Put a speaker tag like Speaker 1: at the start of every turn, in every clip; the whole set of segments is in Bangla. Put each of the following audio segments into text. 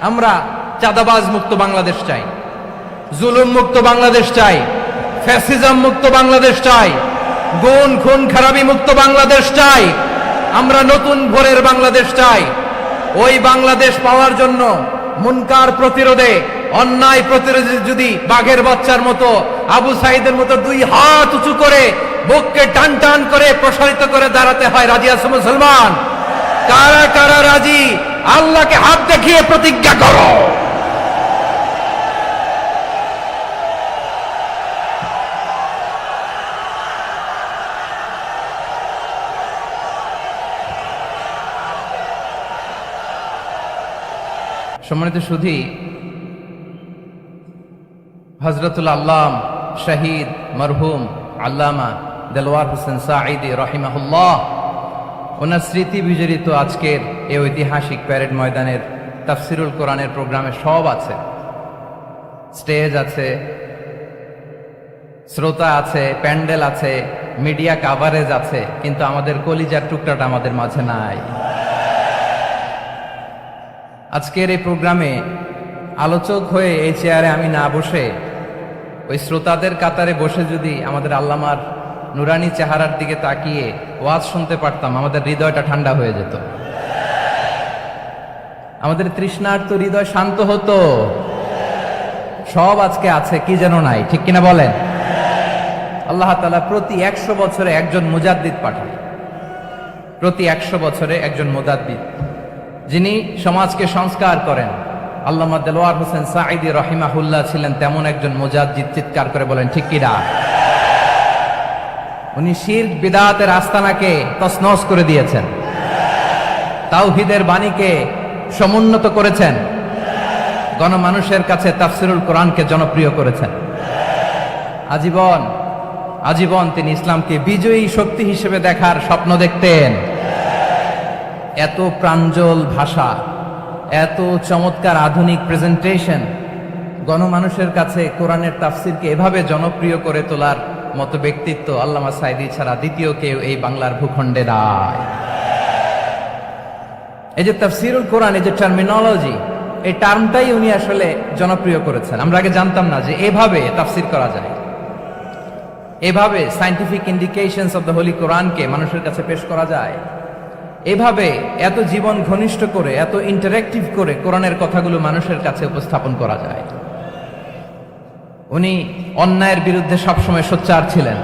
Speaker 1: আমরা চাঁদাবাজ মুক্ত বাংলাদেশ চাই, জুলুম মুক্ত বাংলাদেশ চাই, ফ্যাসিজম মুক্ত বাংলাদেশ চাই, গুণ খুন খারাপি মুক্ত বাংলাদেশ চাই। আমরা নতুন ভোরের বাংলাদেশ চাই। ওই বাংলাদেশ পাওয়ার জন্য মুনকার প্রতিরোধে, অন্যায় প্রতিরোধে যদি বাঘের বাচ্চার মতো, আবু সাইদের মতো দুই হাত উঁচু করে বুককে টান টান করে প্রসারিত করে দাঁড়াতে হয়, রাজি আছো মুসলমান? কারা কারা রাজি? আল্লাহকে হাত দেখিয়ে প্রতিজ্ঞা করো। সম্মানিত সুধী, হযরতুল আল্লাম শহীদ মরহুম আল্লামা দেলওয়ার হোসেন সাঈদী রাহিমাহুল্লাহ, ওনার স্মৃতি বিজড়িত আজকের এই ঐতিহাসিক প্যারেড ময়দানের তাফসিরুল কোরআনের প্রোগ্রামে সব আছে। স্টেজ আছে, শ্রোতা আছে, প্যান্ডেল আছে, মিডিয়া কাভারেজ আছে, কিন্তু আমাদের কলিজার টুকরাটা আমাদের মাঝে নাই। আজকের এই প্রোগ্রামে আলোচক হয়ে এই চেয়ারে আমি না বসে ওই শ্রোতাদের কাতারে বসে যদি আমাদের আল্লামার নুরানি চেহারার দিকে তাকিয়ে ওয়াজ শুনতে পারতাম, আমাদের হৃদয়টা ঠান্ডা হয়ে যেত, আমাদের তৃষ্ণার্ত হৃদয় শান্ত হতো। সব আজকে আছে, কি যেন নাই, ঠিক কিনা বলেন? আল্লাহ তাআলা প্রতি 100 বছরে একজন মুজাদ্দিদ পাঠান, প্রতি 100 বছরে একজন মুজাদ্দিদ, যিনি সমাজকে সংস্কার করেন। আল্লামা দেলওয়ার হোসেন সাঈদী রাহিমাহুল্লাহ ছিলেন তেমন একজন মুজাদ্দিদ। চিৎকার করে বলেন ঠিক কিনা? উনি শিরক বিদআতের আস্তানাকে তছনছ করে দিয়েছেন, তাওহীদের বাণীকে সমুন্নত করেছেন, গণমানুষের কাছে তাফসিরুল কোরআনকে জনপ্রিয় করেছেন। আজীবন আজীবন তিনি ইসলামকে বিজয়ী শক্তি হিসেবে দেখার স্বপ্ন দেখতেন। এত প্রাঞ্জল ভাষা, এত চমৎকার আধুনিক প্রেজেন্টেশন, গণমানুষের কাছে কোরআনের তাফসিরকে এভাবে জনপ্রিয় করে তোলার মতো ব্যক্তিত্ব আল্লামা সাঈদী ছাড়া দ্বিতীয় কেউ এই বাংলার ভূখণ্ডে নাই। এই যে তাফসিরুল কোরআন, এই যে টার্মিনোলজি, এই টার্মটাই উনি আসলে জনপ্রিয় করেছেন। আমরা আগে জানতাম না যে এভাবে তাফসির করা যায়, এভাবে scientific indications of the Holi কোরআনকে মানুষের কাছে পেশ করা যায়, এভাবে এত জীবন ঘনিষ্ঠ করে, এত ইন্টারেক্টিভ করে কোরআনের কথাগুলো মানুষের কাছে উপস্থাপন করা যায়। উনি অন্যায়ের বিরুদ্ধে সবসময় সোচ্চার ছিলেন,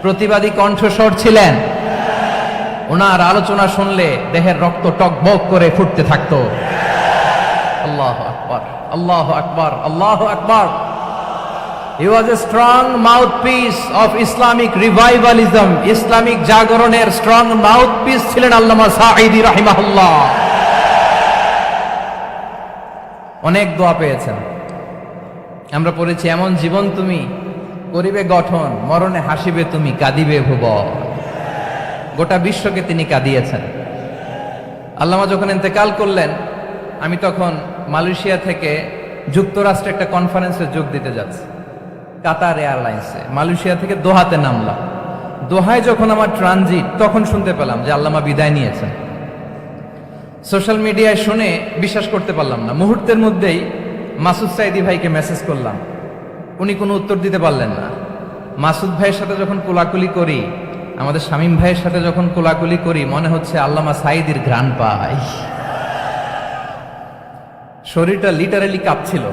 Speaker 1: প্রতিবাদী কণ্ঠস্বর ছিলেন। ওনার আলোচনা শুনলে দেহের রক্ত টকবক করে ফুটতে থাকতো। আল্লাহু আকবার, আল্লাহু আকবার, আল্লাহু আকবার। He was a strong mouthpiece of Islamic revivalism. Islamic জাগরণের স্ট্রং মাউথপিস ছিলেন আল্লামা সাঈদী রাহিমাহুল্লাহ। অনেক দোয়া পেয়েছেন, আমরা পড়েছি, এমন জীবন তুমি করিবে গঠন, মরণে হাসিবে তুমি, কাঁদিবে ভুবন। গোটা বিশ্বকে তিনি কাঁদিয়েছেন। আল্লামা যখন ইন্তেকাল করলেন, আমি তখন মালয়েশিয়া থেকে যুক্তরাষ্ট্রে একটা কনফারেন্সে যোগ দিতে যাচ্ছি, কাতার এয়ারলাইন্সে। মালয়েশিয়া থেকে দোহাতে নামলাম। দোহায় যখন আমার ট্রানজিট, তখন শুনতে পেলাম যে আল্লামা বিদায় নিয়েছেন। সোশ্যাল মিডিয়ায় শুনে বিশ্বাস করতে পারলাম না। মুহূর্তের মধ্যেই মাসুদ সাঈদী ভাইকে মেসেজ করলাম, উনি কোনো উত্তর দিতে পারলেন না। মাসুদ ভাইয়ের সাথে যখন কোলাকুলি করি, আমাদের শামীম ভাইয়ের সাথে যখন কোলাকুলি করি, মনে হচ্ছে আল্লামা সাঈদীর ঘ্রাণ পাই। শরীরটা লিটারালি কাঁপছিল,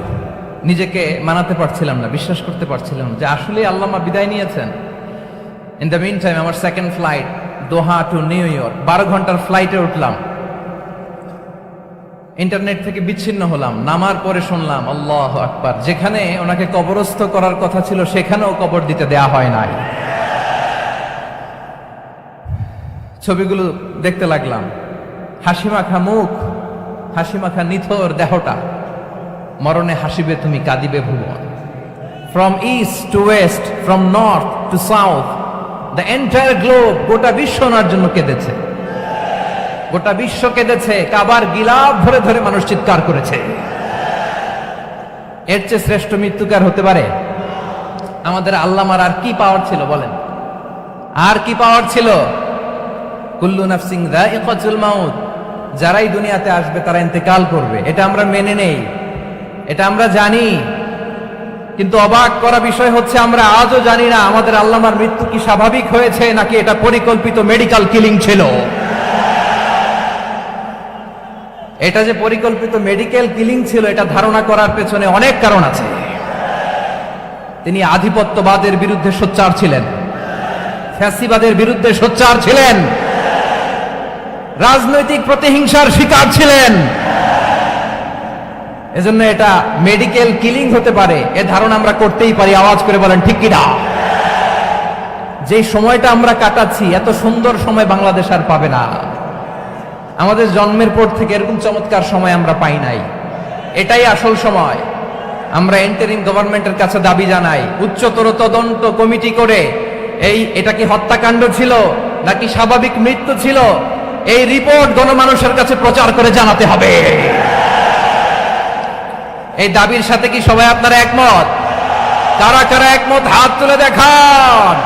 Speaker 1: নিজেকে মানাতে পারছিলাম না, বিশ্বাস করতে পারছিলাম যে আসলে আল্লামা বিদায় নিয়েছেন। ইন দ্য মিন টাইম আমার সেকেন্ড ফ্লাইট, দোহা টু নিউ ইয়র্ক, 12 ঘন্টার ফ্লাইটে উঠলাম। ইন্টারনেট থেকে বিচ্ছিন্ন হলাম। নামার পরে শুনলাম আল্লাহু আকবার, যেখানে ওনাকে কবরস্থ করার কথা ছিল সেখানেও কবর দিতে দেয়া হয় নাই। ছবিগুলো দেখতে লাগলাম, হাসিমাখা মুখ, হাসিমাখা নিথর দেহটা, মরণে হাসিবে তুমি, কাঁদিবে ভুবন। From east to west, from north to south, the entire globe, গোটা বিশ্ব ওনার জন্য কেঁদেছে, গোটা বিশ্ব কেঁদেছে। কাবার গিলাফ ধরে ধরে মানুষ চিৎকার করেছে। এর চেয়ে শ্রেষ্ঠ মৃত্যুকার হতে পারে? আমাদের আল্লামার আর কি পাওয়ার ছিল বলেন? আর কি পাওয়ার ছিল? কুল্লু নাফসিন যায়িকাতুল মাউত, যারাই দুনিয়াতে আসবে তারা ইন্তেকাল করবে, এটা আমরা মেনে নেই, এটা আমরা জানি। কিন্তু অবাক করা বিষয় হচ্ছে আমরা আজও জানি না আমাদের আল্লামার মৃত্যু কি স্বাভাবিক হয়েছে নাকি এটা পরিকল্পিত মেডিকেল কিলিং ছিল। এটা যে পরিকল্পিত মেডিকেল কিলিং ছিল এটা ধারণা করার পেছনে অনেক কারণ আছে। তিনি আধিপত্যবাদের বিরুদ্ধে সোচ্চার ছিলেন, ফ্যাসিবাদের বিরুদ্ধে সোচ্চার ছিলেন, রাজনৈতিক প্রতিহিংসার শিকার ছিলেন। এজন্য এটা মেডিকেল কিলিং হতে পারে এ ধারণা আমরা করতেই পারি। আওয়াজ করে বলেন ঠিক কিনা? যে সময়টা আমরা কাটাচ্ছি এত সুন্দর সময় বাংলাদেশ আর পাবে না। আমাদের জন্মের পর থেকে এরকম চমৎকার সময় আমরা পাই নাই। এটাই আসল সময়। আমরা ইন্টারিম গভর্নমেন্টের কাছে দাবি জানাই, উচ্চতর তদন্ত কমিটি করে এটা কি হত্যাকাণ্ড ছিল নাকি স্বাভাবিক মৃত্যু ছিল, এই রিপোর্ট গণমানুষের কাছে প্রচার করে জানাতে হবে। এই দাবির সাথে কি সবাই আপনারা একমত? কারা কারা একমত হাত তুলে দেখান।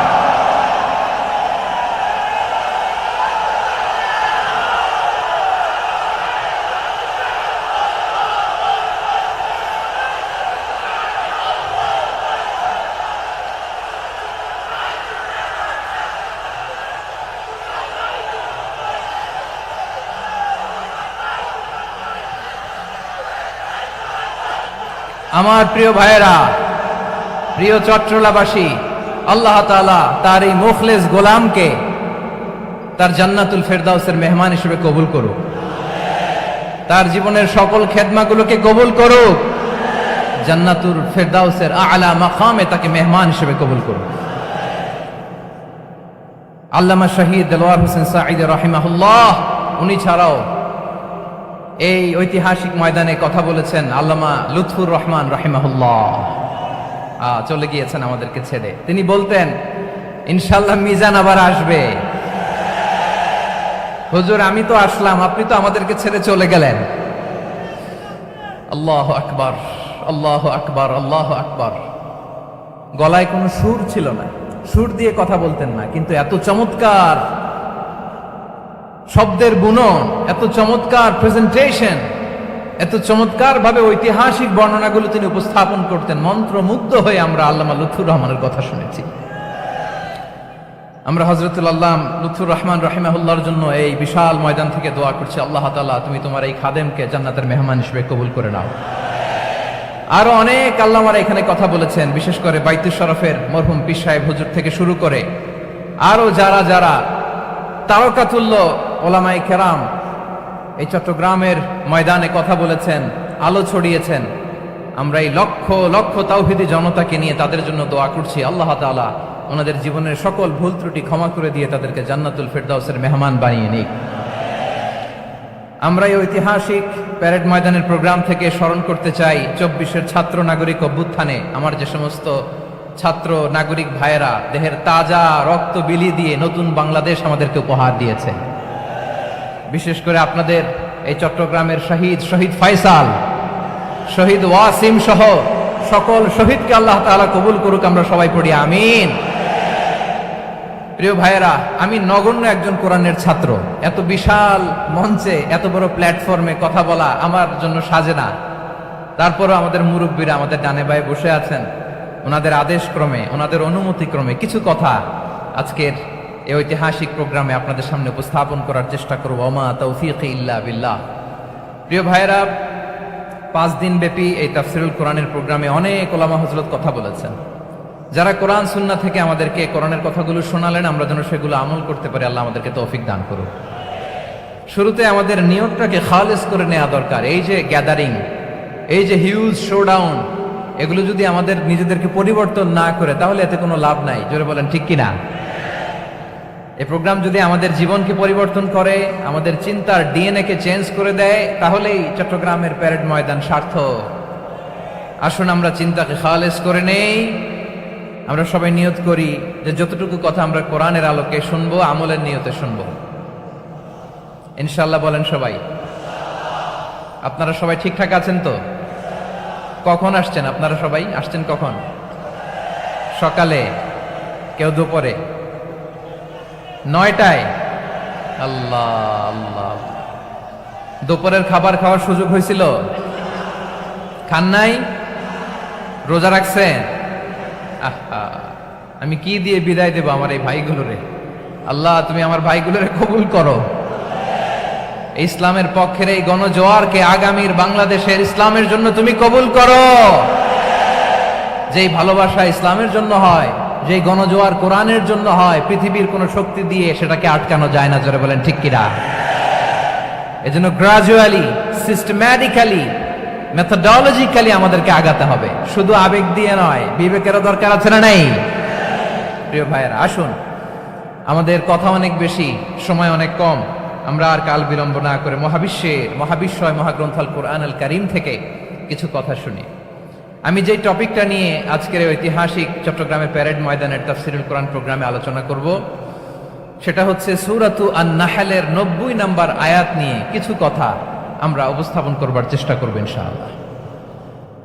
Speaker 1: আমার প্রিয় ভাইয়েরা, প্রিয় চট্টলাবাসী, আল্লাহ তাআলা তার এই মুখলেস গোলামকে তার জান্নাতুল ফেরদাউসের মেহমান হিসেবে কবুল করুক, তার জীবনের সকল খেদমাগুলোকে কবুল করুক, জান্নাতুল ফেরদাউসের আলা মাকামে তাকে মেহমান হিসেবে কবুল করুক। আল্লামা শহীদ দেলোয়ার হোসেন সাঈদী রাহিমাহুল্লাহ, উনি ছাড়াও এই ঐতিহাসিক ময়দানে কথা বলেছেন আল্লামা লুৎফুর রহমান রাহিমাহুল্লাহ। চলে গিয়েছেন আমাদেরকে ছেড়ে। তিনি বলতেন, ইনশাআল্লাহ মিজান আবার আসবে। হুজুর আমি তো আসলাম, আপনি তো আমাদেরকে ছেড়ে চলে গেলেন। আল্লাহু আকবার, আল্লাহু আকবার, আল্লাহু আকবার। গলায় কোনো সুর ছিল না, সুর দিয়ে কথা বলতেন না, কিন্তু এত চমৎকার শব্দের বুনন, এত চমৎকার প্রেজেন্টেশন, এত চমৎকার ভাবে ঐতিহাসিক বর্ণনাগুলো তিনি উপস্থাপন করতেন। মন্ত্রমুগ্ধ হয়ে আমরা আল্লামা লুৎফুর রহমানের কথা শুনেছি। আমরা হযরতুল আল্লাম লুৎফুর রহমান রাহিমাহুল্লাহর জন্য এই বিশাল ময়দান থেকে দোয়া করছি, আল্লাহ তাআলা তুমি তোমার এই খাদেমকে জান্নাতের মেহমান হিসেবে কবুল করে নাও। আরো অনেক আল্লামারা এখানে কথা বলেছেন, বিশেষ করে বাইতুল শরফের মরহুম পীর সাহেব হুজুর থেকে শুরু করে আরো যারা যারা তারকাতুল্য ওলামায়ে কেরাম এই চট্টগ্রামের ময়দানে কথা বলেছেন, আলো ছড়িয়েছেন। আমরা এই লক্ষ লক্ষ তাওহীদি জনতাকে নিয়ে তাদের জন্য দোয়া করছি, আল্লাহ তাআলা ওনাদের জীবনের সকল ভুল ত্রুটি ক্ষমা করে দিয়ে তাদেরকে জান্নাতুল ফেরদাউসের মেহমান বানিয়ে নিক। আমরা এই ঐতিহাসিক প্যারেড ময়দানের প্রোগ্রাম থেকে স্মরণ করতে চাই 24-এর ছাত্র নাগরিক অভ্যুত্থানে আমার যে সমস্ত ছাত্র নাগরিক ভাইয়েরা দেহের তাজা রক্ত বিলি দিয়ে নতুন বাংলাদেশ আমাদেরকে উপহার দিয়েছে। বিশেষ করে আপনাদের এই চট্টগ্রামের শহীদ ফয়সাল, শহীদ ওয়াসিম সহ সকল শহীদকে আল্লাহ তাআলা কবুল করুক। আমরা সবাই পড়ি আমিন। প্রিয় ভাইয়েরা, আমি নগণ্য একজন কোরআনের ছাত্র, এত বিশাল মঞ্চে এত বড় প্ল্যাটফর্মে কথা বলা আমার জন্য সাজে না। তারপরও আমাদের মুরব্বীরা আমাদের ডানে বায়ে বসে আছেন, ওনাদের আদেশ ক্রমে, ওনাদের অনুমতি ক্রমে কিছু কথা আজকের এই ঐতিহাসিক প্রোগ্রামে আপনাদের সামনে উপস্থাপন করার চেষ্টা করব। ওমা তৌফিক ইল্লা বিল্লাহ। প্রিয় ভাইয়েরা, 5 দিন ব্যাপী এই তাফসিরুল কোরআনের প্রোগ্রামে অনেক ওলামা হযরত কথা বলেছেন। যারা কোরআন সুন্নাহ থেকে আমাদেরকে কোরআনের কথাগুলো শোনালেন, আমরা যেন সেগুলো আমল করতে পারি, আল্লাহ আমাদেরকে তৌফিক দান করুন। শুরুতে আমাদের নিয়তটাকে খালেস করে নেওয়া দরকার। এই যে গ্যাদারিং, এই যে হিউজ শোডাউন, এগুলো যদি আমাদের নিজেদেরকে পরিবর্তন না করে তাহলে এতে কোনো লাভ নাই। জোরে বলেন ঠিক কিনা? এই প্রোগ্রাম যদি আমাদের জীবনকে পরিবর্তন করে, আমাদের চিন্তার ডিএনএ কে চেঞ্জ করে দেয়, তাহলেই চট্টগ্রামের প্যারেড ময়দান সার্থক। আসুন আমরা চিন্তাকে খালেস করে নেই। আমরা সবাই নিয়ত করি যে যতটুকু কথা আমরা কোরআনের আলোকে শুনবো, আমলের নিয়তে শুনবো ইনশাআল্লাহ। বলেন সবাই। আপনারা সবাই ঠিকঠাক আছেন তো? কখন আসছেন? আপনারা সবাই আসছেন কখন? সকালে, কেউ দুপুরে, 9টায়? আল্লাহ আল্লাহ। দুপুরের খাবার খাওয়ার সুযোগ হয়েছিল? খান নাই? রোজা রাখছেন? আহা, আমি কি দিয়ে বিদায় দেব আমার এই ভাইগুলোরে? আল্লাহ তুমি আমার ভাইগুলোরে কবুল করো। ইসলামের পক্ষের এই গণজোয়ারকে আগামীর বাংলাদেশের ইসলামের জন্য তুমি কবুল করো। যেই ভালোবাসা ইসলামের জন্য হয়, যেই গণজোয়ার কোরআনের জন্য হয়, পৃথিবীর কোন শক্তি দিয়ে সেটাকে আটকানো যায় না। জোরে বলেন ঠিক কিনা? এজন্য গ্রাজুয়ালি, সিস্টেম্যাটিক্যালি, মেথোডোলজিক্যালি আমাদেরকে আগাতে হবে, শুধু আবেগ দিয়ে নয়। বিবেকেরও দরকার আছে না নাই? প্রিয় ভাইয়েরা, আসুন, আমাদের কথা অনেক বেশি, সময় অনেক কম। আমরা আর কাল বিলম্ব না করে মহাবিশ্বয় মহাগ্রন্থ আল কোরআন আল কারীম থেকে কিছু কথা শুনি। আমি যে টপিকটা নিয়ে আজকের ঐতিহাসিক চট্টগ্রামের প্যারেড ময়দানের তাফসিরুল কোরআন প্রোগ্রামে আলোচনা করব, সেটা হচ্ছে সূরাতু আন-নাহলের 90 নম্বর আয়াত নিয়ে কিছু কথা আমরা উপস্থাপন করবার চেষ্টা করব ইনশাআল্লাহ।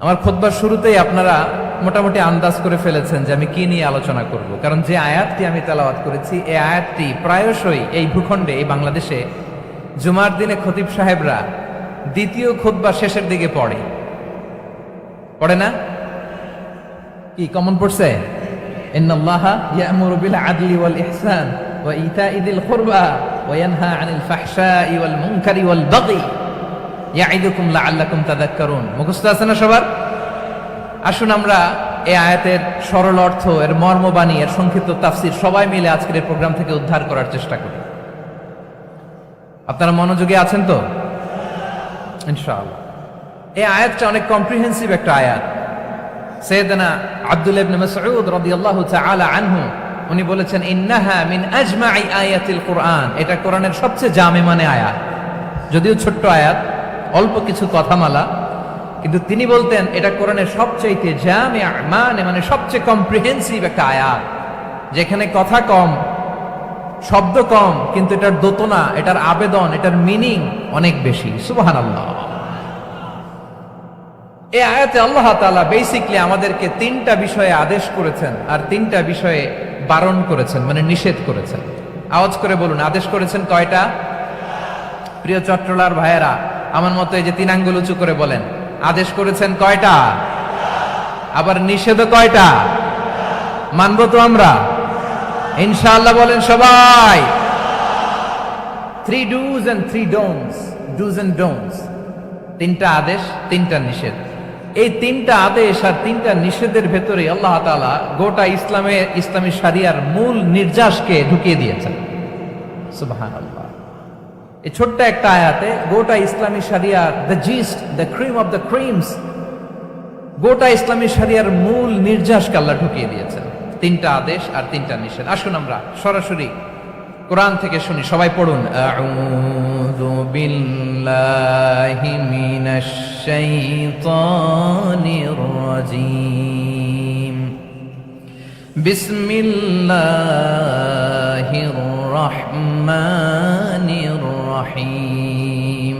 Speaker 1: আমার খুতবার শুরুতেই আপনারা মোটামুটি আন্দাজ করে ফেলেছেন যে আমি কি নিয়ে আলোচনা করব, কারণ যে আয়াতটি আমি তেলাওয়াত করেছি এই আয়াতটি প্রায়শই এই ভূখণ্ডে, এই বাংলাদেশে জুমার দিনে খতিব সাহেবরা দ্বিতীয় খুতবা শেষের দিকে পড়ে না? কি কমন পড়ছে? ইন্নাল্লাহা ইয়া'মুরু বিল আদলি ওয়াল ইহসান ওয়া ইতাই যিল কুরবা ওয়া ইয়ানহা আনিল ফাহশাই ওয়াল মুনকারি ওয়াল বাগি ইয়াইদুকুম লাআল্লাকুম তাযাক্কারুন। মুখস্থ আছে না সবার? আসুন আমরা এই আয়াতের সরল অর্থ, এর মর্মবাণী, এর সংক্ষিপ্ত তাফসীর সবাই মিলে আজকের এই প্রোগ্রাম থেকে উদ্ধার করার চেষ্টা করি। আপনারা মনোযোগী আছেন তো? ইনশাআল্লাহ। এই আয়াতটা অনেক কম্প্রিহেন্সিভ একটা আয়াত। সাইয়েদনা আব্দুল্লাহ ইবনে মাসউদ রাদিয়াল্লাহু তাআলা আনহু উনি বলেছেন, ইন্নাহা মিন আজমাই আয়াতিল কুরআন, এটা কোরআনের সবচেয়ে জামে মানে আয়াত। যদিও ছোট্ট আয়াত, অল্প কিছু কথামালা, কিন্তু তিনি বলতেন এটা কোরআনের সবচাইতে জামে মানে সবচেয়ে কম্প্রিহেন্সিভ একটা আয়াত, যেখানে কথা কম, শব্দ কম, কিন্তু এটার দোতনা, এটার আবেদন, এটার মিনিং অনেক বেশি। সুবহানাল্লাহ। এই আয়াতে আল্লাহ তাআলা বেসিক্যালি আমাদেরকে 3টা বিষয়ে আদেশ করেছেন আর 3টা বিষয়ে বারণ করেছেন, মানে নিষেধ করেছেন। আওয়াজ করে বলুন, আদেশ করেছেন কয়টা? প্রিয় চট্টলার ভাইয়েরা, আমার মতো এই যে 3 আঙ্গুল উঁচু করে বলেন, আদেশ করেছেন কয়টা? আবার নিষেধও কয়টা? মানবো তো আমরা ইনশাআল্লাহ? বলেন সবাই। 3 do's and 3 don'ts, do's and don'ts, 3টা আদেশ, 3টা নিষেধ। এই 3টা আদেশ আর 3টা নিষেধের ভেতরে আল্লাহ তাআলা গোটা ইসলামী শরিয়ার মূল নির্যাসকে ঢুকিয়ে দিয়েছেন। সুবহানাল্লাহ। এই ছোট্ট একটা আয়াতে গোটা ইসলামী শরিয়ার, the gist, the cream of the creams, গোটা ইসলামী শরিয়ার মূল নির্যাসকে আল্লাহ ঢুকিয়ে দিয়েছেন। 3টা আদেশ আর 3টা নিষেধ। আসুন আমরা সরাসরি কোরআন থেকে শুনি, সবাই পড়ুন। আউযু বিল্লাহি মিনাশ শাইতানির রাজীম। বিসমিল্লাহির রাহমানির রাহিম।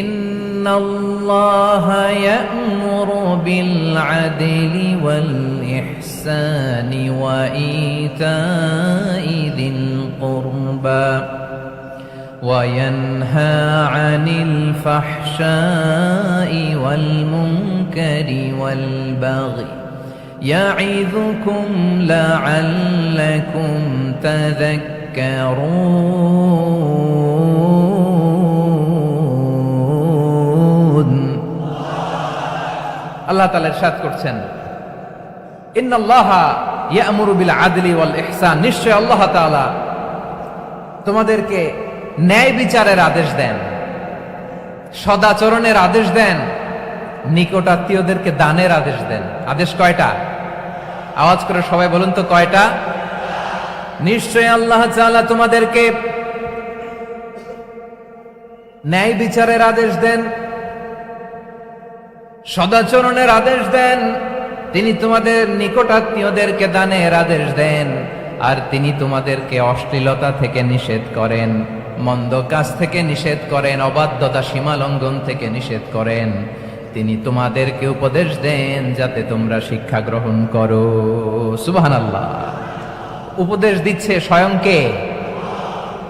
Speaker 1: ইন্নাল্লাহা ইয়া'মুরু বিল আদলি ওয়াল ইহসানি ওয়া ইতাই যিল কুরবা ওয়া ইয়ানহা আনিল ফাহশাই ওয়াল মুনকারি ওয়াল বাগি ইয়াইযুকুম লাআল্লাকুম তাযাক্কারুন। আল্লাহ তাআলা ইরশাদ করছেন, ইন্নাল্লাহা ইয়া'মুরু বিল আদলি ওয়াল ইহসান, নিশ্চয় আল্লাহ তাআলা তোমাদেরকে ন্যায় বিচারের আদেশ দেন, সদাচরণের আদেশ দেন, নিকটাত্মীয়দেরকে দানের আদেশ দেন। আদেশ কয়টা? আওয়াজ করে সবাই বলুন তো কয়টা? নিশ্চয় আল্লাহ তাআলা তোমাদেরকে ন্যায় বিচারের আদেশ দেন, সদাচরণের আদেশ দেন, তিনি তোমাদের নিকটাত্মীয়দেরকে দানের আদেশ দেন, আর তিনি তোমাদেরকে অশ্লীলতা থেকে নিষেধ করেন, মন্দ কাজ থেকে নিষেধ করেন, অবাধ্যতা সীমা লঙ্ঘন থেকে নিষেধ করেন। তিনি তোমাদেরকে উপদেশ দেন যাতে তোমরা শিক্ষা গ্রহণ করো। সুবহানাল্লাহ। উপদেশ দিচ্ছে স্বয়ং কে?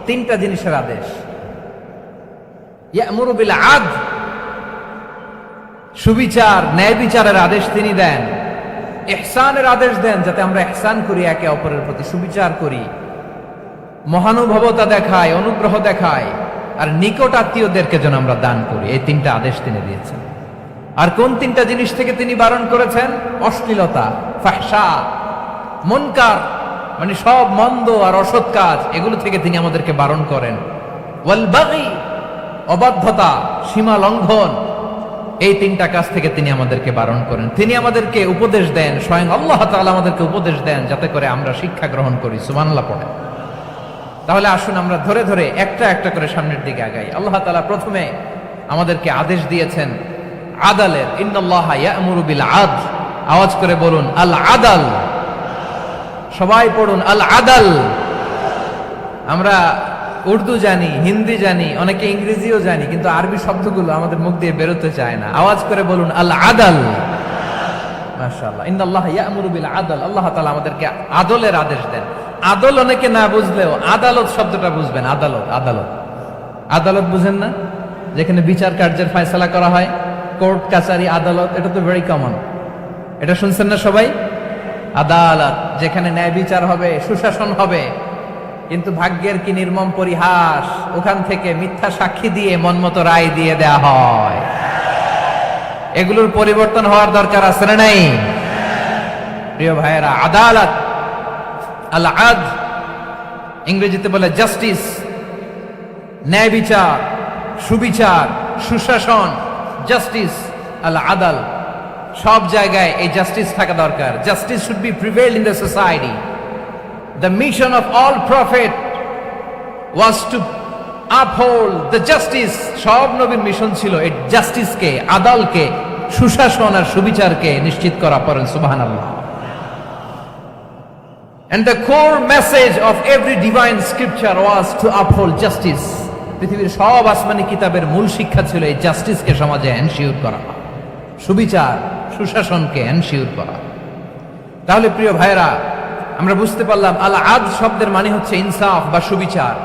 Speaker 1: 3টা জিনিসের আদেশ। ইয়া'মুরু বিল আদল, সুবিচার ন্যায় বিচারের আদেশ তিনি দেন, ইহসানের আদেশ দেন, যাতে আমরা ইহসান করি, একে অপরের প্রতি সুবিচার করি, মহানুভবতা দেখায়, অনুগ্রহ দেখায়, আর নিকট আত্মীয়দেরকে যেন আমরা দান করি। এই তিনটা আদেশ তিনি দিয়েছেন। আর কোন তিনটা জিনিস থেকে তিনি বারণ করেছেন? অশ্লীলতা, ফাহশা, মুনকার, মানে সব মন্দ আর অসৎ কাজ, এগুলো থেকে তিনি আমাদেরকে বারণ করেন। ওয়াল বাগি, অবাধ্যতা, সীমা লঙ্ঘন, এই তিনটা কাজ থেকে তিনি আমাদেরকে বারণ করেন। তিনি আমাদেরকে উপদেশ দেন, স্বয়ং আল্লাহ তাআলা আমাদেরকে উপদেশ দেন, যাতে করে আমরা শিক্ষা গ্রহণ করি। সুবহানাল্লাহ পড়ে। তাহলে আসুন আমরা ধরে ধরে একটা একটা করে সামনের দিকে আগাই। আল্লাহ তাআলা প্রথমে আমাদেরকে আদেশ দিয়েছেন আদালের। ইন্নাল্লাহা ইয়া'মুরু বিল আদল। আওয়াজ করে বলুন আল আদাল। সবাই পড়ুন আল আদাল। আমরা উর্দু জানি, হিন্দি জানি, অনেকে ইংরেজিও জানি, কিন্তু আরবি শব্দগুলো আমাদের মুখ দিয়ে বেরোতে চায় না। আওয়াজ করে বলুন আল আদাল। মাশাআল্লাহ। ইন্নাল্লাহা ইয়া'মুরু বিল আদল। আল্লাহ তাআলা আমাদেরকে আদলের আদেশ দেন। আদল অনেকে না বুঝলেও আদালত শব্দটা বুঝবেন। আদালত, আদালত, আদালত বুঝেন না? যেখানে বিচার কার্যের ফয়সালা করা হয়, কোর্ট কাচারি আদালত, এটা তো ভেরি কমন। এটা শুনছেন না সবাই? আদালত, যেখানে ন্যায় বিচার হবে, সুশাসন হবে। কিন্তু ভাগ্যের কি নির্মম পরিহাস, ওখান থেকে মিথ্যা সাক্ষী দিয়ে মনমতো রায় দিয়ে দেয়া হয়। এগুলোর পরিবর্তন হওয়ার দরকার আছে না নাই? প্রিয় ভাইয়েরা, আদালত, আল আদল, ইংরেজিতে বলে জাস্টিস, ন্যায় বিচার, সুবিচার, সুশাসন, জাস্টিস, আল আদল, সব জায়গায় এই জাস্টিস থাকা দরকার। Justice should be prevail in the society. The mission of all prophet was to uphold the justice. সব নবীর মিশন ছিল এই জাস্টিসকে, আদালকে, সুশাসন আর সুবিচারকে নিশ্চিত করা। পড়েন সুবহানাল্লাহ। And the core message of every divine scripture was to uphold justice. পৃথিবীর সব আসমানি কিতাবের মূল শিক্ষা ছিল এই জাস্টিসকে সমাজে এনশিওর করা, সুবিচার, সুশাসনকে এনশিওর করা। তাহলে প্রিয় ভাইরা, আমরা বুঝতে পারলাম আল আদল শব্দের মানে হচ্ছে ইনসাফ বা সুবিচার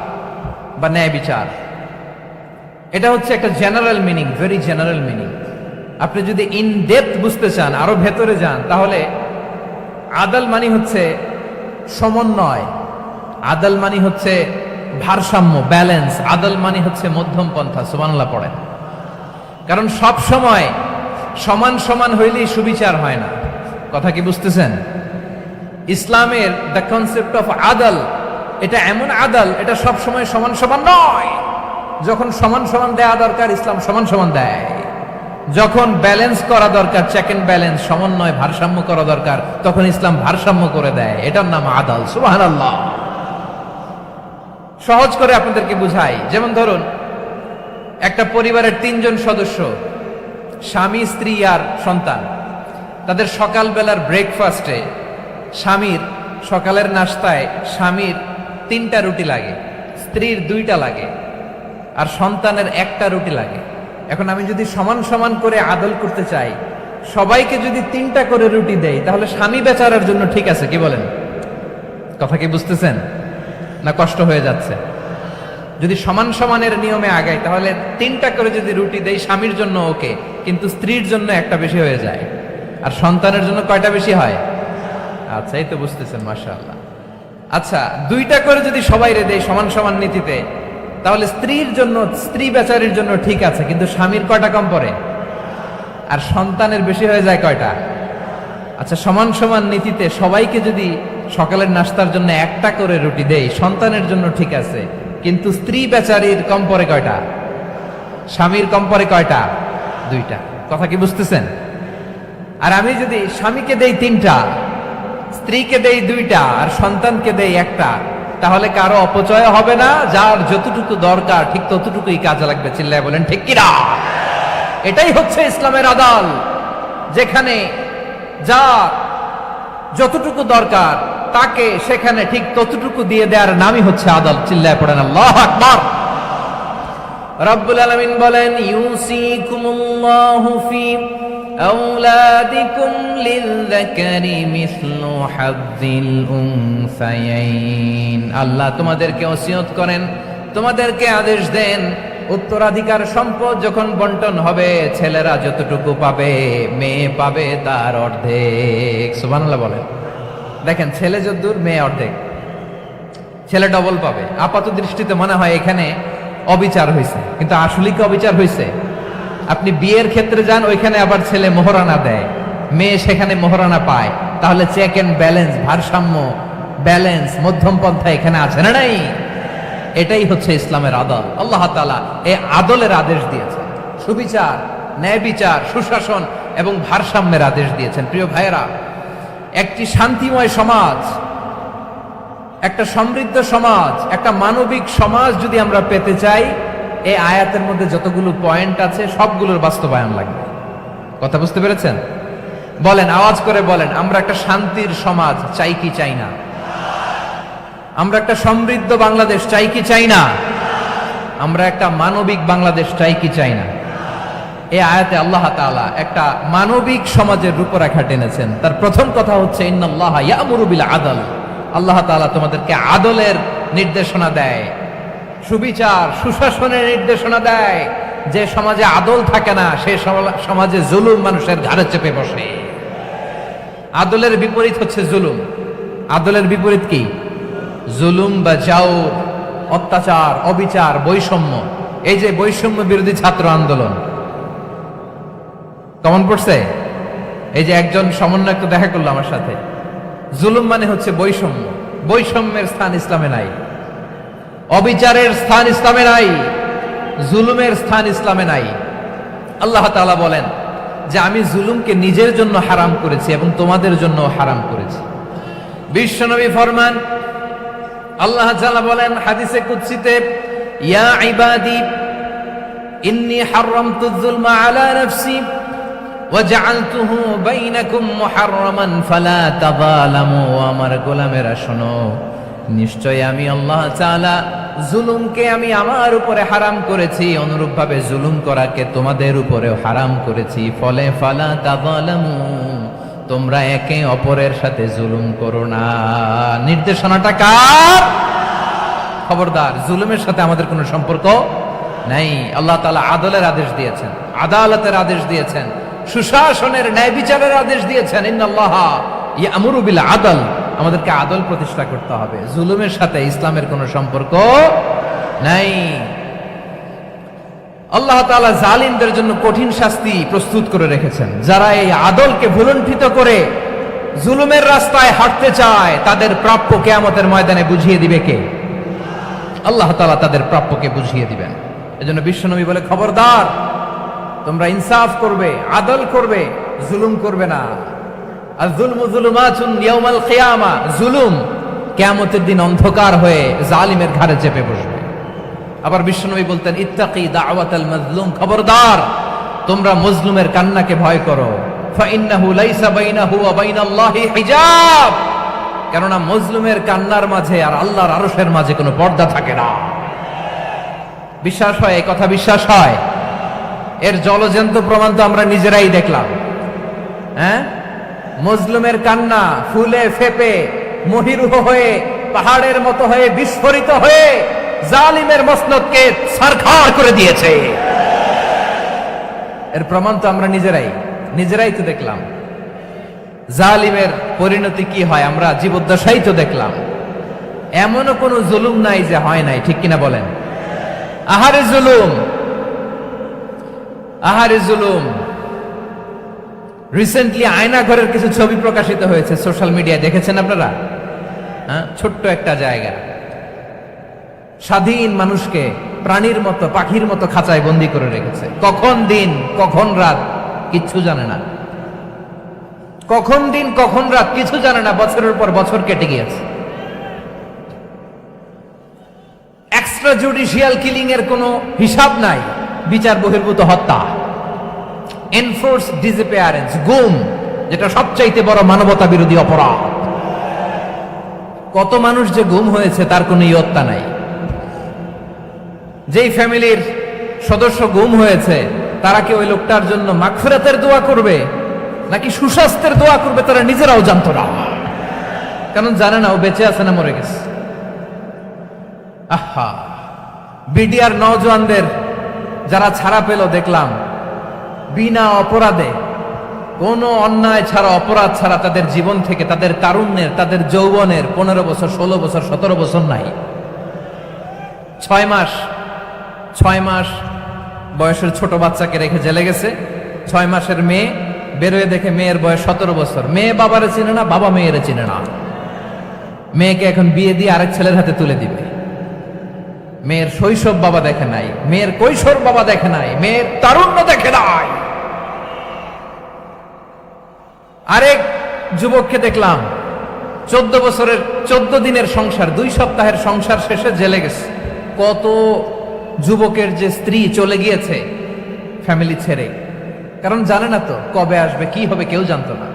Speaker 1: বা ন্যায় বিচার। এটা হচ্ছে একটা general meaning, very general meaning. আপনি যদি ইন ডেপথ বুঝতে চান, আরো ভেতরে যান, তাহলে আদল মানে হচ্ছে সমন্বয়, আদল মানে হচ্ছে ভারসাম্য, ব্যালেন্স। আদল মানে হচ্ছে মধ্যম পন্থা। সুবহানাল্লাহ পড়েন। কারণ সব সময় সমান সমান হইলেই সুবিচার হয় না। কথা কি বুঝতেছেন? ইসলামের দ্য কনসেপ্ট অফ আদল, এটা এমন আদল, এটা সব সময় সমান সমান নয়। যখন সমান সমান দেয়া দরকার, ইসলাম সমান সমান দেয়। যখন ব্যালেন্স করা দরকার, চেক এন্ড ব্যালেন্স, সমন্বয়, ভারসাম্য করা দরকার, তখন ইসলাম ভারসাম্য করে দেয়। এটার নাম আদল। সুবহানাল্লাহ। সহজ করে আপনাদেরকে বুঝাই। যেমন ধরুন, একটা পরিবারের 3 জন সদস্য, স্বামী, স্ত্রী আর সন্তান। তাদের সকালবেলার ব্রেকফাস্টে, স্বামীর সকালের নাস্তায় স্বামীর 3টা রুটি লাগে, স্ত্রীর 2টা লাগে, আর সন্তানের 1টা রুটি লাগে। এখন আমি যদি সমান সমান করে আদল করতে চাই, সবাইকে যদি 3টা করে রুটি দেই, তাহলে স্বামী বেচারার জন্য ঠিক আছে? কি বলেন? কথা কি বুঝতেছেন না কষ্ট হয়ে যাচ্ছে? যদি সমান সমানের নিয়মে আগাই, তাহলে 3টা করে যদি রুটি দেই, স্বামীর জন্য ওকে, কিন্তু স্ত্রীর জন্য 1টা বেশি হয়ে যায়। আর সন্তানের জন্য কয়টা বেশি হয়? আচ্ছা, এই তো বুঝতেছেন, মাশাআল্লাহ। আচ্ছা, 2টা করে যদি সবাই রে দেয় সমান সমান নীতিতে, তাহলে স্ত্রীর জন্য, স্ত্রী বেচারির জন্য ঠিক আছে, কিন্তু স্বামীর কয়টা কম পড়ে? আর সন্তানের বেশি হয়ে যায় কয়টা? আচ্ছা, সমান সমান নীতিতে সবাইকে যদি সকালের নাস্তার জন্য 1টা করে রুটি দেই, সন্তানের জন্য ঠিক আছে, কিন্তু স্ত্রী বেচারির কম পড়ে কয়টা? স্বামীর কম পড়ে কয়টা? 2টা। কথা কি বুঝতেছেন? আর আমি যদি স্বামীকে দেই 3টা, স্ত্রীকে দেই 2টা, আর সন্তানকে দেই 1টা, তাহলে কারো অপচয় হবে না। যার যতটুকু দরকার ঠিক ততটুকুই কাজে লাগবে। চিল্লায় বলেন ঠিক কিনা? এটাই হচ্ছে ইসলামের আদল, যেখানে যার যতটুকু দরকার তাকে সেখানে ঠিক ততটুকু দিয়ে দেওয়ার নামই হচ্ছে আদল। চিল্লায় পড়েন আল্লাহু আকবার। রব্বুল আলামিন বলেন, ইউসিকুমুল্লাহু ফি আওলাদিকুম লিযযাকারি মিসলু হাযযিল উনসায়াইন। আল্লাহ তোমাদেরকে ওসিয়ত করেন, তোমাদেরকে আদেশ দেন, উত্তরাধিকার সম্পদ যখন বন্টন হবে, ছেলেরা যতটুকু পাবে, মেয়ে পাবে তার অর্ধেক। সুবহানাল্লাহ বলেন। দেখেন, ছেলে যদ্দূর, মেয়ে অর্ধেক, ছেলে ডবল পাবে। আপাত দৃষ্টিতে মনে হয় এখানে অবিচার হয়েছে, কিন্তু আসলে কি অবিচার হয়েছে? আপনি বিয়ের ক্ষেত্রে যান, ওইখানে আবার ছেলে মোহরানা দেয়, মেয়ে সেখানে মোহরানা পায়। তাহলে চেক এন্ড ব্যালেন্স, ভারসাম্য, ব্যালেন্স, মধ্যম পন্থা এখানে আছে না নাই? এটাই হচ্ছে ইসলামের আদল। আল্লাহ তাআলা এই আদলের আদেশ দিয়েছেন, সুবিচার, ন্যায় বিচার, সুশাসন এবং ভারসাম্যের আদেশ দিয়েছেন। প্রিয় ভাইয়েরা, একটি শান্তিময় সমাজ, একটা সমৃদ্ধ সমাজ, একটা মানবিক সমাজ যদি আমরা পেতে চাই, এই আয়াতের মধ্যে যতগুলো পয়েন্ট আছে সবগুলোর বাস্তবায়ন লাগবে। কথা বুঝতে পেরেছেন? বলেন, আওয়াজ করে বলেন, আমরা একটা শান্তির সমাজ চাই কি চাই না? আমরা একটা সমৃদ্ধ বাংলাদেশ চাই কি চাই না? আমরা একটা মানবিক বাংলাদেশ চাই কি চাই না? এই আয়াতে আল্লাহ তাআলা একটা মানবিক সমাজের রূপরেখা টেনেছেন। তার প্রথম কথা হচ্ছে ইন্নাল্লাহা ইয়ামুরু বিল আদল। আল্লাহ তাআলা তোমাদেরকে আদলের নির্দেশনা দেয়, সুবিচার, সুশাসনের নির্দেশনা দেয়। যে সমাজে আদল থাকে না, সেই সমাজে জুলুম মানুষের ঘাড়ে চেপে বসে। আদলের বিপরীত হচ্ছে জুলুম। আদলের বিপরীত কি? জুলুম বা জাওর, অত্যাচার, অবিচার, বৈষম্য। এই যে বৈষম্য বিরোধী ছাত্র আন্দোলন কেমন পড়ছে? এই যে একজন সমন্বয়ক তো দেখা করলো আমার সাথে। জুলুম মানে হচ্ছে বৈষম্য। বৈষম্যের স্থান ইসলামে নাই, অবিচারের স্থান ইসলামে নাই, জুলুমের স্থান ইসলামে নাই। আল্লাহ তাআলা বলেন যে আমি জুলুমকে নিজের জন্য হারাম করেছি এবং তোমাদের জন্য হারাম করেছি। বিশ্বনবী ফরমান, আল্লাহ তাআলা বলেন হাদিসে কুদসিতে, ইয়া ইবাদি ইন্নী হারামতুয যুলমা আলা নাফসি ওয়া জাআলতুহু বাইনাকুম মুহাররামান ফালা তাযালামু। আমার গোলামেরা শোনো, নিশ্চয় আমি আল্লাহ তাআলা জুলুমকে আমি আমার উপরে হারাম করেছি, অনুরূপভাবে জুলুম করাকে তোমাদের উপরেও হারাম করেছি। ফলে ফালা তাযালামু, তোমরা একে অপরের সাথে জুলুম করো না। নির্দেশনাটা কার? খবরদার, জুলুমের সাথে আমাদের কোনো সম্পর্ক নাই। আল্লাহ তাআলা আদলের আদেশ দিয়েছেন, আদালতের আদেশ দিয়েছেন, সুশাসনের, ন্যায় বিচারের আদেশ দিয়েছেন। ইন্নাল্লাহা ইয়ামুরু বিল আদল। আমাদেরকে আদল প্রতিষ্ঠা করতে হবে। জুলুমের সাথে ইসলামের কোনো সম্পর্ক নাই। আল্লাহ তাআলা জালিমদের জন্য কঠিন শাস্তি প্রস্তুত করে রেখেছেন। যারা এই আদলকে ভুলুণ্ঠিত করে জুলুমের রাস্তায় হাঁটতে চায়, তাদের প্রাপ্য কিয়ামতের ময়দানে বুঝিয়ে দিবে কে? আল্লাহ তাআলা তাদের প্রাপ্যকে বুঝিয়ে দিবেন। এজন্য বিশ্বনবী বলে, খবরদার, তোমরা ইনসাফ করবে, আদল করবে, জুলুম করবে না। আয-যুলমু যুলুমাতুন ইয়াউমাল কিয়ামা। জুলুম কিয়ামতের দিন অন্ধকার হয়ে জালিমের ঘাড়ে চেপে বসবে। আবার বিশ্বনবী বলতেন, ইত্তাকি দাওয়াতাল মাজলুম। খবরদার, তোমরা মজলুমের কান্নাকে ভয় করো। ফাইন্নাহু লাইসা বাইনাহু ওয়া বাইনাল্লাহি হিজাব। কেননা মজলুমের কান্নার মাঝে আর আল্লাহর আরশের মাঝে কোনো পর্দা থাকে না। বিশ্বাস হয়? এই কথা বিশ্বাস হয়? এর জলজন্ত প্রমাণ তো আমরা নিজেরাই দেখলাম। হ্যাঁ, মজলুমের কান্না ফুলে ফেপে মহিরুহ হয়ে, পাহাড়ের মতো হয়ে, বিস্ফোরিত হয়ে জালিমের মসনদকে ছারখার করে দিয়েছে। এর প্রমাণ তো আমরা নিজেরাই তো দেখলাম। জালিমের পরিণতি কি হয় আমরা জীবদ্দশাই তো দেখলাম। এমনও কোনো জুলুম নাই যে হয় নাই, ঠিক কিনা বলেন? আহারে জুলুম, আহারে জুলুম। রিসেন্টলি আয়না ঘরের কিছু ছবি প্রকাশিত হয়েছে সোশ্যাল মিডিয়ায়, দেখেছেন আপনারা? হ্যাঁ, ছোট্ট একটা জায়গা, স্বাধীন মানুষকে প্রাণীর মতো, পাখির মতো খাঁচায় বন্দি করে রেখেছে। কখন দিন কখন রাত কিচ্ছু জানে না, কখন দিন কখন রাত কিছু জানে না। বছরের পর বছর কেটে গিয়েছে। এক্সট্রা জুডিশিয়াল কিলিং এর কোনো হিসাব নাই। বিচার বহির্ভূত হত্যা, এনফোর্স ডিসঅ্যাপিয়ারেন্স, গুম, যেটা সবচাইতে বড় মানবতা বিরোধী অপরাধ। কত মানুষ যে গুম হয়েছে তার কোনো ইয়ত্তা নাই। যেই ফ্যামিলির সদস্য গুম হয়েছে, তারা কি ওই লোকটার জন্য মাগফিরাতের দোয়া করবে নাকি সুস্বাস্থ্যের দোয়া করবে তারা নিজেরাও জানতো না। কারণ জানে না ও বেঁচে আছে না মরে গেছে। আহা, বিডিআর নওজওয়ানদের যারা ছাড়া পেল দেখলাম বিনা অপরাধে, কোনো অন্যায় ছাড়া, অপরাধ ছাড়া তাদের জীবন থেকে, তাদের তারুণ্যের, তাদের যৌবনের 15 বছর, 16 বছর, 17 বছর নাই। 6 মাস বয়সের ছোট বাচ্চাকে রেখে জেলে গেছে। 6 মাসের মেয়ে বেরোয় দেখে মেয়ের বয়স 17 বছর। মেয়ে বাবারে চিনে না, বাবা মেয়েরে চিনে না। মেয়েকে এখন বিয়ে দিয়ে আরেক ছেলের হাতে তুলে দিবে। মেয়ের শৈশব বাবা দেখে নাই, মেয়ের কৈশোর বাবা দেখে নাই, মেয়ের তারুণ্য দেখে নাই। আরেক যুবককে দেখলাম 14 বছরের 14 দিনের সংসার, 2 সপ্তাহের সংসার শেষে জেলে গেছে। কত যুবকের যে স্ত্রী চলে গিয়েছে ফ্যামিলি ছেড়ে, কারণ জানে না তো কবে আসবে, কি হবে, কেউ জানতো না।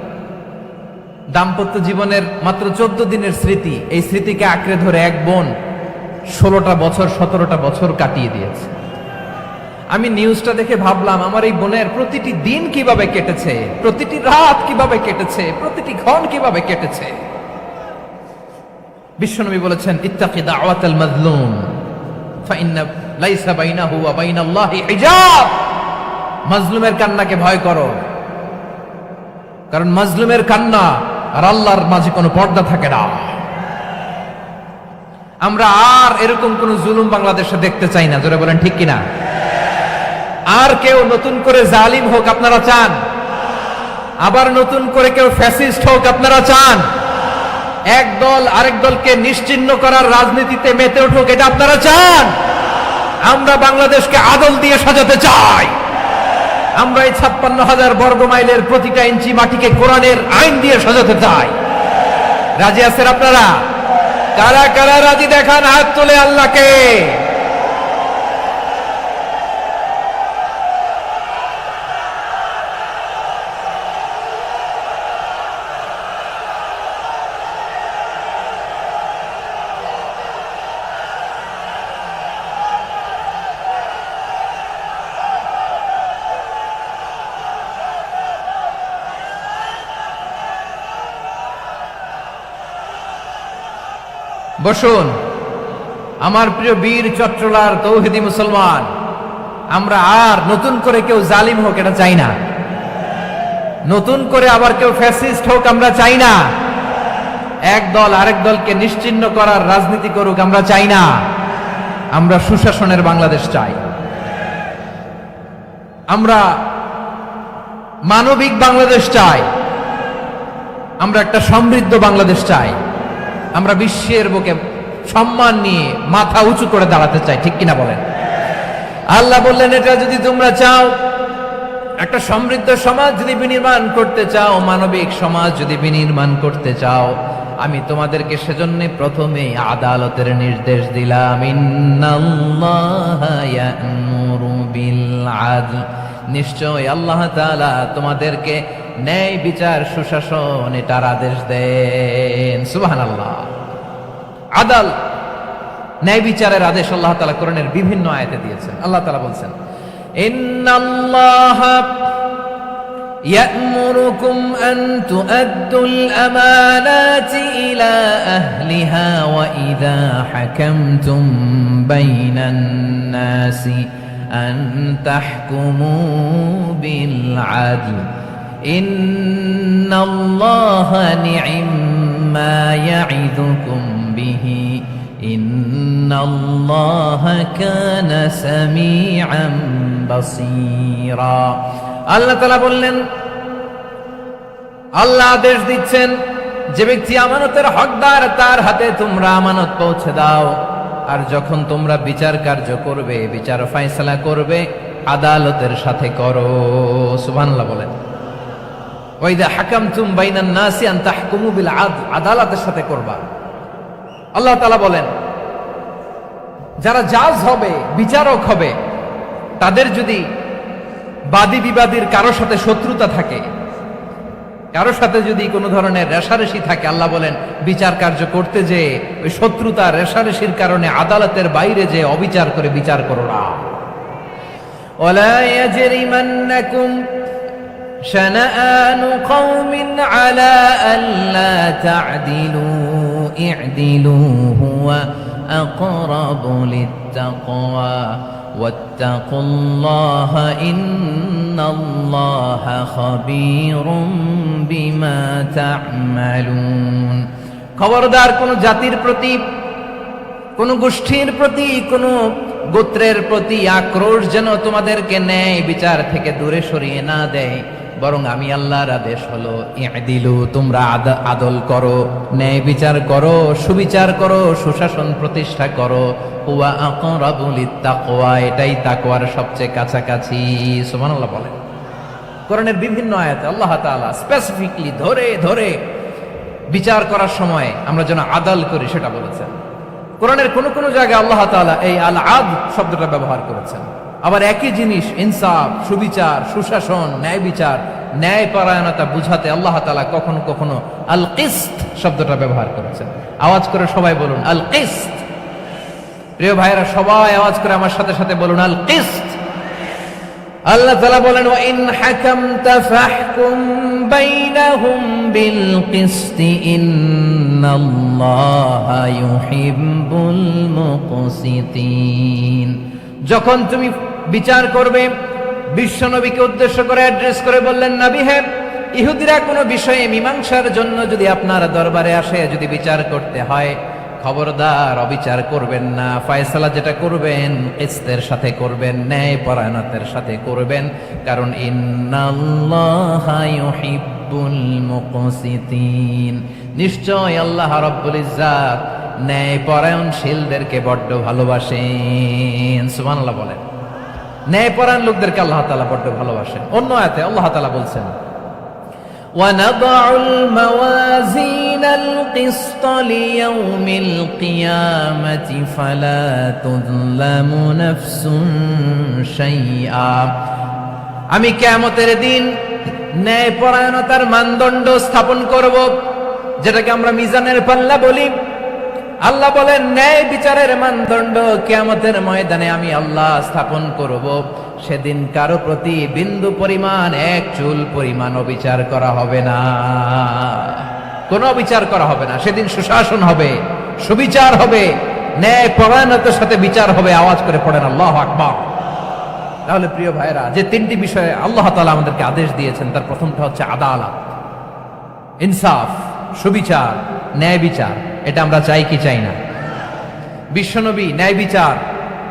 Speaker 1: দাম্পত্য জীবনের মাত্র 14 দিনের স্মৃতি, এই স্মৃতিকে আঁকড়ে ধরে এক বোন 16টা বছর, 17টা বছর কাটিয়ে দিয়েছে। আমি নিউজটা দেখে ভাবলাম, আমার এই বোনের প্রতিটি দিন কিভাবে কেটেছে, প্রতিটি রাত কিভাবে কেটেছে, প্রতিটি ক্ষণ কিভাবে কেটেছে। বিশ্বনবী বলেছেন, ইত্তাকি দাওয়াতাল মাজলুম ফাইন্না লাইসা বাইনাহু ওয়া বাইনাল্লাহি হিজাব। মাজলুমের কান্নাকে ভয় করো, কারণ মাজলুমের কান্না আর আল্লাহর মাঝে কোনো পর্দা থাকে না। আমরা আর এরকম কোন জুলুম বাংলাদেশে দেখতে চাই না। জোরে বলেন ঠিক কিনা? আর কেউ নতুন করে জালিম হোক আপনারা চান? আবার নতুন করে কেউ ফ্যাসিস্ট হোক আপনারা চান? এক দল আরেক দলকে নিশ্চিহ্ন করার রাজনীতিতে মেতে উঠুক, এটা আপনারা চান? আমরা বাংলাদেশকে আদল দিয়ে সাজাতে চাই। আমরা এই 56,000 বর্গ মাইলের প্রতিটা ইঞ্চি মাটিকে কোরআনের আইন দিয়ে সাজাতে চাই। রাজি আছেন আপনারা? কারা কারা রাজি দেখান হাত তুলে আল্লাহকে। বসুন আমার প্রিয় বীর চট্টলার তৌহিদি মুসলমান, আমরা আর নতুন করে কেউ জালিম হোক এটা চাই না। নতুন করে আবার কেউ ফ্যাসিস্ট হোক আমরা চাই না। এক দল আরেক দলকে নিশ্চিহ্ন করার রাজনীতি করুক আমরা চাই না। আমরা সুশাসনের বাংলাদেশ চাই। আমরা মানবিক বাংলাদেশ চাই। আমরা একটা সমৃদ্ধ বাংলাদেশ চাই। আমরা বিশ্বের বুকে সম্মান নিয়ে মাথা উঁচু করে দাঁড়াতে চাই, ঠিক কিনা বলেন? আল্লাহ বললেন, এটা যদি তোমরা চাও, একটা সমৃদ্ধ সমাজ যদি বিনির্মাণ করতে চাও, মানবিক সমাজ যদি বিনির্মাণ করতে চাও, আমি তোমাদেরকে সেজন্য প্রথমে আদালতের নির্দেশ দিলাম। ইন্নাল্লাহা ইয়া'মুরু বিল আদল, নিশ্চয় আল্লাহ তাআলা তোমাদেরকে ন্যায় বিচার, সুশাসন এটার আদেশ দেন। সুবহানাল্লাহ। আদাল, ন্যায় বিচারের আদেশ আল্লাহ তাআলা কোরআনের বিভিন্ন আয়াতে দিয়েছেন। আল্লাহ তাআলা বলছেন, ইন্নাল্লাহা ইয়া'মুরুকুম আন তুআদ্দুল আমানাতি ইলা আহলিহা ওয়া ইযা হাকামতুম বাইনান নাসি আন তাহকুমু বিল আদল ইন্নাল্লাহা নি'ম্মা ইয়া'iদুকুম বিহি ইন্নাল্লাহা কানা সামিআন বাসীরা। আল্লাহ তাআলা বললেন, আল্লাহ আদেশ দিচ্ছেন, যে ব্যক্তি আমানতের হকদার তার হাতে তোমরা আমানত পৌঁছে দাও। আর যখন তোমরা বিচার কার্য করবে, বিচার ফয়সালা করবে, আদালতের সাথে করো। সুবহানাল্লাহ বলেন। ওয়াইদা হাকামতুম বাইনান নাসি আন তাহকুমু বিল আদল, আদালতের সাথে করবা। আল্লাহ তাআলা বলেন, যারা জাজ হবে, বিচারক হবে, তাদের যদি বাদী বিবাদীর কারো সাথে শত্রুতা থাকে, কারো সাথে যদি কোনো ধরনের রেষারেষি থাকে, আল্লাহ বলেন বিচার কার্য করতে যে ওই শত্রুতা রেষারেষির কারণে আদালতের বাইরে যে অবিচার করে বিচার করো না। ওয়ালা ইয়াজরিমান্নাকুম শানাআনু কওমিন আলা আল্লা তা'দিলু ই'দিলু হুয়া আকরাবু লিত্তাকওয়া ওয়াত্তাকুল্লাহা ইন্নাল্লাহা খাবীরুম বিমা তা'মালুন। খবরদার কোন জাতির প্রতি, কোন গোষ্ঠীর প্রতি, কোন গোত্রের প্রতি আক্রোশ যেন তোমাদেরকে ন্যায় বিচার থেকে দূরে সরিয়ে না দেয়, বরং আমি আল্লাহর আদেশ হলো ইদিলু, তোমরা আদল করো, ন্যায় বিচার করো, সুবিচার করো, সুশাসন প্রতিষ্ঠা করো। হুয়া আকরাবু লিত্তাকওয়া, এটাই তাকওয়ার সবচেয়ে কাছাকাছি। সুবহানাল্লাহ বলেন। কোরআনের বিভিন্ন আয়াতে আল্লাহ তাআলা স্পেসিফিকলি ধরে ধরে বিচার করার সময় আমরা যেন আদল করি সেটা বলেছেন। কোরআনের কোন কোন জায়গায় আল্লাহ তাআলা এই আল আদল শব্দটা ব্যবহার করেছেন। আবার একই জিনিস ইনসাফ, সুবিচার, সুশাসন, ন্যায় বিচার, ন্যায় পরায়ণতা বুঝাতে আল্লাহ তাআলা কখনো কখনো আল কিসত শব্দটা ব্যবহার করেছেন। আওয়াজ করে সবাই বলুন আল কিসত। প্রিয় ভাইরা, সবাই আওয়াজ করে আমার সাথে সাথে বলুন আল কিসত। আল্লাহ তাআলা বলেন ওয়া ইন হাকামতা ফাহকুম বাইনাহুম বিল কিসতি ইন্নাল্লাহা ইউহিব্বুল মুকসিতিন। যখন তুমি বিচার করবে, বিশ্বনবীকে উদ্দেশ্য করে অ্যাড্রেস করে বললেন, নবী হে, ইহুদিরা কোনো বিষয়ে মীমাংসার জন্য যদি আপনার দরবারে আসে, যদি বিচার করতে হয়, খবরদার অবিচার করবেন না। ফয়সালা যেটা করবেন কিসতের সাথে করবেন, ন্যায় পরায়ণতার সাথে করবেন, কারণ ইন্নাল্লাহা ইউহিব্বুল মুকসিতিন, নিশ্চয় আল্লাহ রাব্বুল ইজ্জাত ন্যায় পরায়ণশীলদেরকে বড্ড ভালোবাসেন। সুবহানাল্লাহ বলেন। ন্যায় পরায়ণ লোকদেরকে আল্লাহ তাআলা বড্ড ভালোবাসেন। অন্য আয়াতে আল্লাহ তাআলা বলছেন وَنَضَعُ الْمَوَازِينَ الْقِسْطَ لِيَوْمِ الْقِيَامَةِ فَلَا تُظْلَمُ نَفْسٌ شَيْئًا। আমি কিয়ামতের দিন ন্যায় পরায়ণতার মানদণ্ড স্থাপন করব, যেটাকে আমরা মিজানের পাল্লা বলি। আল্লাহ বলেন ন্যায় বিচারের মানদণ্ড কিয়ামতের ময়দানে আমি আল্লাহ স্থাপন করব। সেদিন কারো প্রতি বিন্দু পরিমাণ, এক চুল পরিমাণ অবিচার করা হবে না, কোনো অবিচার করা হবে না। সেদিন সুশাসন হবে, সুবিচার হবে, ন্যায় পরায়ণতার সাথে বিচার হবে। আওয়াজ করে পড়েন আল্লাহু আকবার। তাহলে প্রিয় ভাইরা, যে তিনটি বিষয়ে আল্লাহ তাআলা আমাদেরকে আদেশ দিয়েছেন, তার প্রথমটা হচ্ছে আদালত, ইনসাফ, সুবিচার, ন্যায় বিচার। এটা আমরা চাই কি চাই না? বিশ্বনবী ন্যায় বিচার,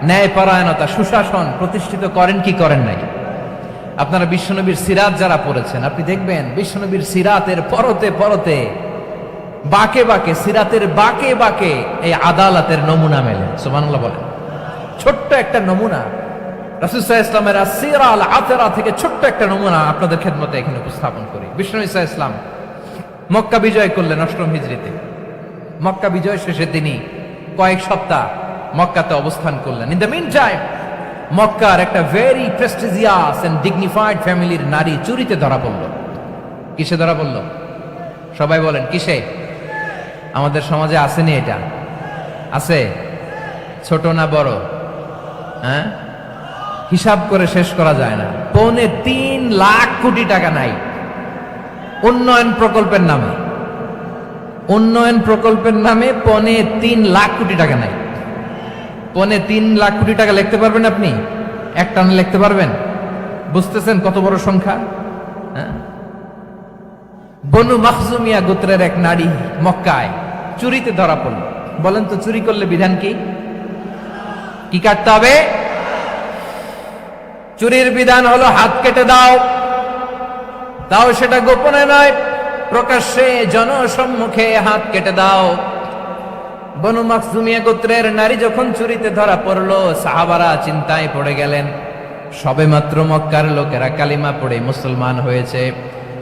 Speaker 1: ন্যায় পরায়ণতা, সুশাসন প্রতিষ্ঠিত করেন কি করেন নাই? আপনারা বিশ্বনবীর সিরাত যারা পড়েছেন, আপনি দেখবেন বিশ্বনবীর সিরাতের পরতে পরতে, বাকে বাকে, সিরাতের বাকে বাকে এই আদালতের নমুনা মেলে। সুবহানাল্লাহ বলেন। ছোট্ট একটা নমুনা রাসূল সাল্লাল্লাহু আলাইহি ওয়াসাল্লামের আসিরা আল আতরা থেকে ছোট্ট একটা নমুনা আপনাদের খেদমতে এখানে উপস্থাপন করি। বিশ্বনবী সাল্লাল্লাহু আলাইহি ওয়াসাল্লাম মক্কা বিজয় করলেন ৮ম হিজরিতে। মক্কা বিজয় শেষে তিনি কয়েক সপ্তাহ মক্কাতে অবস্থান করলেন। ইন দ্য মিন টাইম মক্কার একটা ভেরি প্রেস্টিজিয়াস এন্ড ডিগনিফাইড ফ্যামিলির নারী চুরিতে ধরা পড়ল। কিসে ধরা পড়ল? সবাই বলেন কিসে? আমাদের সমাজে আসেনি এটা? আছে? ছোট না বড়? হ্যাঁ, হিসাব করে শেষ করা যায় না। ৩.৫ লাখ কোটি টাকা নাই উন্নয়ন প্রকল্পের নামে, উন্নয়ন প্রকল্পের নামে ৩.৫ লাখ কোটি টাকা নাই। ৩.৫ লাখ কোটি টাকা লিখতে পারবেন আপনি? একটা না লিখতে পারবেন? বুঝতেছেন কত বড় সংখ্যা? হ্যাঁ, বনু মাখজুমিয়া গোত্রের এক নারী মক্কায় চুরিতে ধরা পড়ল। বলেন তো চুরি করলে বিধান কি? কি কাটতে হবে? চুরির বিধান হলো হাত কেটে দাও। তাও সেটা গোপনে নয়, প্রকাশ্যে জনসম্মুখে হাত কেটে দাও। বনু মাখজুমিয়া গোত্রের নারী যখন চুরিতে ধরা পড়লো, সাহাবারা চিন্তায় পড়ে গেলেন। সবেমাত্র মক্কার লোকেরা কালিমা পড়ে মুসলমান হয়েছে,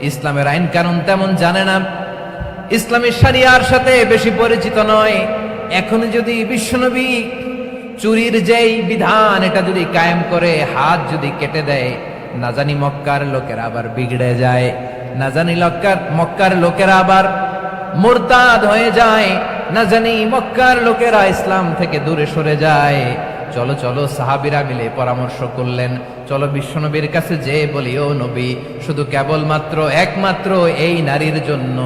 Speaker 1: ইসলামের আইন কানুন তেমন জানে না, ইসলামী শরিয়ার সাথে বেশি পরিচিত নয়। এখন যদি বিশ্বনবী চুরির যেই বিধান এটা যদি কায়েম করে হাত যদি কেটে দেয়, না জানি মক্কার লোকেরা আবার বিগড়ে যায়, না জানি মক্কার লোকেরা আবার মুরতাদ হয়ে যায়, না জানি মক্কার লোকেরা ইসলাম থেকে দূরে সরে যায়। চলো চলো, সাহাবীরা মিলে পরামর্শ করলেন, চলো বিশ্বনবীর কাছে যে বলি, ও নবী, শুধু কেবলমাত্র একমাত্র এই নারীর জন্য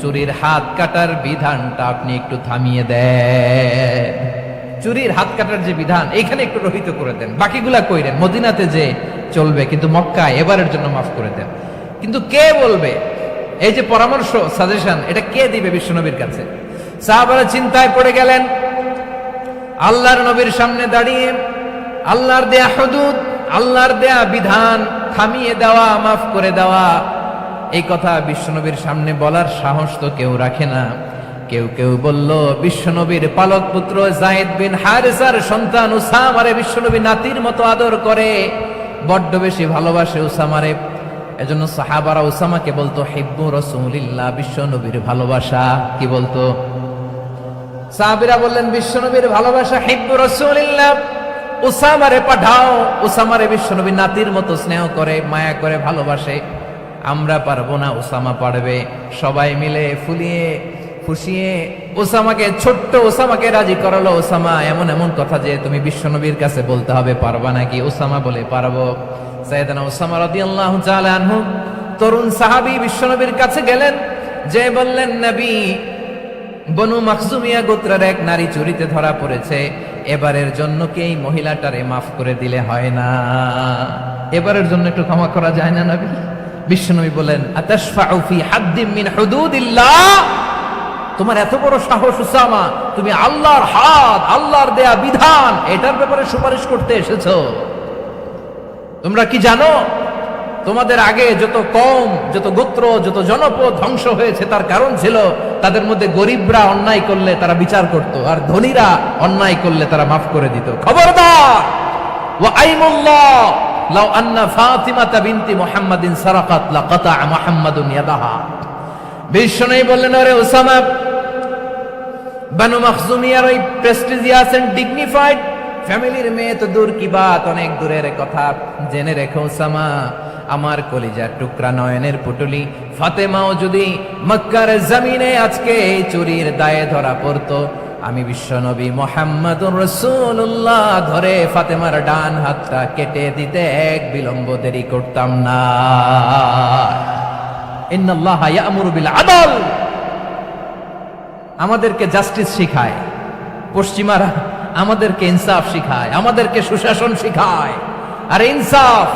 Speaker 1: চুরির হাত কাটার বিধানটা আপনি একটু থামিয়ে দেন। চুরির হাত কাটার যে বিধান এইখানে একটু রহিত করে দেন, বাকিগুলা কইরেন মদিনাতে যে চলবে, কিন্তু মক্কায় এবারের জন্য মাফ করে দেন। কিন্তু কে বলবে? এই যে পরামর্শ, সাজেশন, এটা কে দিবে বিশ্বনবীর কাছে? সাহাবারা চিন্তায় পড়ে গেলেন। আল্লাহর নবীর সামনে দাঁড়িয়ে আল্লাহর দেয়া হুদুদ, আল্লাহর দেয়া বিধান থামিয়ে দেওয়া, মাফ করে দেওয়া, এই কথা বিশ্বনবীর সামনে বলার সাহস তো কেউ রাখে না। কেউ কেউ বলল, বিশ্বনবীর পালক পুত্র যায়েদ বিন হারেসার সন্তান উসামারে বিশ্বনবী নাতির মতো আদর করে, বড্ড বেশি ভালোবাসে উসামারে। এজন্য সাহাবারা উসামাকে বলতো হিব্বু রাসূলিল্লাহ, বিশ্বনবীর ভালোবাসা। কি বলতো? সাহাবীরা বললেন, বিশ্বনবীর ভালোবাসা হিব্বু রাসূলিল্লাহ, উসামারে পাঠাও। উসামারে বিশ্বনবী নাতির মতো স্নেহ করে, মায়া করে, ভালোবাসে। আমরা পারবো না, উসামা পারবে। সবাই মিলে ফুলিয়ে ফুসিয়ে ওসামাকে, ছোট্ট ওসামাকে রাজি করালো। ওসামা এমন এমন কথা যে তুমি বিশ্বনবীর কাছে বলতে হবে, পারবা নাকি? ওসামা বলে, পারবো। সাইয়েদনা ওসামা রাদিয়াল্লাহু তাআলা আনহু তরুণ সাহাবী বিশ্বনবীর কাছে গেলেন, যে বললেন, নবী, বনু মাখজুমিয়া গোত্রের এক নারী চুরিতে ধরা পড়েছে, এবারের জন্য কি এই মহিলাটারে মাফ করে দিলে হয় না? এবারের জন্য একটু ক্ষমা করা যায় না নবী? বিশ্বনবী বলেন, আতাশফাউ ফি হাদ্দিম মিন হুদুদিল্লাহ, তোমার এত বড় সাহস উসামা, তুমি আল্লাহর হাদ, আল্লাহর দেয়া বিধান, এটার ব্যাপারে সুপারিশ করতে এসেছো? তোমরা কি জানো তোমাদের আগে যত কওম, যত গোত্র, যত জনপদ ধ্বংস হয়েছে তার কারণ ছিল তাদের মধ্যে গরিবরা অন্যায় করলে তারা বিচার করত, আর ধনীরা অন্যায় করলে তারা মাফ করে দিত। খবরদার! ওয়া আইমুল্লাহ লাউ আন্না ফাতিমাতা বিনতি মুহাম্মাদিন সারাকাত লাকাতা মুহাম্মাদুন ইয়াদাহা। বিশ্বনবী বললেন, আরে ওসামা, বানু মাখজুমিয়ার ওই প্রেস্টিজিয়াস এন্ড ডিগনিফাইড ফ্যামিলির মেয়ে তো দূর কি বাত, অনেক দূরের কথা। জেনে রেখো ওসামা, আমার কলিজার টুকরা, নয়নের পুটুলি ফাতেমাও যদি মক্কার জমিনে আজকে এই চুরির দায়ে ধরা পড়তো, আমি বিশ্বনবী মুহাম্মাদুর রাসূলুল্লাহ ধরে ফাতেমার ডান হাতটা কেটে দিতে এক বিলম্ব দেরি করতাম না। ইন্নাল্লাহা ইয়া'মুরু বিল আদল, আমাদেরকে জাস্টিস শিখায়। পশ্চিমারা আমাদেরকে ইনসাফ শিখায়, আমাদেরকে সুশাসন শিখায়। আর ইনসাফ,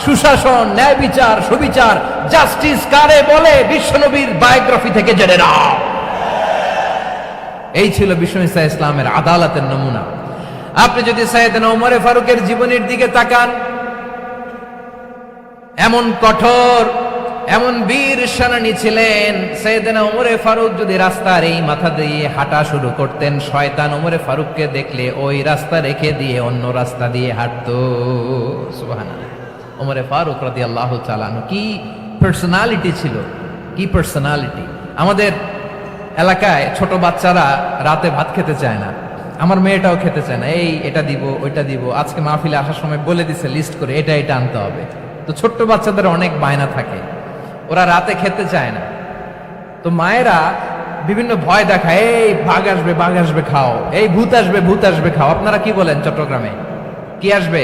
Speaker 1: সুশাসন, ন্যায় বিচার, সুবিচার, জাস্টিস কারে বলে বিশ্বনবীর বায়োগ্রাফি থেকে জেনে নাও। এই ছিল বিশ্বনবী সাল্লাল্লাহু আলাইহি ইসলামের আদালতের নমুনা। আপনি যদি সাইয়েদনা ওমর ফারুকের জীবনের দিকে তাকান, এমন কঠোর, এমন বীর সেনানী ছিলেন। সাইয়েদনা ওমর ফারুক যদি রাস্তার এই মাথা দিয়ে হাঁটা শুরু করতেন, শয়তান ওমর ফারুককে দেখলে ওই রাস্তা রেখে দিয়ে অন্য রাস্তা দিয়ে হাঁটতো। সুবহানাল্লাহ। ওমর ফারুক রাদিয়াল্লাহু তাআলা আনহু কি পার্সোনালিটি ছিল, কি পার্সোনালিটি! আমাদের এলাকায় ছোট বাচ্চারা রাতে ভাত খেতে চায় না, আমার মেয়েটাও খেতে চায় না। এই এটা দিব, ওইটা দিব, আজকে মাহফিলে আসার সময় বলে দিছে লিস্ট করে এটা এটা আনতে হবে। তো ছোট্ট বাচ্চাদের অনেক বায়না থাকে, ওরা রাতে খেতে চায় না। তো মায়েরা বিভিন্ন ভয় দেখায়, এই বাঘ আসবে, বাঘ আসবে খাও, এই ভূত আসবে, ভূত আসবে খাও। আপনারা কি বলেন চট্টগ্রামে? কি আসবে?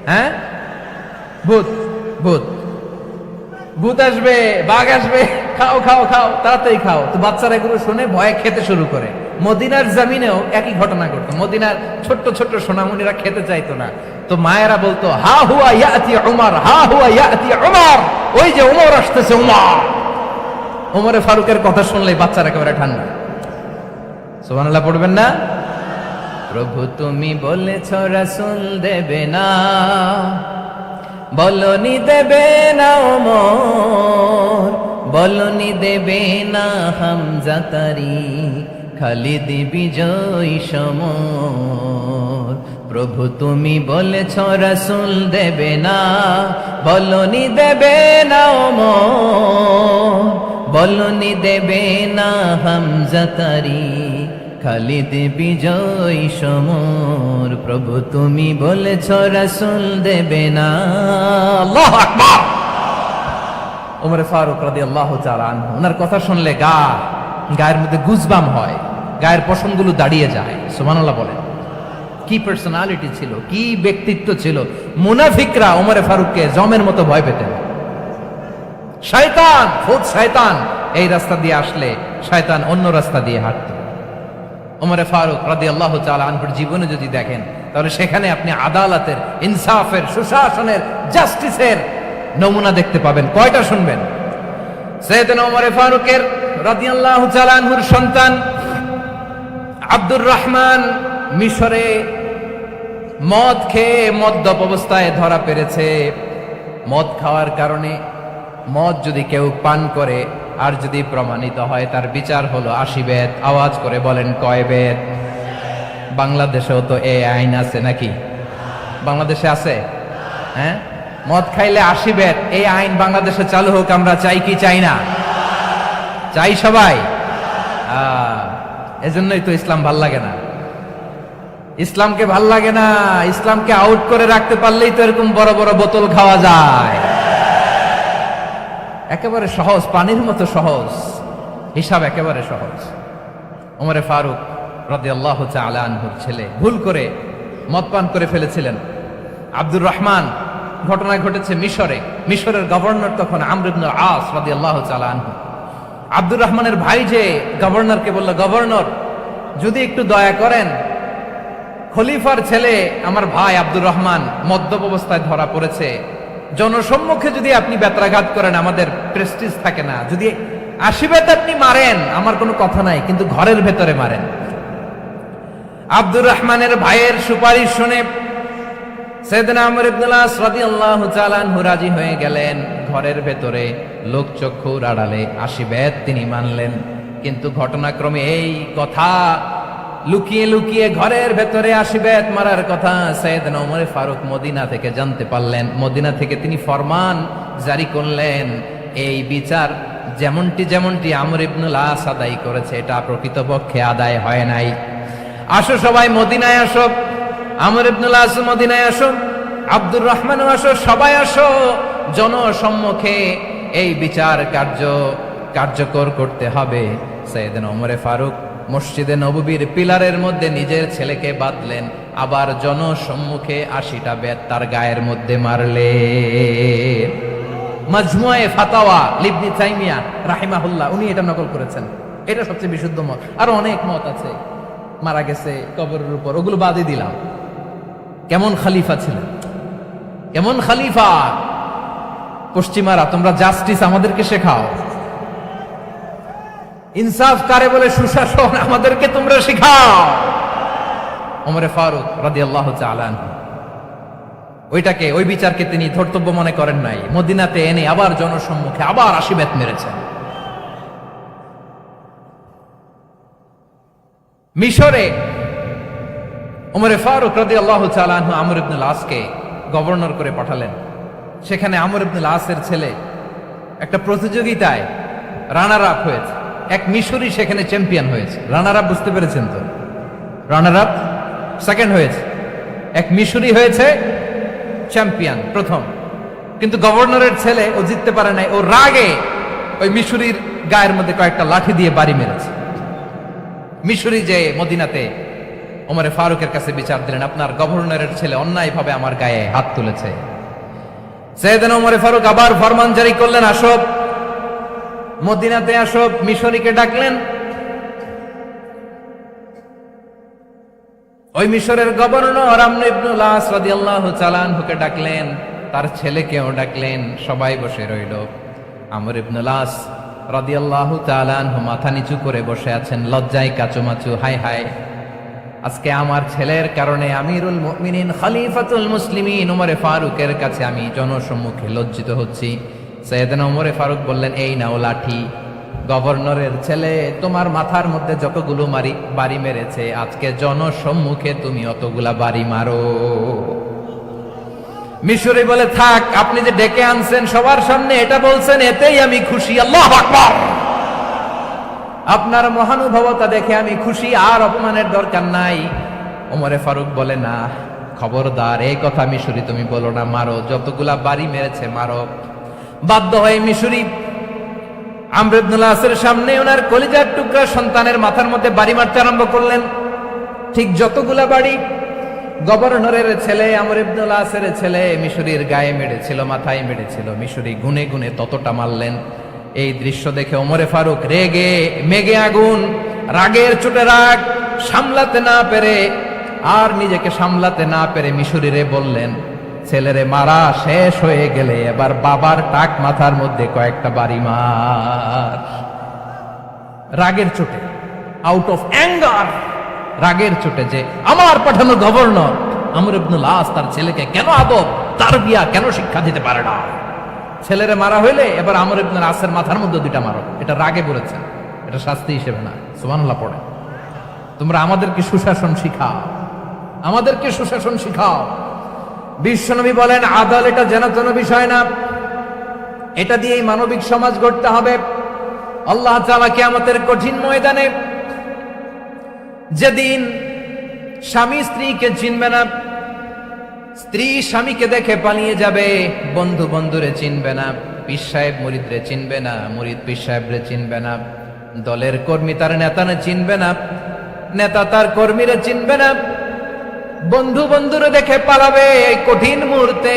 Speaker 1: হ্যাঁ, ভূত, ভূত, ভূত আসবে, বাঘ আসবে, খাও খাও খাও, তাড়াতাড়ি খাও। তো বাচ্চারা এগুলো শুনে ভয়ে খেতে শুরু করে। মদিনার জমিনেও একই ঘটনা ঘটতো। মদিনার ছোট্ট ছোট্ট সোনামণিরা খেতে চাইতো না। তো মায়েরা বলতো, হা হুয়া ইয়াতি উমর, হা হুয়া ইয়াতি উমর, ওই যে উমর আসতেছে, উমর। ওমরে ফারুকের কথা শুনলেই বাচ্চারা একেবারে ঠান্ডা। সুবহানাল্লাহ পড়বেন না? প্রভু তুমি বলেছ রাসূল দেবে না, বলনি দেবে না ওমর, বলনি দেবে না হামজা তারি, খালিদ বিজয় সমর। প্রভু তুমি বলেছ রাসূল দেবে না, বলনি দেবে না ওমর, বলনি দেবে না হামজা তারি, খালিদ বিজয় সমর। প্রভু তুমি বলেছ রাসূল দেবে না। আল্লাহু আকবার। ওমর ফারুক রাদিয়াল্লাহু তাআলা আনহু, ওনার কথা শুনলে গায়ের মধ্যে গুজবাম হয়, গায়ের পশমগুলো দাঁড়িয়ে যায়। সুবহানাল্লাহ বলেন। কি পার্সোনালিটি ছিল, কি ব্যক্তিত্ব ছিল! মুনাফিকরা ওমর ফারুককে জমের মতো ভয় পেতেন। শয়তান, ভূত শয়তান এই রাস্তা দিয়ে আসলে শয়তান অন্য রাস্তা দিয়ে হাঁটত। ওমরে ফারুক রাদিয়াল্লাহু তাআলা আনহুর জীবনে যদি দেখেন, তাহলে সেখানে আপনি আদালতের, ইনসাফের, সুশাসনের, জাস্টিসের নমুনা দেখতে পাবেন। কয়টা শুনবেন? সাইয়েদনা ওমরে ফারুকের রাদিয়াল্লাহু তাআলা আনহুর সন্তান আব্দুর রহমান মিশরে মদ খেয়ে মদ্যপ অবস্থায় ধরা পড়েছে। মদ খাওয়ার কারণে, মদ যদি কেউ পান করে আর যদি প্রমাণিত হয়, তার বিচার হলো 80 বেত। আওয়াজ করে বলেন কয় বেত? বাংলাদেশেও তো এই আইন আছে নাকি? বাংলাদেশে আছে? হ্যাঁ, মদ খাইলে 80 বেত, এই আইন বাংলাদেশে চালু হোক। আমরা চাই কি চাই না? চাই সবাই। এজন্যই তো ইসলাম ভাল লাগে না। ইসলামকে ভাল লাগে না। ইসলামকে আউট করে রাখতে পারলেই তো এরকম বড় বড় বোতল খাওয়া যায়। একেবারে সহজ, পানির মতো সহজ হিসাব, একেবারে সহজ। ওমরে ফারুক রাদিয়াল্লাহু তাআলা আনহুর ছেলে ভুল করে মদ পান করে ফেলেছিলেন। আব্দুর রহমান, ঘটনা ঘটেছে মিশরে। মিশরের গভর্নর তখন আমর ইবনে আস রাদিয়াল্লাহু তাআলা আনহু। আব্দুর রহমানের ভাই যে গভর্নরকে বলল, গভর্নর যদি একটু দয়া করেন, খলিফার ছেলে আমার ভাই আব্দুর রহমান মদ্যপ অবস্থায় ধরা পড়েছে, জনসম্মুখে যদি আপনি বেত্রাঘাত করেন আমাদের প্রেস্টিজ থাকে না, যদি 80 বেত আপনি মারেন আমার কোনো কথা নাই, কিন্তু ঘরের ভেতরে মারেন। আব্দুর রহমানের ভাইয়ের সুপারিশ শুনে সাইয়েদনা আমর ইবনে আস রাদিয়াল্লাহু তাআলা আনহু রাজি হয়ে গেলেন। ঘরের ভেতরে লোকচক্ষুর আড়ালে 80 বেত তিনি মানলেন। কিন্তু ঘটনাক্রমে এই কথা লুকিয়ে লুকিয়ে ঘরের ভেতরে 80 বেত মারার কথা সাইয়েদনা ওমর ফারুক মদিনা থেকে জানতে পারলেন। মদিনা থেকে তিনি ফরমান জারি করলেন, এই বিচার যেমনটি আমর ইবনে আস আদায় করেছে, এটা প্রকৃতপক্ষে আদায় হয় নাই। আসো সবাই মদিনায় আসো, আমর ইবনে আস মদিনায় আসো, আব্দুর রহমানও আসো, সবাই আসো, জনসম্মুখে এই বিচার কার্যকর করতে হবে। সাইয়েদনা ওমর ফারুক মসজিদে নববীর পিলারের মধ্যে নিজের ছেলেকে বাঁধলেন, আবার জনসম্মুখে 80টা বেত তার গায়ের মধ্যে মারলেন। মাজমুয়ে ফাতাওয়া ইবনে তাইমিয়া রাহিমাহুল্লাহ উনি এটা নকল করেছেন। এটা সবচেয়ে বিশুদ্ধ মত। আরো অনেক মত আছে, মারা গেছে কবরের উপর, ওগুলো বাদই দিলাম। কেমন খলিফা ছিলেন, কেমন খলিফা! পশ্চিমারা তোমরা জাস্টিস আমাদেরকে শেখাও, ইনসাফ কারে বলে, সুশাসন আমাদেরকে তোমরা শেখাও। ওমরে ফারুক রাদিয়াল্লাহু তাআলা আনহু ওইটাকে, ওই বিচারকে তিনি ধর্তব্য মনে করেন নাই। মদিনাতে এনে আবার জনসম্মুখে আবার 80 বেত মেরেছেন। মিশরে ওমরে ফারুক রাদিয়াল্লাহু তাআলা আনহু আমর ইবনে আসকে গভর্নর করে পাঠালেন। সেখানে আমর ইবনে আসের ছেলে একটা প্রতিযোগিতায় রানার আপ হয়েছে। এক মিশরি সেখানে চ্যাম্পিয়ন হয়েছে। রানার আপ বুঝতে পেরেছেন তো? রানার আপ সেকেন্ড হয়েছে, এক মিশরি হয়েছে চ্যাম্পিয়ন প্রথম। কিন্তু গভর্নরের ছেলে ও জিততে পারে নাই। ও রাগে ওই মিশরির গায়ের মধ্যে কয়েকটা লাঠি দিয়ে বাড়ি মেরেছে। মিশরি যে মদিনাতে ওমরে ফারুকের কাছে বিচার দিলেন, আপনার গভর্নরের ছেলে অন্যায়ভাবে আমার গায়ে হাত তুলেছে। সাইয়েদনা ওমরে ফারুক আবার ফরমান জারি করলেন, আসো মদিনাতে আসো। মিশরীকে ডাকলেন। ওই মিশরের গভর্নর আমর ইবনে আস রাদিয়াল্লাহু তাআলা আনহুকে ডাকলেন, তার ছেলেকেও ডাকলেন। সবাই বসে রইল। আমর ইবনে আস রাদিয়াল্লাহু তাআলা আনহু মাথা নিচু করে বসে আছেন, লজ্জায় কাচুমাচু। হায় হায়, আজকে আমার ছেলের কারণে আমিরুল মুমিনিন খলিফাতুল মুসলিমিন ওমরে ফারুকের কাছে আমি জনসম্মুখে লজ্জিত হচ্ছি। সাইয়েদনা ওমরে ফারুক বললেন, এই নাও লাঠি, গভর্নরের ছেলে তোমার মাথার মধ্যে যতগুলো বাড়ি মেরেছে, আজকে জনসম্মুখে তুমি অতগুলা বাড়ি মারো। মিশরি বলে, থাক, আপনি যে ডেকে আনছেন সবার সামনে এটা বলছেন, এতেই আমি খুশি। আল্লাহু আকবার! আপনার মহানুভবতা দেখে আমি খুশি, আর অপমানের দরকার নাই। ওমরে ফারুক বলে, না, খবরদার, এই কথা মিশরি তুমি বলো না, মারো, যতগুলা বাড়ি মেরেছে মারো। বাধ্য হয়ে মিশরি আমর ইবনে আসের সামনে ওনার কলিজার টুকরা সন্তানের মাথার মধ্যে বাড়ি মারতে আরম্ভ করলেন। ঠিক যতগুলা বাড়ি গভর্নরের ছেলে আমর ইবনে আসের ছেলে মিশরির গায়ে মেরেছিল, মাথায় মেরেছিল, মিশরি গুনে গুনে ততটা মারলেন। এই দৃশ্য দেখে ওমরে ফারুক রেগে মেগে আগুন, রাগের চোটে রাগ, সামলাতে না পেরে আর নিজেকে সামলাতে না পেরে মিশরীরে বললেন, ছেলেরে মারা শেষ হয়ে গেলে এবার বাবার টাক মাথার মধ্যে কয়েকটা বাড়ি মার। রাগের চোটে, আউট অফ অ্যাঙ্গার, রাগের চোটে, যে আমার পাঠানো গভর্নর আমর ইবনুল আস তার ছেলেকে কেন আদব তারবিয়া কেন শিক্ষা দিতে পারে না। ছেলেরে মারা হইলে এবার আমর ইবনুল আসের মাথার মধ্যে দুইটা মারো। এটা রাগে বলেছেন, এটা শাস্তি হিসেবে না। সুবহানাল্লাহ পড়ে। তোমরা আমাদেরকে সুশাসন শিখাও, আমাদেরকে সুশাসন শিখাও। বিশ্বনবী বলেন, আদাল এটা যেন বিষয় না, এটা দিয়েই মানবিক সমাজ গড়তে হবে। আল্লাহ তাআলা কিয়ামতের কঠিন ময়দানে, যেদিন স্বামী স্ত্রীকে চিনবে না, স্ত্রী স্বামীকে দেখে পালিয়ে যাবে, বন্ধু বন্ধুরে চিনবে না, পীর সাহেব মুরিদরে চিনবে না, মুরিদ পীর সাহেবরে চিনবে না, দলের কর্মী তার নেতারে চিনবে না, নেতা তার কর্মীরে চিনবে না, বন্ধু বন্ধুরে দেখে পালাবে। এই কঠিন মুহূর্তে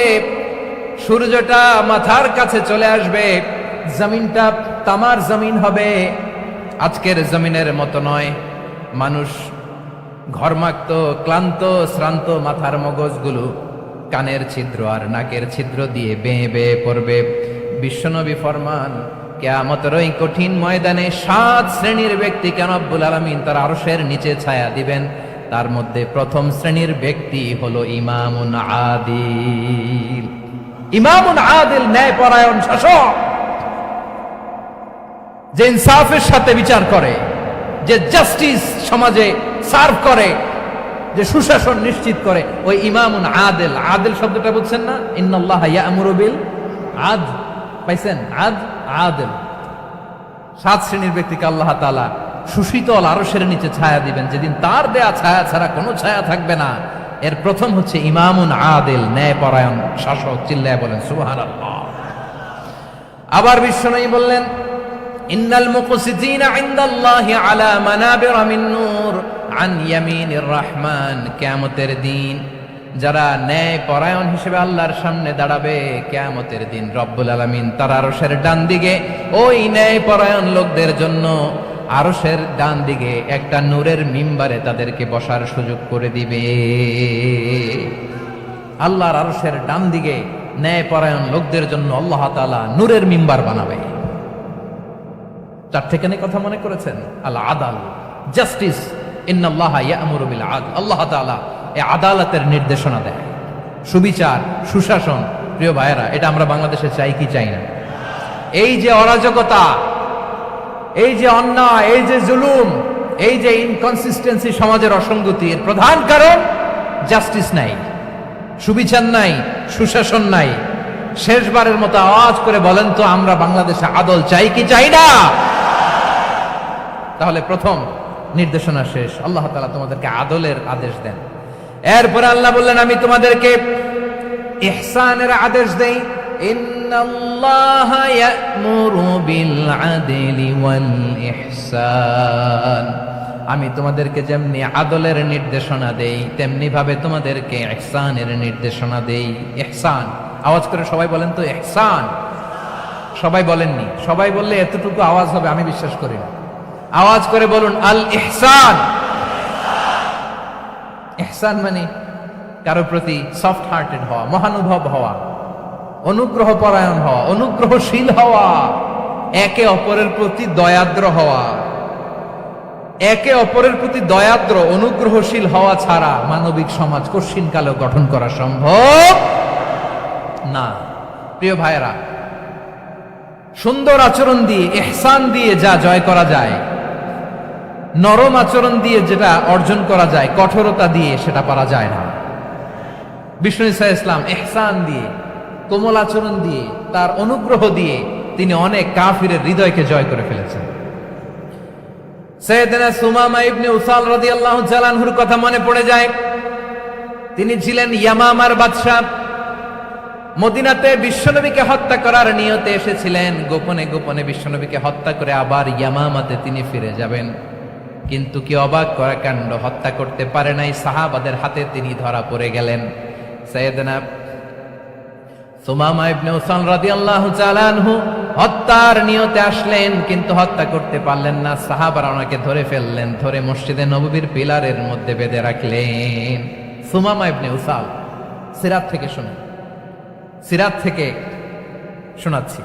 Speaker 1: সূর্যটা মাথার কাছে চলে আসবে, জমিনটা তামার জমিন হবে, আজকের জমিনের মতো নয়। মানুষ ঘর্মাক্ত, ক্লান্ত, শ্রান্ত মাথার মগজগুলো কানের ছিদ্র আর নাকের ছিদ্র দিয়ে বেয়ে বেয়ে পড়বে। বিশ্বনবী ফরমান, কিয়ামতের ওই কঠিন ময়দানে 7 শ্রেণীর ব্যক্তিকে রব্বুল আলামিন তার আরশের নিচে ছায়া দিবেন। তার মধ্যে প্রথম শ্রেণীর ব্যক্তি হলো ইমামুন আদিল। ইমামুন আদিল, ন্যায়পরায়ণ শাসক, যে ইনসাফের সাথে বিচার করে, যে জাস্টিস সমাজে সার্ভ করে, যে সুশাসন নিশ্চিত করে, ওই ইমামুন আদিল। আদিল শব্দটা বুঝছেন না? ইন্নাল্লাহা ইয়া'মুরু বিল আদল, পাইছেন? আদিল। 7 শ্রেণীর ব্যক্তিকে আল্লাহ তাআলা সুশীতল আরশের নিচে ছায়া দিবেন, যেদিন তার দেয়া ছায়া ছাড়া কোনো ছায়া থাকবে না। এর প্রথম হচ্ছে ইমামুন আদিল, ন্যায়পরায়ণ শাসক। চিল্লায় বলেন সুবহানাল্লাহ। আবার বিশ্বনবী বললেন, ইন্নাল মুকসিতিনা ইনদাল্লাহি আলা মানাবিরা মিন নূর আন ইয়ামিনির রহমান। কিয়ামতের দিন যারা ন্যায়পরায়ণ হিসেবে আল্লাহর সামনে দাঁড়াবে, কিয়ামতের দিন রব্বুল আলামিন তার আরশের ডান দিকে ওই ন্যায়পরায়ণ লোকদের জন্য আরশের ডান দিকে একটা নূরের মিম্বারে তাদেরকে বসার সুযোগ করে দিবে। আল্লাহর আরশের ডান দিকে ন্যায়পরায়ণ লোকদের জন্য আল্লাহ তাআলা নূরের মিম্বার বানাবে। 4 ঠিকানে কথা মনে করেছেন? আল আদাল, জাস্টিস। ইন্নাল্লাহা ইয়া'মুরু বিল আদল। আল্লাহ তাআলা এই আদালতের নির্দেশনা দেয়, সুবিচার, সুশাসন। প্রিয় ভাইয়েরা, এটা আমরা বাংলাদেশে চাই কি চাই না? এই যে অরাজকতা, এই যে অন্যায়, এই যে জুলুম, এই যে ইনকনসিস্টেন্সি, সমাজের অসঙ্গতির প্রধান কারণ জাস্টিস নাই, সুবিচার নাই, সুশাসন নাই। শেষবারের মতো আওয়াজ করে বলেন তো, আমরা বাংলাদেশে আদল চাই কি চাই না? তাহলে প্রথম নির্দেশনা শেষ। আল্লাহ তাআলা তোমাদেরকে আদলের আদেশ দেন। এরপরে আল্লাহ বললেন, আমি তোমাদেরকে ইহসানের আদেশ দেই। ইন্নাল্লাহা ইয়া'মুরু বিল আদলি ওয়াল ইহসান। আমি তোমাদেরকে যেমনি আদলের নির্দেশনা দেই, তেমনি ভাবে তোমাদেরকে ইহসানের নির্দেশনা দেই। ইহসান, আওয়াজ করে সবাই বলেন তো ইহসান। সবাই বলেননি? সবাই বললে এতটুকু আওয়াজ হবে আমি বিশ্বাস করি না। আওয়াজ করে বলুন আল ইহসান। ইহসান মানে কারো প্রতি সফট হার্টেড হওয়া, মহানুভব হওয়া, অনুগ্রহ পরায়ণ হওয়া, অনুগ্রহশীল হওয়া, একে অপরের প্রতি দয়াদ্র হওয়া। একে অপরের প্রতি দয়াদ্র, অনুগ্রহশীল হওয়া ছাড়া মানবিক সমাজ কঠিনকালেও গঠন করা সম্ভব না। প্রিয় ভাইয়েরা, সুন্দর আচরণ দিয়ে, ইহসান দিয়ে যা জয় করা যায়, নরম আচরণ দিয়ে যেটা অর্জন করা যায়, কঠোরতা দিয়ে সেটা পারা যায় না। বিষ্ণু ঈসা ইসলাম ইহসান দিয়ে, কোমল আচরণ দিয়ে, তার অনুগ্রহ দিয়ে তিনি অনেক কাফিরের হৃদয়কে জয় করে ফেলেছেন। সাইয়েদনা সুমামা ইবনে উসাল রাদিয়াল্লাহু তাআলা আনহুর কথা মনে পড়ে যায়। তিনি ছিলেন ইয়ামামার বাদশা। মদিনাতে বিশ্বনবীকে হত্যা করার নিয়তে এসেছিলেন। গোপনে গোপনে বিশ্বনবীকে হত্যা করে আবার ইয়ামামাতে তিনি ফিরে যাবেন। কিন্তু কি অবাক করা কাণ্ড, হত্যা করতে পারে নাই, সাহাবাদের হাতে তিনি ধরা পড়ে গেলেন। সাইয়েদনা সুমামা ইবনে উসাল রাদিয়াল্লাহু তাআলা আনহু হত্যার নিয়তে আসলেন, কিন্তু হত্যা করতে পারলেন না। সাহাবারা ওনাকে ধরে ফেললেন, ধরে মসজিদে নববীর পিলারের মধ্যে বেঁধে রাখলেন। সুমামা ইবনে উসাল, সিরাত থেকে শুনেন, সিরাত থেকে শোনাচ্ছি।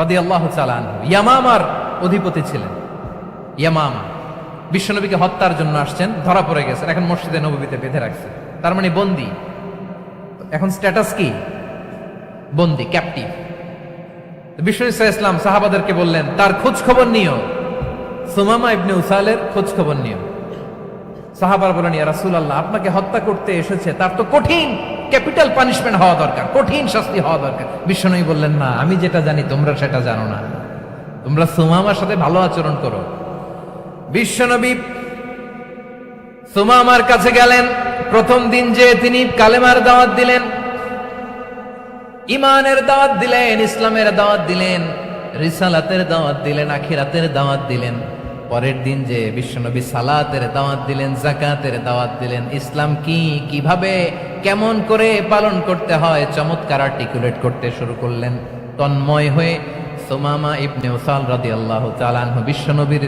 Speaker 1: রাদিয়াল্লাহু তাআলা আনহু ইয়ামামার অধিপতি ছিলেন। ইয়ামামা বিশ্বনবীকে হত্যার জন্য আসছেন, ধরা পড়ে গেছেন, এখন মসজিদে নববীতে বেঁধে রাখছে, তার মানে বন্দী। এখন স্ট্যাটাস কি? বন্দী, ক্যাপটিভ। বিশ্বনবী সাল্লাল্লাহু আলাইহি ওয়াসাল্লাম সাহাবাদেরকে বললেন, তার খোঁজ খবর নিও, সুমামা ইবনে উসালের খোঁজ খবর নিও। সাহাবারা বলেন, ইয়া রাসূলুল্লাহ, আপনাকে হত্যা করতে এসেছে, তার তো কঠিন ক্যাপিটাল পানিশমেন্ট হওয়া দরকার, কঠিন শাস্তি হওয়া দরকার। বিশ্বনবী বললেন, না, আমি যেটা জানি তোমরা সেটা জানো না, তোমরা সুমামার সাথে ভালো আচরণ করো। বিশ্বনবী সুমামার কাছে গেলেন। প্রথম দিন যে তিনি কালেমার দাওয়াত দিলেন, ইমানের দাওয়াত দিলেন, ইসলামের দাওয়াত দিলেন, রিসালাতের দাওয়াত দিলেন, আখিরাতের দাওয়াত দিলেন। পরের দিন যে বিশ্বনবী সালাতের দাওয়াত দিলেন, যাকাতের দাওয়াত দিলেন, ইসলাম কি, কিভাবে, কেমন করে পালন করতে হয় চমৎকার আর্টিকুলেট করতে শুরু করলেন। তন্ময় হয়ে সুমামা ইবনে উসাল রাদিয়াল্লাহু তাআলা আনহু বিশ্বনবীর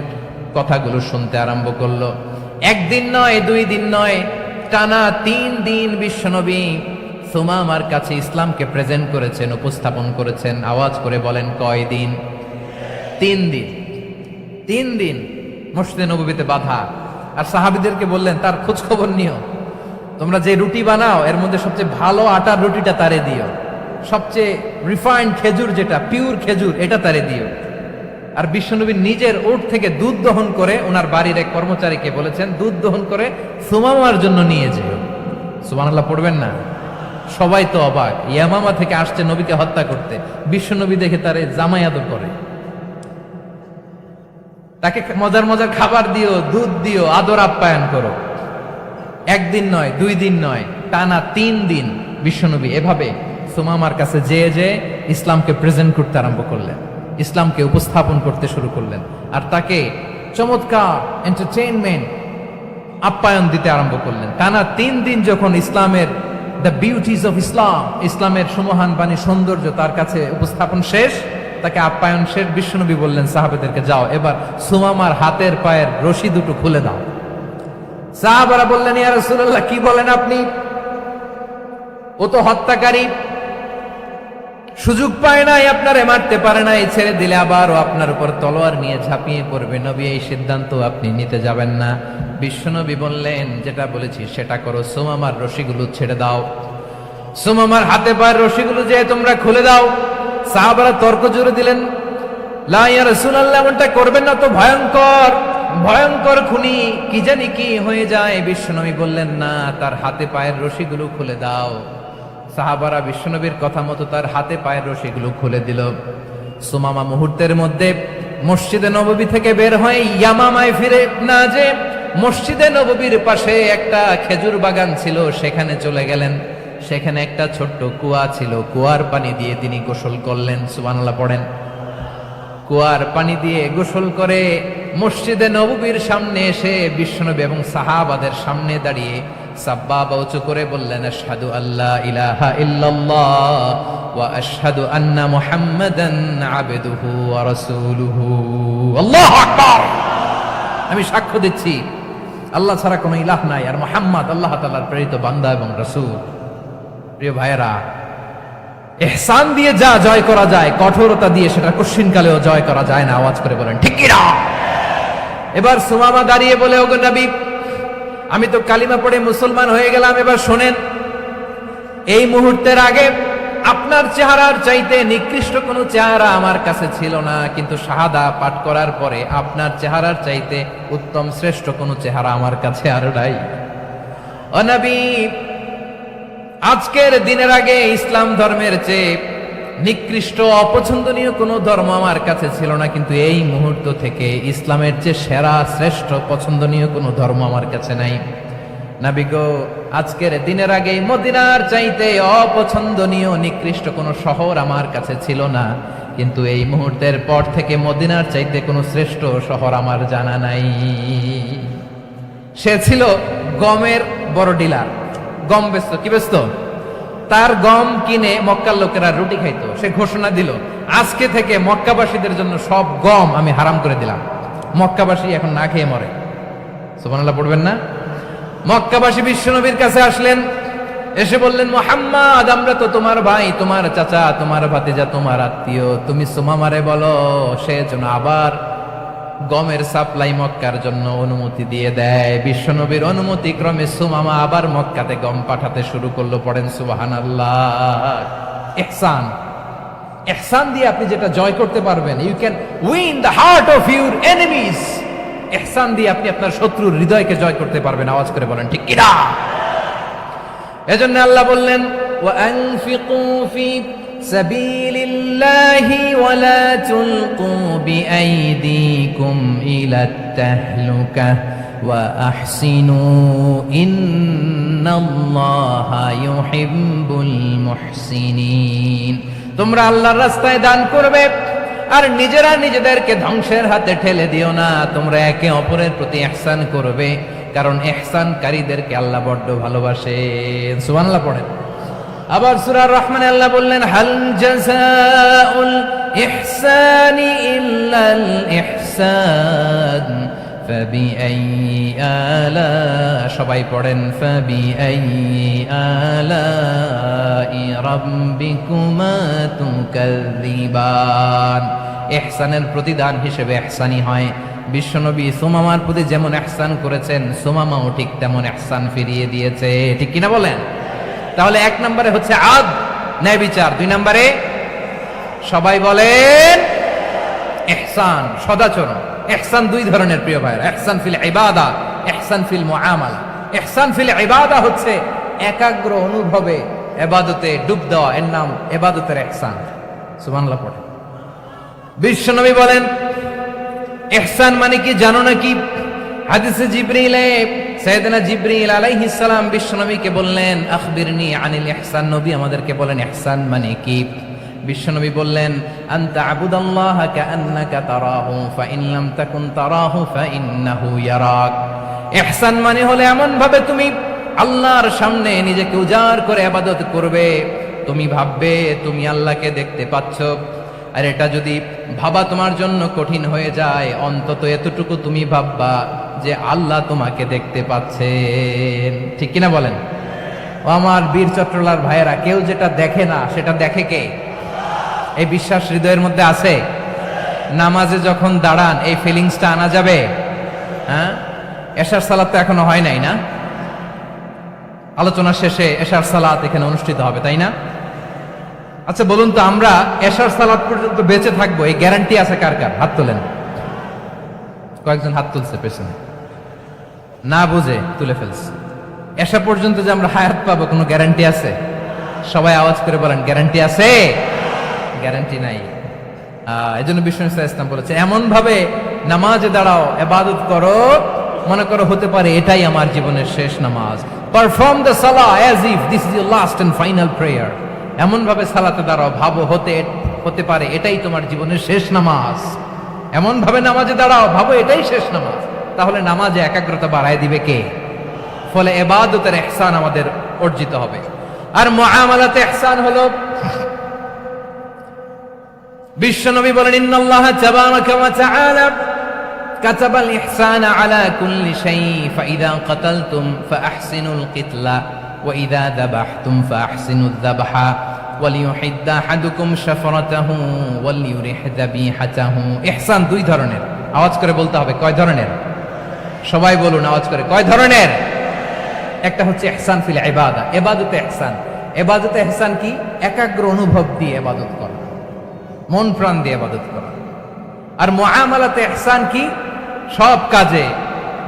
Speaker 1: কথাগুলো শুনতে আরম্ভ করলো। একদিন নয়, 2 দিন নয়, টানা 3 দিন বিশ্বনবী সুমামার কাছে ইসলামকে প্রেজেন্ট করেছেন, উপস্থাপন করেছেন। আওয়াজ করে বলেন, কয় দিন? 3 দিন। 3 দিন মসজিদে নববীতে বাধা। আর সাহাবীদেরকে বললেন, তার খোঁজ খবর নিও, তোমরা যে রুটি বানাও এর মধ্যে সবচেয়ে ভালো আটার রুটিটা তারে দিও, সবচেয়ে রিফাইন্ড খেজুর, যেটা পিওর খেজুর, এটা তারে দিও। আর বিশ্বনবী নিজের উট থেকে দুধ দহন করে ওনার বাড়ির এক কর্মচারীকে বলেছেন, দুধ দহন করে সুমামার জন্য নিয়ে যেও। সুবহানাল্লাহ পড়বেন না? সবাই তো অবাক, ইয়ামামা থেকে আসছে নবীকে হত্যা করতে, বিশ্বনবী দেখে তারে জামাই আদর করে, তাকে মজার মজার খাবার দিও, দুধ দিও, আদর আপ্যায়ন করো। 1 দিন নয়, 2 দিন নয়, টানা 3 দিন বিশ্বনবী এভাবে সুমামার কাছে যেয়ে ইসলামকে প্রেজেন্ট করতে আরম্ভ করলেন, ইসলামকে উপস্থাপন করতে শুরু করলেন। আর তাকে চমৎকার এন্টারটেইনমেন্ট, আপ্যায়ন দিতে আরম্ভ করলেন। টানা 3 দিন যখন ইসলামের দ্য বিউটিজ অফ ইসলাম, ইসলামের সুমহান বাণী, সৌন্দর্য তার কাছে উপস্থাপন শেষ, তাকে আপ্যায়ন শেষ, বিশ্বনবী বললেন সাহাবাদেরকে, যাও এবার সুমামার হাতের পায়ের রশি দুটো খুলে দাও। সাহাবারা বললেন, ইয়া রাসূলুল্লাহ, কি বলেন আপনি? ও তো হত্যাকারী, সুযোগ পায় নাই, আপনারে মারতে পারে নাই, ছেড়ে দিলে আবার ও আপনার উপর তলোয়ার নিয়ে ঝাঁপিয়ে পড়বে। নবী, এই সিদ্ধান্ত আপনি নিতে যাবেন না। বিশ্বনবী বললেন, যেটা বলেছি সেটা করো, সুমামার রশিগুলো ছেড়ে দাও, সুমামার হাতে পায়ের রশিগুলো যে তোমরা খুলে দাও। সাহাবারা তর্ক জুড়ে দিলেন, লা ইয়া রাসূলুল্লাহ, এমনটা করবেন না, তো ভয়ঙ্কর, ভয়ঙ্কর খুনি, কি জানি কি হয়ে যায়। বিশ্বনবী বললেন, না, তার হাতে পায়ের রশিগুলো খুলে দাও। সাহাবারা বিশ্বনবীর কথা মতো তার হাতে পায়ের রশিগুলো খুলে দিল। সুমামা মুহূর্তের মধ্যে মসজিদে নববী থেকে বের হয়ে ইয়ামামায় ফিরে না যে মসজিদে নববীর পাশে একটা খেজুর বাগান ছিল, সেখানে চলে গেলেন। সেখানে একটা ছোট্ট কুয়া ছিল, কুয়ার পানি দিয়ে তিনি গোসল করলেন। সুবহানাল্লাহ পড়েন। কুয়ার পানি দিয়ে গোসল করে মসজিদে নববীর সামনে এসে বিশ্বনবী এবং সাহাবাদের সামনে দাঁড়িয়ে সাব্বাবা উঁচু করে বললেন, আশহাদু আল্লা ইলাহা ইল্লাল্লাহ ওয়া আশহাদু আন্না মুহাম্মাদান আবদুহু ওয়া রাসূলুহু। আল্লাহু আকবার। আমি সাক্ষ্য দিচ্ছি আল্লাহ ছাড়া কোনো ইলাহ নাই, আর মুহাম্মদ আল্লাহ তাআলার প্রেরিত বান্দা এবং রাসূল। প্রিয় ভাইয়েরা, ইহসান দিয়ে যা জয় করা যায়, কঠোরতা দিয়ে সেটা কঠিনকালেও জয় করা যায় না। আওয়াজ করে বলেন ঠিক কি না? এবার সুমামা দাঁড়িয়ে বলে, ওগো নবী, আমি তো কালিমা পড়ে মুসলমান হয়ে গেলাম, এবার শোনেন, এই মুহূর্তের আগে আপনার চেহারার চাইতে নিকৃষ্ট কোনো চেহারা আমার কাছে ছিল না, কিন্তু শাহাদা পাঠ করার পরে আপনার চেহারার চাইতে উত্তম শ্রেষ্ঠ কোনো চেহারা আমার কাছে আর নাই। ও নবী, আজকের দিনের আগে ইসলাম ধর্মের চেয়ে নিকৃষ্ট অপছন্দনীয় কোনো ধর্ম আমার কাছে ছিল না, কিন্তু এই মুহূর্ত থেকে ইসলামের চেয়ে সেরা শ্রেষ্ঠ পছন্দনীয় কোনো ধর্ম আমার কাছে নাই। নবী গো, আজকের দিনের আগে মদিনার চাইতে অপছন্দনীয় নিকৃষ্ট কোনো শহর আমার কাছে ছিল না, কিন্তু এই মুহূর্তের পর থেকে মদিনার চাইতে কোনো শ্রেষ্ঠ শহর আমার জানা নাই। সে ছিল গমের বড় ডিলার, গম বেচত। কি বেচত? তার গম কিনে মক্কার লোকেরা রুটি খাইতো। সে ঘোষণা দিল, আজকে থেকে মক্কাবাসীদের জন্য সব গম আমি হারাম করে দিলাম, মক্কাবাসী এখন না খেয়ে মরে। সুবহানাল্লাহ পড়বেন না? মক্কাবাসী বিশ্বনবীর কাছে আসলেন, এসে বললেন, মুহাম্মদ, আমরা তো তোমার ভাই, তোমার চাচা, তোমার ভাতিজা, তোমার আত্মীয়, তুমি সুমামারে বলো সে যেন আবার গমের সাপ্লাই মক্কার জন্য অনুমতি দিয়ে দেয়। বিশ্বনবীর অনুমতি ক্রমে সুমামা আবার মক্কাতে গম পাঠাতে শুরু করলো। পড়েন সুবহানাল্লাহ। ইহসান, ইহসান দিয়ে আপনি যেটা জয় করতে পারবেন, you can win the heart of your enemies. ইহসান দিয়ে আপনি আপনার শত্রুর হৃদয়কে জয় করতে পারবেন। আওয়াজ করে বলেন ঠিক কিনা? এজন্য আল্লাহ বললেন, ওয়ানফিকু ফি সাবিলিল্লাহি ওয়ালা তুলকু বিআইদিকুম ইলাত তাহলুকাহ ওয়া আহসিনু ইন্নাল্লাহা ইউহিব্বুল মুহসিনিন। তোমরা আল্লাহর রাস্তায় দান করবে আর নিজেরা নিজেদেরকে ধ্বংসের হাতে ঠেলে দিও না। তোমরা একে অপরের প্রতি ইহসান করবে, কারণ ইহসানকারীদেরকে আল্লাহ বড্ড ভালোবাসেন। সুবহানাল্লাহ পড়েন। আবার সূরা রহমানে আল্লাহ বললেন, হাল জাযাউল ইহসানি ইল্লাল ইহসান ফাবিআইয়ি আলা, সবাই পড়েন, ফাবিআইয়ি আলাই রাব্বিকুমা তুকাযযিবান। ইহসানের প্রতিদান হিসেবে ইহসানি হয়। বিশ্বনবী সুমামার প্রতি যেমন ইহসান করেছেন, সুমামাও ঠিক তেমন ইহসান ফিরিয়ে দিয়েছে। ঠিক কিনা বলেন? তাহলে এক নম্বরে হচ্ছে আদ, ন্যায় বিচার। দুই নম্বরে সবাই বলেন ইহসান, সদাচরণ। ইহসান দুই ধরনের প্রিয় ভাইরা, ইহসান ফিল ইবাদা, ইহসান ফিল মুআমালা। ইহসান ফিল ইবাদা হচ্ছে একাগ্র অনুভবে ইবাদতে ডুব দেওয়া, এর নাম ইবাদতের ইহসান। সুবহানাল্লাহ পড়ে। বিশ্বনবী বলেন ইহসান মানে কি জানো নাকি? হাদিসে জিবরিলে সাইয়েদনা জিবরিল আলাইহিস সালাম বিশ্বনবীকে বললেন, আখবিরনি আনিল ইহসান। নবী আমাদেরকে বলেন ইহসান মানে কি? বিশ্বনবী বললেন, আনতা আবুদাল্লাহা কাআন্নাকা তারাহু ফাইন লাম তাকুন তারাহু ফাইন্নাহু ইয়ারাক। ইহসান মানে হলো এমন ভাবে তুমি আল্লাহর সামনে নিজেকে উজাড় করে ইবাদত করবে, তুমি ভাববে তুমি আল্লাহকে দেখতে পাচ্ছ। আর এটা যদি ভাবা তোমার জন্য কঠিন হয়ে যায়, অন্তত এতটুকু তুমি ভাববা যে আল্লাহ তোমাকে দেখতে পাচ্ছেন। ঠিক কিনা বলেন? ও আমার বীর চট্টলার ভাইয়েরা, কেউ যেটা দেখে না সেটা দেখে কে? এই বিশ্বাস হৃদয়ের মধ্যে আছে? নামাজে যখন দাঁড়ান এই ফিলিংসটা আনা যাবে? হ্যাঁ, এশার সালাত তো এখনো হয় নাই না? আলোচনা শেষে এশার সালাত এখানে অনুষ্ঠিত হবে, তাই না? আচ্ছা বলুন তো, আমরা এশার সালাত পর্যন্ত বেঁচে থাকবো এই গ্যারান্টি আছে কার কার? হাত তোলেন। কয়েকজন হাত তুলছে পেছনে, না বুঝে তুলে ফেলছে। এশা পর্যন্ত যে আমরা হায়াত পাবো কোনো গ্যারান্টি আছে? সবাই আওয়াজ করে বলেন, গ্যারান্টি আছে? গ্যারান্টি নাই। এজন্য বিষ্ণু ইসলাম বলেছে, এমন ভাবে নামাজে দাঁড়াও, ইবাদত করো, মনে করো হতে পারে এটাই আমার জীবনের শেষ নামাজ। পারফর্ম দ্য সালাহ as if this is your last and final prayer. এমন ভাবে সালাতে দাঁড়াও, ভাবো হতে পারে এটাই তোমার জীবনের শেষ নামাজ। এমন ভাবে নামাজে দাঁড়াও, ভাবো এটাই শেষ নামাজ। তাহলে নামাজে একাগ্রতা বাড়ায় দিবে কে? ফলে ইবাদতের ইহসান আমাদের অর্জিত হবে। আর মুআমালাতে ইহসান হলো, বিশ্বনবী বলেন, ইন্নাল্লাহা তাবারাকা ওয়া তাআলা কাতাবাল ইহসানা আলা কুল্লি শাই ফাইদা কাতালতুম ফাআহসিনুল কিতলা ওয়া ইযা যাবাহতুম ফাআহসিনুয যাবহা ওয়ালিয়ুহিদ্দা আহাদুকুম শাফরাতাহু ওয়ালিয়ুরিহ যাবিহাতাহু। ইহসান দুই ধরনের। আওয়াজ করে বলতে হবে, কয় ধরনের? সবাই বলুন আওয়াজ করে, কয় ধরনের? একটা হচ্ছে ইহসান ফিল ইবাদা, ইবাদতে ইহসান। ইবাদতে ইহসান কি? একাগ্র অনুভব দিয়ে ইবাদত করা, মন প্রাণ দিয়ে ইবাদত করা। আর মুআমালাতে ইহসান কি? সব কাজে,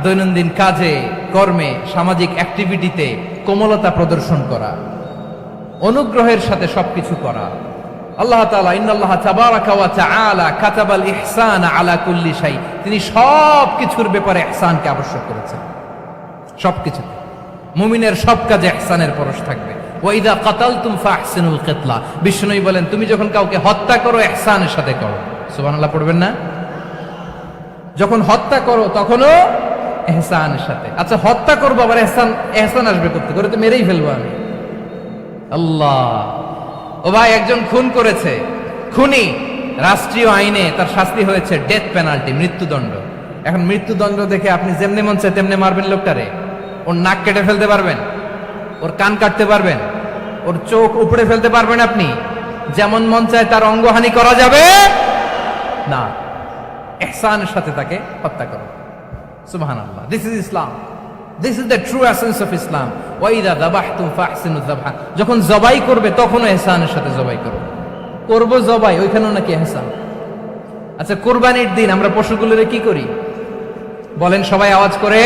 Speaker 1: দৈনন্দিন কাজে, কর্মে, সামাজিক অ্যাক্টিভিটিতে কোমলতা প্রদর্শন করা, অনুগ্রহের সাথে সবকিছু করা। আল্লাহ তাআলা, ইন্নাল্লাহা তাবারাকা ওয়া তাআলা কাতাবাল ইহসানা আলা কুল্লি শাই, তিনি সব কিছুর ব্যাপারে ইহসানকে আবশ্যক করেছেন। সবকিছু, মুমিনের সব কাজে ইহসানের পরশ থাকবে। ওয়া ইযা কাতালতুম ফাহসিনুল কিতলা, বিষ্ণুই বলেন তুমি যখন কাউকে হত্যা করো ইহসানের সাথে করো। সুবহানাল্লাহ পড়বেন না? যখন হত্যা করো তখনও ইহসানের সাথে। আচ্ছা হত্যা করবো আবার ইহসান আসবে করতে করে, তো মেরেই ফেলবো আমি। আল্লাহ, ও ভাই একজন খুন করেছে, খুনি, রাষ্ট্রীয় আইনে তার শাস্তি হয়েছে ডেথ পেনাল্টি, মৃত্যুদণ্ড। এখন মৃত্যুদণ্ড দেখে আপনি যেমনি মন চায় তেমনি মারবেন লোকটারে? ওর নাক কেটে ফেলতে পারবেন? ওর কান কাটতে পারবেন? ওর চোখ উপড়ে ফেলতে পারবেন আপনি? যেমন মন চায় তার অঙ্গহানি করা যাবে না। ইহসানের সাথে তাকে হত্যা করো। সুবহানাল্লাহ, this is Islam, this is the true essence of Islam. ওয়াইদা যাবাহতুম ফাহসিনু যাবহা, যখন জবাই করবে তখনও ইহসানের সাথে জবাই করো। করব জবাই, ওইখানেও নাকি ইহসান। আচ্ছা, কুরবানির দিন আমরা পশুগুলোরে কি করি বলেন? সবাই আওয়াজ করে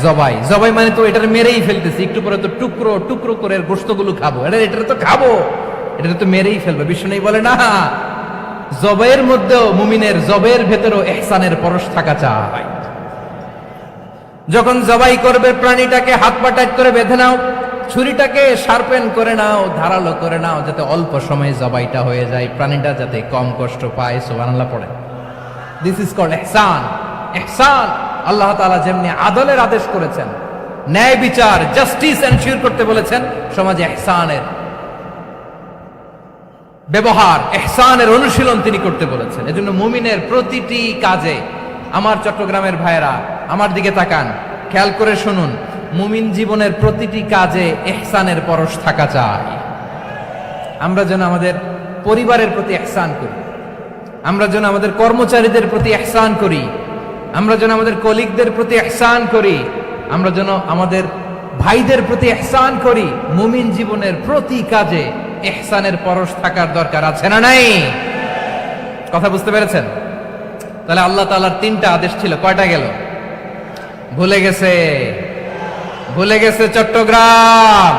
Speaker 1: জবাই। জবাই মানে তো এটার মেরেই ফেলতেছি, একটু পরে তো টুকরো টুকরো করে গোশতগুলো খাবো, এটা তো খাবো, এটা তো মেরেই ফেলবে। বিশ্ব নেই বলে না, জবাইয়ের মধ্যেও মুমিনের জবাইয়ের ভেতরেও ইহসানের পরশ থাকা চাই। যখন জবাই করবে প্রাণীটাকে হাত পা টাইট করে বেঁধে নাও, ছুরিটাকে শার্পেন করে নাও, ধারালো করে নাও, যাতে অল্প সময়ে জবাইটা হয়ে যায়, প্রাণীটা যাতে কম কষ্ট পায়। সুবহানাল্লাহ পড়ে। দিস ইজ কল্ড ইহসান। ইহসান আল্লাহ তাআলা যেমনি আদলের আদেশ করেছেন, ন্যায় বিচার, জাস্টিস এনশিওর করতে বলেছেন, সমাজে ইহসানের ব্যবহার, ইহসানের অনুশীলন তিনি করতে বলেছেন। এজন্য মুমিনের প্রতিটি কাজে, আমার চট্টগ্রামের ভাইয়েরা আমার দিকে তাকান, খেয়াল করে শুনুন, মুমিন জীবনের প্রতিটি কাজে ইহসানের পরশ থাকা চাই। আমরা যেন আমাদের পরিবারের প্রতি ইহসান করি, আমরা যেন আমাদের কর্মচারীদের প্রতি ইহসান করি, আমরা যেন আমাদের কলিগদের প্রতি ইহসান করি, আমরা যেন আমাদের ভাইদের প্রতি ইহসান করি। মুমিন জীবনের প্রতি কাজে ইহসানের পরশ থাকার দরকার আছে না নাই? কথা বুঝতে পেরেছেন? তাহলে আল্লাহ তাআলার তিনটা আদেশ ছিল, কয়টা গেল? ভুলে গেছে, ভুলে গেছে চট্টগ্রাম।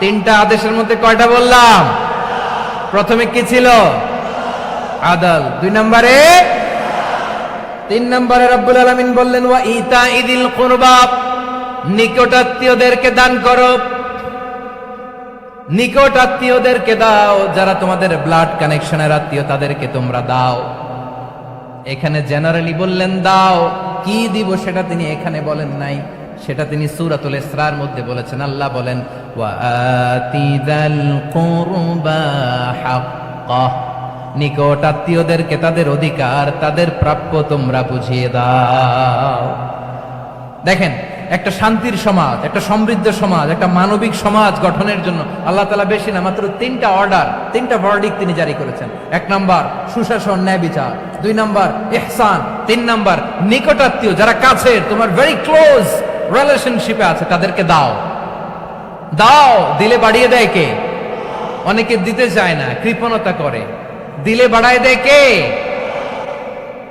Speaker 1: তিনটা আদেশের মধ্যে কয়টা বললাম? প্রথমে কি ছিল? আদল। 2 নম্বরে, 3 নম্বরে রব্বুল আলামিন বললেন ওয়া ইতাইদিল কুরবা, নিকটাত্মীয়দেরকে দান করো। নিকট আত্মীয়দেরকে দাও, যারা তোমাদের ব্লাড কানেকশনের আত্মীয় তাদেরকে তোমরা দাও। এখানে জেনারেলি বললেন দাও, কি দিব সেটা তিনি এখানে বলেন নাই, সেটা তিনি সূরাতুল ইসরার মধ্যে বলেছেন। আল্লাহ বলেন ওয়া আতিযাল কুরবা হাক্কা, নিকট আত্মীয়দেরকে তাদের অধিকার, তাদের প্রাপ্য তোমরা বুঝিয়ে দাও। দেখেন, একটা শান্তির সমাজ, একটা সমৃদ্ধ সমাজ, একটা মানবিক সমাজ গঠনের জন্য আল্লাহ তাআলা বেশি না, মাত্র 3টা অর্ডার, 3টা ভার্ডিক্ট তিনি জারি করেছেন। 1 নাম্বার সুশাসন, ন্যায় বিচার। 2 নাম্বার ইহসান। 3 নাম্বার নিকটাত্মীয়, যারা কাছের, তোমার ভেরি ক্লোজ রিলেশনশিপে আছে, তাদেরকে দাও। দাও, দিলে বাড়িয়ে দেয় কে? অনেকে দিতে চায় না, কৃপণতা করে। দিলে বাড়ায় দেয় কে?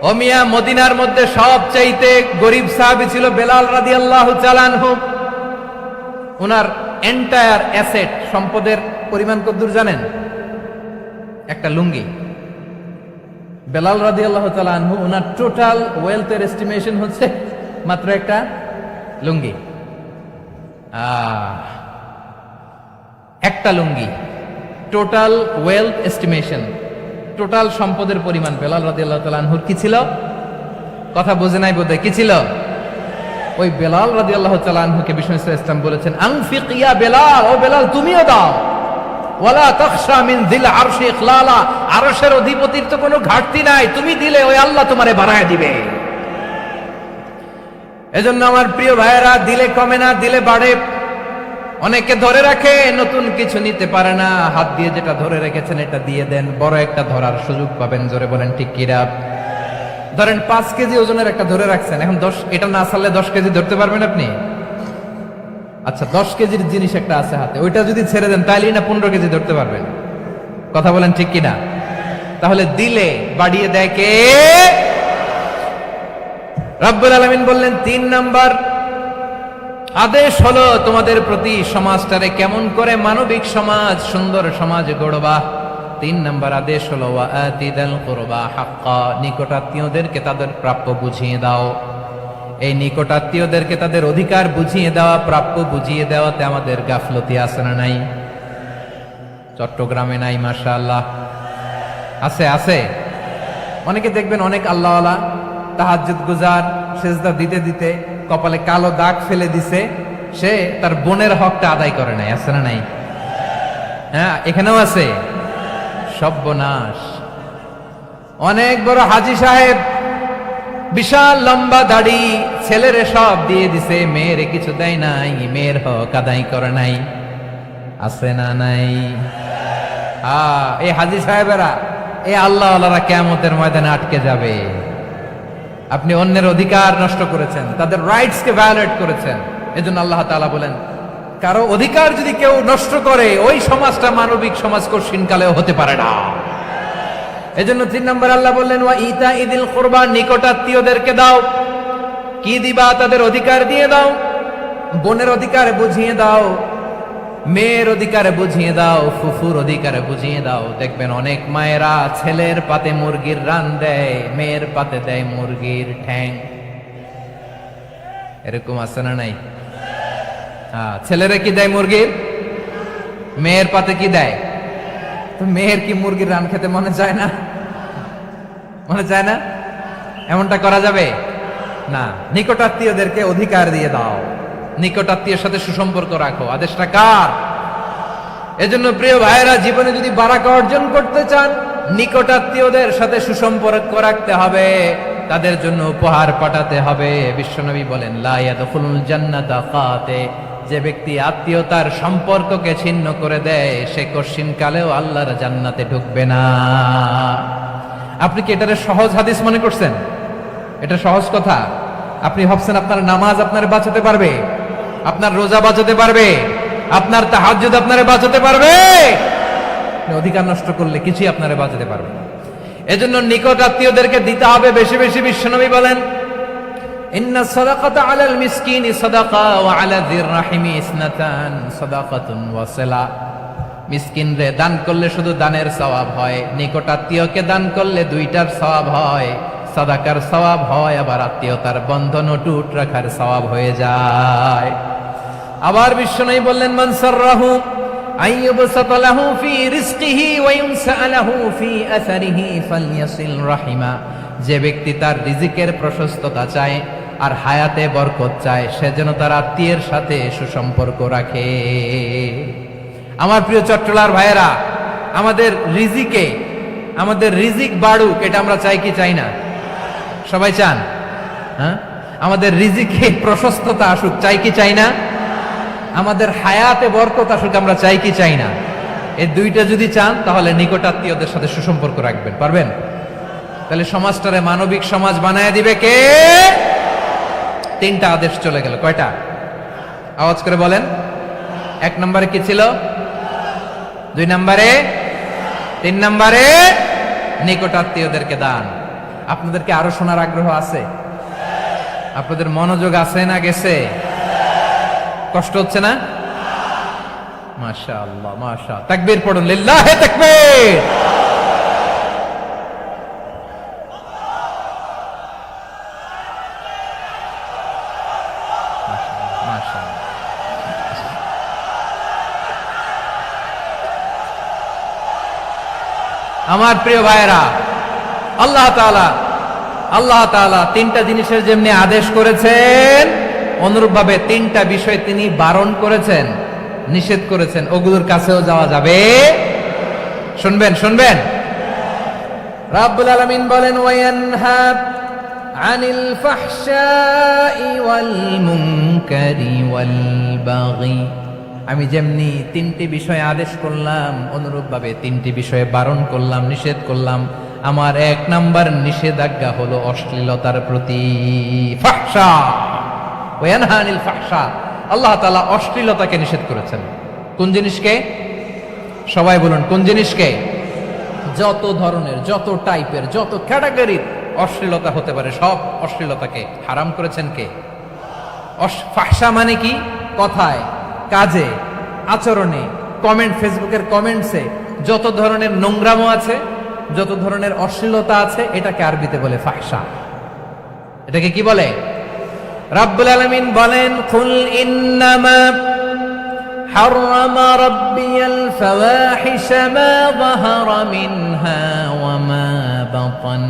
Speaker 1: ও মিয়া, মদিনার মধ্যে সবচাইতে গরিব সাহাবী ছিল বেলাল রাদিয়াল্লাহু তাআলা আনহু। ওনার এন্টায়ার অ্যাসেট, সম্পদের পরিমাণ কতদূর জানেন? একটা লুঙ্গি। বেলাল রাদিয়াল্লাহু তাআলা আনহু, ওনার টোটাল ওয়েলথের এস্টিমেশন হচ্ছে মাত্র একটা লুঙ্গি। একটা লুঙ্গি, টোটাল ওয়েলথ এস্টিমেশন, টোটাল সম্পদের পরিমাণ বেলাল রাদিয়াল্লাহু তাআলা আনহুর কি ছিল? কথা বোঝে নাই বোধহয়, কি ছিল? ওই বেলাল রাদিয়াল্লাহু তাআলা আনহুকে বিষ্ণু ইসলাম বলেছেন আনফিক ইয়া বেলাল, ও বেলাল তুমিও দাও। ওয়ালা তাখশা মিন যিল আরশি ইখলালা, আরশের অধিপতির তো কোনো ঘাটতি নাই, তুমি দিলে ওই আল্লাহ তোমারে বাড়ায় দিবে। এজন্য আমার প্রিয় ভাইয়েরা, দিলে কমে না, দিলে বাড়ে। অনেকে ধরে রাখে, নতুন কিছু নিতে পারে না, হাত দিয়ে যেটা ধরে রেখেছেন এটা দিয়ে দেন, বড় একটা ধরার সুযোগ পাবেন। জোরে বলেন ঠিক কিনা? ধরেন 5 কেজি ওজনের একটা ধরে রাখছেন, এখন 10, এটা না ছাড়লে 10 কেজি ধরতে পারবেন আপনি? আচ্ছা, 10 কেজির জিনিস একটা আছে হাতে, ওইটা যদি ছেড়ে দেন তাইলেই না 15 কেজি ধরতে পারবেন। কথা বলেন ঠিক কিনা? তাহলে দিলে বাড়িয়ে দেয় কে? রব্বুল আলামিন বললেন 3 নাম্বার আদেশ হলো তোমাদের প্রতি সমাজটারে কেমন করে মানবিক সমাজ, সুন্দর সমাজ গড়বা। 3 নাম্বার আদেশ হলো ওয়া আতিদাল কুরবা হাক্কা, নিকটাত্মীয়দেরকে তাদের প্রাপ্য বুঝিয়ে দাও। এই নিকটাত্মীয়দেরকে তাদের অধিকার বুঝিয়ে দেওয়া, প্রাপ্য বুঝিয়ে দেওয়াতে আমাদের গাফলতি আছে না নাই? চট্টগ্রামে নাই? মাশাআল্লাহ আছে, আছে। অনেকে দেখবেন অনেক আল্লাহওয়ালা, তাহাজ্জুদ গুজার, সেজদা দিতে দিতে কপালে কালো দাগ ফেলে দিছে, সে তার বোনের হকটা আদায় করে নাই। আছে না নাই? হ্যাঁ, এখানেও আছে। সর্বনাশ। অনেক বড় হাজী সাহেব, বিশাল লম্বা দাড়ি, ছেলেরে সব দিয়ে দিছে, মেয়েরে কিছু দেয় নাই, মেয়ের হক আদায় করে নাই। আছে না নাই? এই হাজী সাহেবেরা, এই আল্লাহ আল্লাহরা কিয়ামতের ময়দানে আটকে যাবে। আপনি অন্যের অধিকার নষ্ট করেছেন, তাদের রাইটস কে ভায়োলেট করেছেন। এজন্য আল্লাহ তাআলা বলেন, কারো অধিকার যদি কেউ নষ্ট করে, ওই সমাজটা মানবিক সমাজ কঠিনকালেও হতে পারে না। এজন্য 3 নম্বর আল্লাহ বললেন, ওয়া ইতা ইদিল কুরবা, নিকটাত্মীয়দেরকে দাও। কি দিবা? তাদের অধিকার দিয়ে দাও। বোনের অধিকার বুঝিয়ে দাও, মেয়ের অধিকার বুঝিয়ে দাও, ফুফুর অধিকার বুঝিয়ে দাও। দেখবেন অনেক মায়েরা ছেলের পাতে মুরগির রান দেয়, মেয়ের পাতে দেয় মুরগির ঠ্যাং। এরকম আছে না নাই? ছেলেরা কি দেয়? মুরগির। মেয়ের পাতে কি দেয়? তো মেয়ের কি মুরগির রান খেতে মনে চায় না? মনে চায় না? এমনটা করা যাবে না। নিকটাত্মীয়দেরকে অধিকার দিয়ে দাও, নিকটাত্মীয়ের সাথে সুসম্পর্ক রাখো। আদেশটা কার? এজন্য প্রিয় ভাইয়েরা, জীবনে যদি বারাকা অর্জন করতে চান, নিকটাত্মীয়দের সাথে সুসম্পর্ক রাখতে হবে, তাদের জন্য উপহার পাঠাতে হবে। বিশ্বনবী বলেন, লা ইয়াদখুলুল জান্নাতা কাতে, যে ব্যক্তি আত্মীয়তার সম্পর্ককে ছিন্ন করে দেয়, সে কঠিনকালেও আল্লাহর জান্নাতে ঢুকবে না। আপনি কি এটারে সহজ হাদিস মনে করছেন? এটা সহজ কথা। আপনি ভাবছেন আপনার নামাজ আপনারে বাঁচাতে পারবে, আপনার রোজা বাঁচাতে পারবে, আপনার তাহাজ্জুদ আপনারে বাঁচাতে পারবে? অধিকার নষ্ট করলে কিছুই আপনারে বাঁচাতে পারবে না। এজন্য নিকট আত্মীয়দেরকে দিতে হবে বেশি বেশি। বিশ্বনবী বলেন, ইন্না সাদাকাতা আলাল মিসকিনি সাদাকা ওয়া আলা যির রাহিমি ইসনাতান সাদাকাতুন ওয়া সিলা। মিসকিনরে দান করলে শুধু দানের সওয়াব হয়, নিকট আত্মীয়কে দান করলে দুইটার সওয়াব হয়। সাদাকার সওয়াব হয়, আবার আত্মীয়তার বন্ধন অটুট রাখার সওয়াব হয়ে যায়। আবার বিশ্বনবী বললেন, মান সাররাহু আইয়ুবসাতা লাহু ফি রিজকিহি ওয়া ইউনসা লাহু ফি আসারিহি ফালইয়াসিল রাহিমা। যে ব্যক্তি তার রিজিকের প্রশস্ততা চায় আর হায়াতে বরকত চায়, সে যেন তার আত্মীয়ের সাথে সুসম্পর্ক রাখে। আমার প্রিয় চট্টলার ভাইয়েরা, আমাদের রিজিক বাড়ুক, এটা আমরা চাই কি চাই না? সবাই চান? হ্যাঁ, আমাদের রিজিকে প্রশস্ততা আসুক, চাই কি চাই না? আমাদের হায়াতে বরকত আসুক, আমরা চাই কি চাই না? এই দুইটা যদি চান, তাহলে নিকটাত্মীয়দের সাথে সুসম্পর্ক রাখবেন। পারবেন? তাহলে সমাজটারে মানবিক সমাজ বানায় দিবে কে? 3টা আদেশ চলে গেল। কয়টা? আওয়াজ করে বলেন। 1 নম্বরে কি ছিল? 2 নম্বরে, 3 নম্বরে নিকটাত্মীয়দেরকে দান। আপনাদেরকে আরো শোনার আগ্রহ আছে? আপনাদের মনোযোগ আছে না গেছে? কষ্ট হচ্ছে না? মাশাআল্লাহ, মাশাআল্লাহ। তাকবীর পড়ুন, লিল্লাহি তাকবীর। আমার প্রিয় ভাইয়েরা, আল্লাহ তাআলা 3টা জিনিসের যেমনি আদেশ করেছেন, অনুরূপভাবে 3টা বিষয় তিনি বারণ করেছেন, নিষেধ করেছেন। ওগুলোর কাছেও যাওয়া যাবে। শুনবেন। রাব্বুল আলামিন বলেন, ওয়ায়ানহা আনিল ফাহশাই ওয়াল মুনকারি ওয়াল বাগি। আমি যেমনি 3টি বিষয়ে আদেশ করলাম, অনুরূপভাবে 3টি বিষয়ে বারণ করলাম, নিষেধ করলাম। আমার 1 নাম্বার নিষেধাজ্ঞা হলো অশ্লীলতার প্রতি। ফাহশা, ওয়ায়ানহা আনিল ফাহশা। আল্লাহ তাআলা অশ্লীলতাকে নিষেধ করেছেন। কোন জিনিসকে? সবাই বলুন, কোন জিনিসকে? যত ধরনের, যত টাইপের, যত ক্যাটাগরির অশ্লীলতা হতে পারে, সব অশ্লীলতাকে হারাম করেছেন কে? ফাহশা মানে কি? কথায়, কাজে, আচরণে, কমেন্ট, ফেসবুকের কমেন্টসে যত ধরনের নোংরামো আছে, যত ধরনের অশ্লীলতা আছে, এটাকে আরবিতে বলে ফাহশা। এটাকে কি বলে? রাব্বুল আলামিন বলেন, কুল ইন্নামা হাররামা রাব্বিয়াল ফাওয়াহিশা মা যাহারা মিনহা ওয়া মা বাতান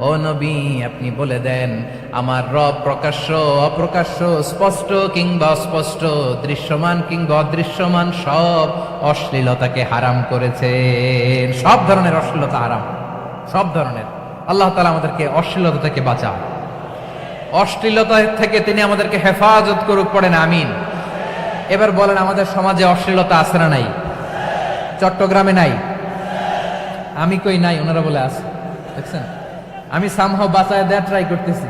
Speaker 1: ও নবী, আপনি বলে দেন আমার রব প্রকাশ্য অপ্রকাশ্য, স্পষ্ট কিংবা অস্পষ্ট, দৃশ্যমান কিংবা অদৃশ্যমান সব অশ্লীলতাকে হারাম করেছেন। সব ধরনের অশ্লীলতা হারাম, সব ধরনের। আল্লাহ তাআলা আমাদেরকে অশ্লীলতা থেকে বাঁচান, অশ্লীলতা থেকে তিনি আমাদেরকে হেফাজত করুক, পড়েন আমিন। এবার বলেন, আমাদের সমাজে অশ্লীলতা আছে না নাই? চট্টগ্রামে নাই? আমি কই নাই, ওনারা বলে আছে। দেখছেন, আমি সামহাও বাঁচায় দেওয়া ট্রাই করতেছি,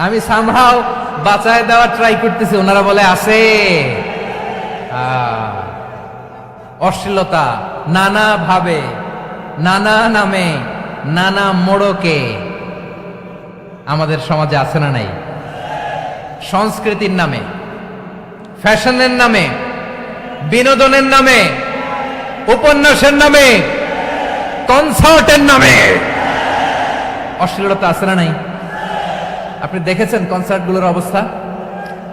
Speaker 1: আমি সামহাও বাঁচায় দেওয়া ট্রাই করতেছি, ওনারা বলে আছে। অশ্লীলতা নানা ভাবে, নানা নামে, নানা মোড়কে আমাদের সমাজে আছে না নাই? সংস্কৃতির নামে, ফ্যাশনের নামে, বিনোদনের নামে, উপন্যাসের নামে, কনসার্টের নামে অশ্লীলতা আছে না নাই? আপনি দেখেছেন কনসার্টগুলোর অবস্থা?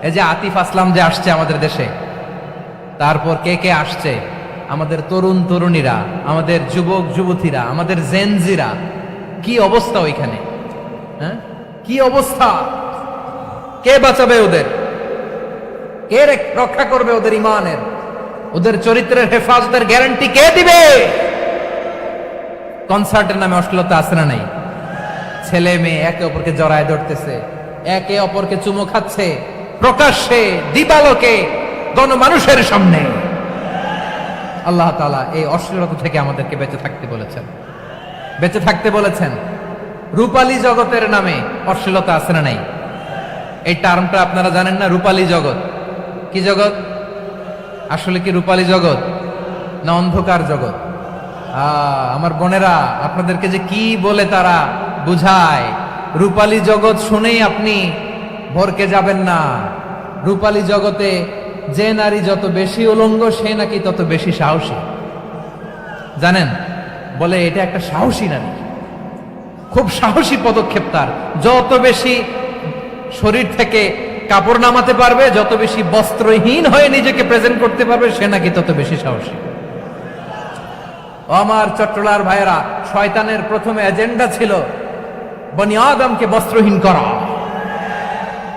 Speaker 1: এই যে আতিফ আসলাম যে আসছে আমাদের দেশে, তারপর কে কে আসছে, আমাদের তরুণ তরুণীরা, আমাদের যুবক যুবতীরা, আমাদের জেনজিরা, কি অবস্থা ওইখানে? হ্যাঁ, কি অবস্থা? কে বাঁচাবে ওদের? কে রক্ষা করবে ওদের ইমানের, ওদের চরিত্রের হেফাজতের গ্যারান্টি কে দিবে? কনসার্টের নামে অশ্লীলতা আছে না নাই? ছেলে মেয়ে একে অপরকে জড়ায় ধরতেছে, একে অপরকে চুমো খাচ্ছে, প্রকাশ্যে দিবালোকে গণমানুষের সামনে। আল্লাহ তাআলা এই অশ্লীলতা থেকে আমাদেরকে বেঁচে থাকতে বলেছেন, বেঁচে থাকতে বলেছেন। রূপালী জগতের নামে অশ্লীলতা আছে না নাই? এই টার্মটা আপনারা জানেন না? রূপালী জগৎ কি জগৎ? আসলে কি রূপালী জগৎ না অন্ধকার জগৎ? আমার বোনেরা, আপনাদেরকে যে কি বলে তারা বুঝায়, রূপালী জগৎ শুনেই আপনি ভরকে যাবেন না। রূপালী জগতে যে নারী যত বেশি উলঙ্গ, সে নাকি তত বেশি সাহসী। জানেন, বলে এটা একটা সাহসী নারী, খুব সাহসী পদক্ষেপ তার। যত বেশি শরীর থেকে কাপড় নামাতে পারবে, যত বেশি বস্ত্রহীন হয়ে নিজেকে প্রেজেন্ট করতে পারবে, সে নাকি তত বেশি সাহসী। আমার চট্টলার ভাইয়েরা, শয়তানের প্রথমে এজেন্ডা ছিল বনি আদমকে বস্ত্রহীন করা।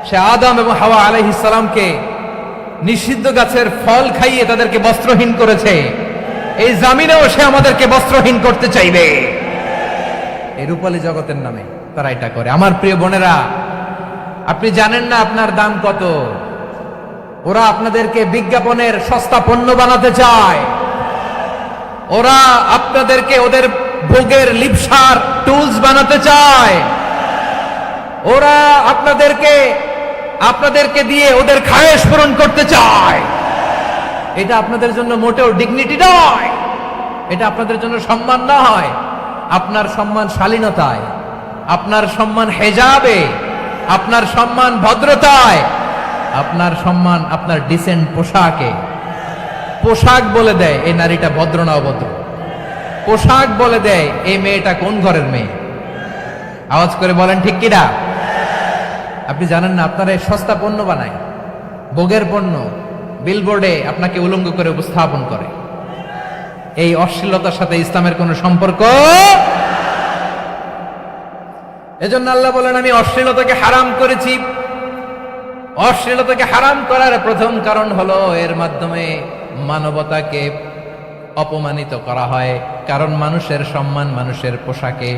Speaker 1: সে আদম এবং হাওয়া আলাইহিস সালামকে নিষিদ্ধ গাছের ফল খাইয়ে তাদেরকে বস্ত্রহীন করেছে। এই জামিনেও সে আমাদেরকে বস্ত্রহীন করতে চাইবে। এই রূপালী জগতের নামে তারা এটা করে। আমার প্রিয় বোনেরা, আপনি জানেন না আপনার দাম কত। ওরা আপনাদেরকে বিজ্ঞাপনের সস্তা পণ্য বানাতে চায়। ওরা আপনাদেরকে ওদের ভোগের লিপসার টুলস বানাতে চায়। ওরা আপনাদেরকে দিয়ে ওদের খায়েশ পূরণ করতে চায়। এটা আপনাদের জন্য মোটেও ডিগনিটি নয়, এটা আপনাদের জন্য সম্মান নয়। আপনার সম্মান শালীনতায়, আপনার সম্মান হেজাবে, আপনার সম্মান ভদ্রতায়, আপনার সম্মান আপনার ডিসেন্ট পোশাকে। পোশাক বলে দেয় এই নারীটা ভদ্র না অভদ্র। পোশাক বলে দেয় এই মেয়েটা কোন ঘরের মেয়ে। আওয়াজ করে বলেন ঠিক কিনা? আপনি জানেন না, আপনারা এই সস্তা পণ্য বানায়, ভোগের পণ্য, বিলবোর্ডে আপনাকে উলঙ্গ করে উপস্থাপন করে। এই অশ্লীলতার সাথে ইসলামের কোনো সম্পর্ক। এজন্য আল্লাহ বলেন, আমি অশ্লীলতাকে হারাম করেছি। অশ্লীলতাকে হারাম করার প্রথম কারণ হলো এর মাধ্যমে মানবতাকে অপমানিত করা হয়। কারণ মানুষের সম্মান মানুষের পোশাকে।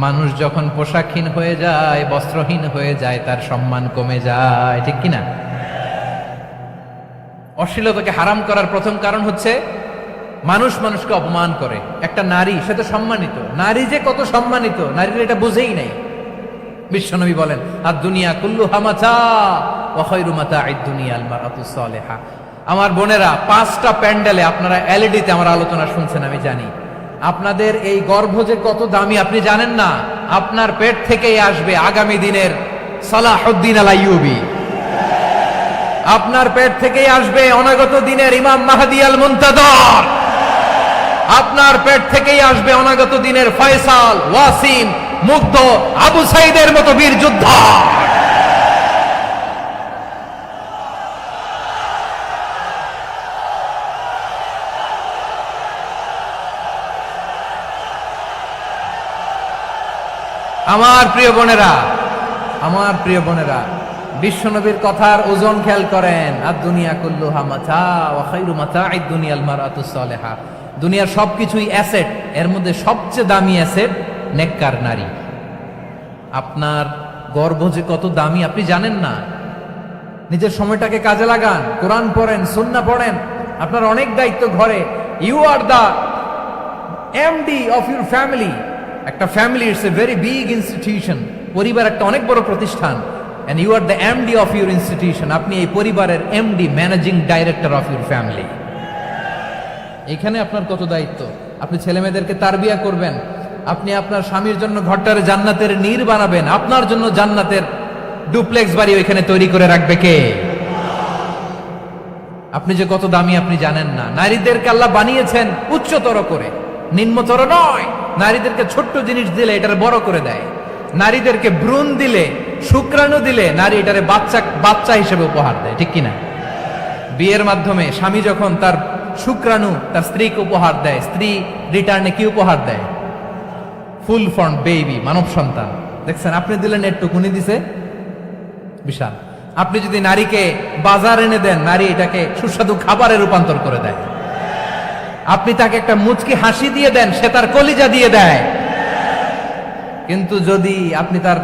Speaker 1: মানুষ যখন পোশাকহীন হয়ে যায়, বস্ত্রহীন হয়ে যায়, তার সম্মান কমে যায়, ঠিক কিনা? অশ্লীলতাকে হারাম করার প্রথম কারণ হচ্ছে মানুষ মানুষকে অপমান করে। একটা নারী, সে তো সম্মানিত। নারী যে কত সম্মানিত, নারীরা এটা বুঝেই নাই। বিশ্বনবী বলেন, আর দুনিয়া কুল্লুহা মাতা ওয়া খায়রু মাতা'আদ দুনিয়া আল মারআতুস সালিহা। আমার বোনেরা, 5টা প্যান্ডেলে আপনারা এলইডিতে আমার আলোচনা শুনছেন, আমি জানি। আপনাদের এই গর্ভ যে কত দামি আপনি জানেন না। আপনার পেট থেকেই আসবে আগামী দিনের সালাহুদ্দিন আল আইয়ুবী। আপনার পেট থেকেই আসবে অনাগত দিনের ইমাম মাহদী আল মুনতাযর। আপনার পেট থেকেই আসবে অনাগত দিনের ফয়সাল, ওয়াসিম, মুগ্ধ, আবু সাইদের মতো বীর যোদ্ধা। আমার প্রিয় বোনেরা, আমার প্রিয় বোনেরা, বিশ্বনবীর কথার ওজন খেয়াল করেন। আর দুনিয়া কুল্লুহা মাতা ওয়া খায়রু মাতা'আদ দুনিয়াল মারআতুস সালিহা। দুনিয়ার সবকিছুই অ্যাসেট, এর মধ্যে সবচেয়ে দামি অ্যাসেট নেককার নারী। আপনার গর্ভ যে কত দামি আপনি জানেন না। নিজের সময়টাকে কাজে লাগান, কোরআন পড়েন, সুন্নাহ পড়েন। আপনার অনেক দায়িত্ব ঘরে। You are the MD of your family. একটা family it's a very big institution. পরিবার একটা অনেক বড় প্রতিষ্ঠান। And you are the MD of your institution. আপনি এই পরিবারের MD, managing director of your family. এখানে আপনার কত দায়িত্ব। আপনি ছেলে মেয়েদেরকে তারবিয়া করবেন, আপনি আপনার স্বামীর জন্য ঘরটারে জান্নাতের নীর বানাবেন, আপনার জন্য জান্নাতের ডুপ্লেক্স বাড়ি ওইখানে তৈরি করে রাখবে কে? আপনি যে কত দামি আপনি জানেন না। নারীদেরকে আল্লাহ বানিয়েছেন উচ্চতর করে, নিম্নতর নয়। নারীদেরকে ছোট্ট জিনিস দিলে এটারে বড় করে দেয়। নারীদেরকে ভ্রূণ দিলে, শুক্রাণু দিলে নারী এটারে বাচ্চা হিসেবে উপহার দেয়, ঠিক কিনা? বিয়ের মাধ্যমে স্বামী যখন তার শুক্রাণু তার স্ত্রীকে উপহার দেয়, স্ত্রী রিটার্নে কি উপহার দেয়? ফুল ফর্ম বেবি, মানব সন্তান। দেখছেন, আপনি দিলেন একটুকুনি, দিছে বিশাল। আপনি যদি নারীকে বাজার এনে দেন, নারী এটাকে সুস্বাদু খাবারে রূপান্তর করে দেয়। আপনি তাকে একটা মুচকি হাসি দিয়ে দেন, সে তার কলিজা দিয়ে দেয়। কিন্তু যদি আপনি তার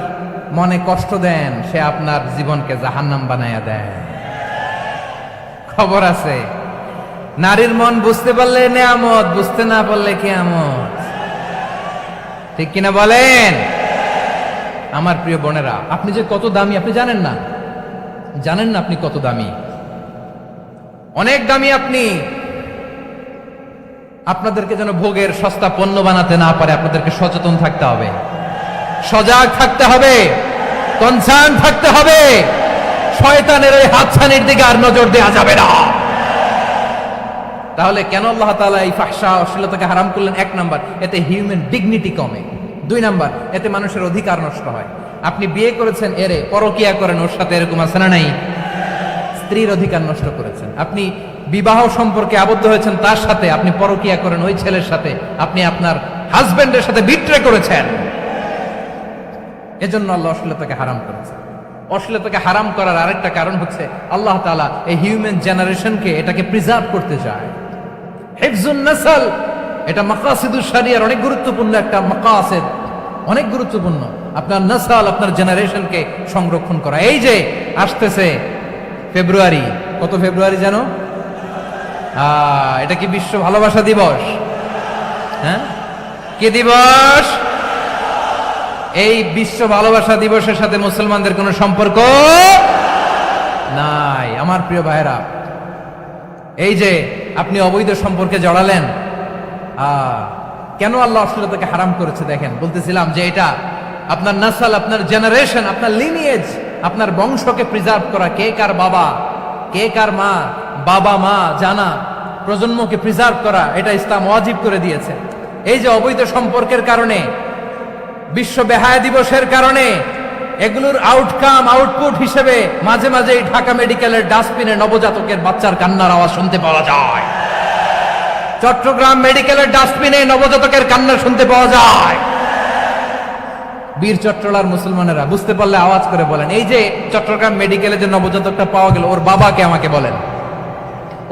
Speaker 1: মনে কষ্ট দেন, সে আপনার জীবনকে জাহান্নাম বানায়া দেয়। খবর আছে, নারীর মন বুঝতে পারলে নেয়ামত, বুঝতে না পারলে কিয়ামত। ঠিক কিনা বলেন? আমার প্রিয় বোনেরা, আপনি যে কত দামি আপনি জানেন না। জানেন না আপনি কত দামি, অনেক দামি আপনি। আপনাদেরকে যেন ভোগের সস্তা পণ্য বানাতে না পারে, আপনাদেরকে সচেতন থাকতে হবে, সজাগ থাকতে হবে, কনসার্ন থাকতে হবে। শয়তানের ওই হাতছানির দিকে আর নজর দেওয়া যাবে না। তাহলে কেন আল্লাহ তাআলা এই ফাহশা, অশ্লীলতাকে হারাম করলেন? এক নাম্বার, এতে হিউম্যান ডিগনিটি কমে। দুই নাম্বার, এতে মানুষের অধিকার নষ্ট হয়। আপনি বিয়ে করেছেন, এরে পরকিয়া করেন, ওর সাথে এরকম আছে না নাই? স্ত্রীর অধিকার নষ্ট করেছেন। আপনি বিবাহ সম্পর্কে আবদ্ধ হয়েছেন তার সাথে, আপনি পরকিয়া করেন ওই ছেলের সাথে, আপনি আপনার হাজবেন্ডের সাথে বিট্রে করেছেন। এজন্য আল্লাহ অশ্লীলতাকে হারাম করেছেন। অশ্লীলতাকে হারাম করার আরেকটা কারণ হচ্ছে আল্লাহ তাআলা এই হিউম্যান জেনারেশনকে এটাকে প্রিজার্ভ করতে চায়। হিফজুন নাসল, এটা মাকাসিদুশ শরিয়ার অনেক গুরুত্বপূর্ণ একটা মাকাসিদ, অনেক গুরুত্বপূর্ণ। আপনার নাসল, আপনার জেনারেশনকে সংরক্ষণ করা। এই যে আসতেছে ফেব্রুয়ারি, কত ফেব্রুয়ারি জানো? এটা কি বিশ্ব ভালোবাসা দিবস? হ্যাঁ, কি দিবস? এই বিশ্ব ভালোবাসা দিবসের সাথে মুসলমানদের কোনো সম্পর্ক নাই। আমার প্রিয় ভাইরা, এই যে আপনি অবৈধ সম্পর্কে জড়ালেন, কেন আল্লাহ অশ্লীলতাকে হারাম করেছে দেখেন। বলতেছিলাম যে এটা আপনার নাসল, আপনার জেনারেশন, আপনার লিনিয়েজ, আপনার বংশকে প্রিজার্ভ করা। কে কার বাবা, কে কার মা, বাবা মা জানা, প্রজন্মকে প্রিজার্ভ করা, এটা ইসলাম ওয়াজিব করে দিয়েছে। এই যে অবৈধ সম্পর্কের কারণে, বিশ্ব বেহায়া দিবসের কারণে, এগুলোর আউটপুট হিসেবে মাঝে মাঝে ঢাকা মেডিকেলের ডাস্টবিনে নবজাতকের বাচ্চার কান্নার আওয়াজ শুনতে পাওয়া যায়। চট্টগ্রাম মেডিকেলের ডাস্টবিনে নবজাতকের কান্না শুনতে পাওয়া যায়। বীর চট্টলার মুসলমানেরা বুঝতে পারলে আওয়াজ করে বলেন, এই যে চট্টগ্রাম মেডিকেলে যে নবজাতকটা পাওয়া গেল, ওর বাবাকে আমাকে বলেন,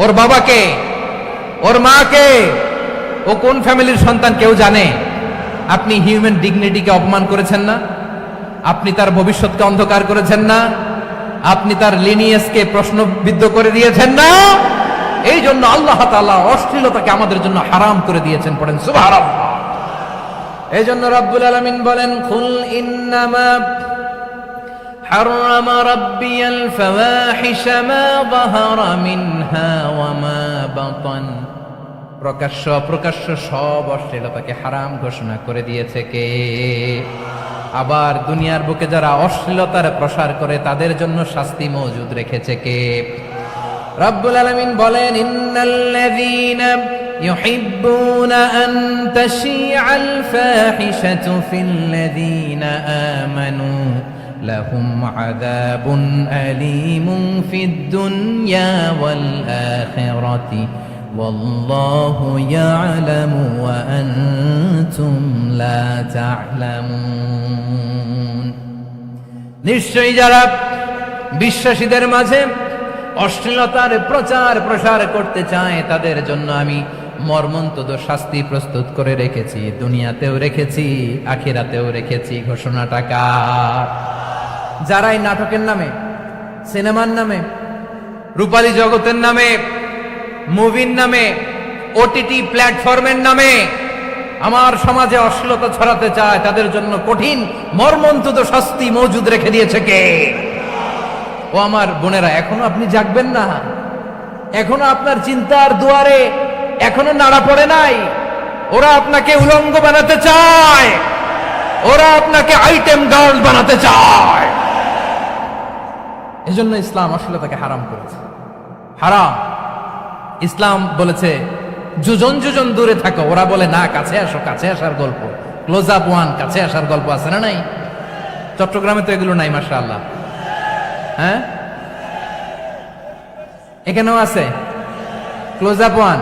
Speaker 1: ওর বাবাকে, ওর মাকে, ও কোন ফ্যামিলির সন্তান কেউ জানে? আপনি হিউম্যান ডিগনিটিকে অপমান করেছেন না? আপনি তার ভবিষ্যৎকে অন্ধকার করেছেন না? আপনি তার লিনিয়েজকে প্রশ্নবিদ্ধ করে দিয়েছেন না? এই জন্য আল্লাহ তাআলা অশ্লীলতাকে আমাদের জন্য হারাম করে দিয়েছেন। পড়েন সুবহানাল্লাহ। এই জন্য রাব্বুল আলামিন বলেন, কুল ইন্নামা হারামা রাব্বিয়াল ফাওয়াহিশা মা যাহারা মিনহা ওয়া মা বাতান। প্রকাশ্য অপ্রকাশ্য সব অশ্লীলতাকে হারাম ঘোষণা করে দিয়েছে কে? আবার দুনিয়ার বুকে যারা অশ্লীলতার প্রসার করে তাদের জন্য শাস্তি মজুদ রেখেছে কে? রব্বুল আলামিন বলেন, ইন্নাল্লাযীনা ইউহিব্বুনা আন তাশিআল ফাহিশাতু ফিল্লাযীনা আমানু লাহুম আযাবুন আলীমুন ফিদ দুনিয়া ওয়াল আখিরাতি ওয়াল্লাহু ইয়ালামু ওয়া আনতুম লা তা'লামুন। নিশ্চয়ই যারা বিশ্বাসীদের মাঝে অশ্লীলতার প্রচার প্রসার করতে চায় তাদের জন্য আমি মর্মন্তুদ শাস্তি প্রস্তুত করে রেখেছি, দুনিয়াতেও রেখেছি, আখিরাতেও রেখেছি। ঘোষণাটা কার? যারা এই নাটকের নামে, সিনেমার নামে, রূপালী জগতের নামে, মুভির নামে, ওটিটি প্ল্যাটফর্মের নামে আমার সমাজে অশ্লীলতা ছড়াতে চায় তাদের জন্য কঠিন মর্মন্তুদ শাস্তি মজুদ রেখে দিয়েছে কে? ও আমার বোনেরা, এখনো আপনি জাগবেন না? এখনো আপনার চিন্তার দুয়ারে এখনো নাড়া পড়ে নাই? ওরা আপনাকে উলঙ্গ বানাতে চায়, ওরা আপনাকে আইটেম গার্ল বানাতে চায়। এজন্য ইসলাম অশ্লীলতাকে হারাম করেছে। হারাম। ইসলাম বলেছে যোজন যোজন দূরে থাকো, ওরা বলে না কাছে আসো, কাছে আসার গল্প, ক্লোজ আপ ওয়ান, কাছে আসার গল্প আছে না নাই? চট্টগ্রামে তো এগুলো নাই মাশাআল্লাহ। হ্যাঁ, এখানেও আছে ক্লোজ আপ ওয়ান,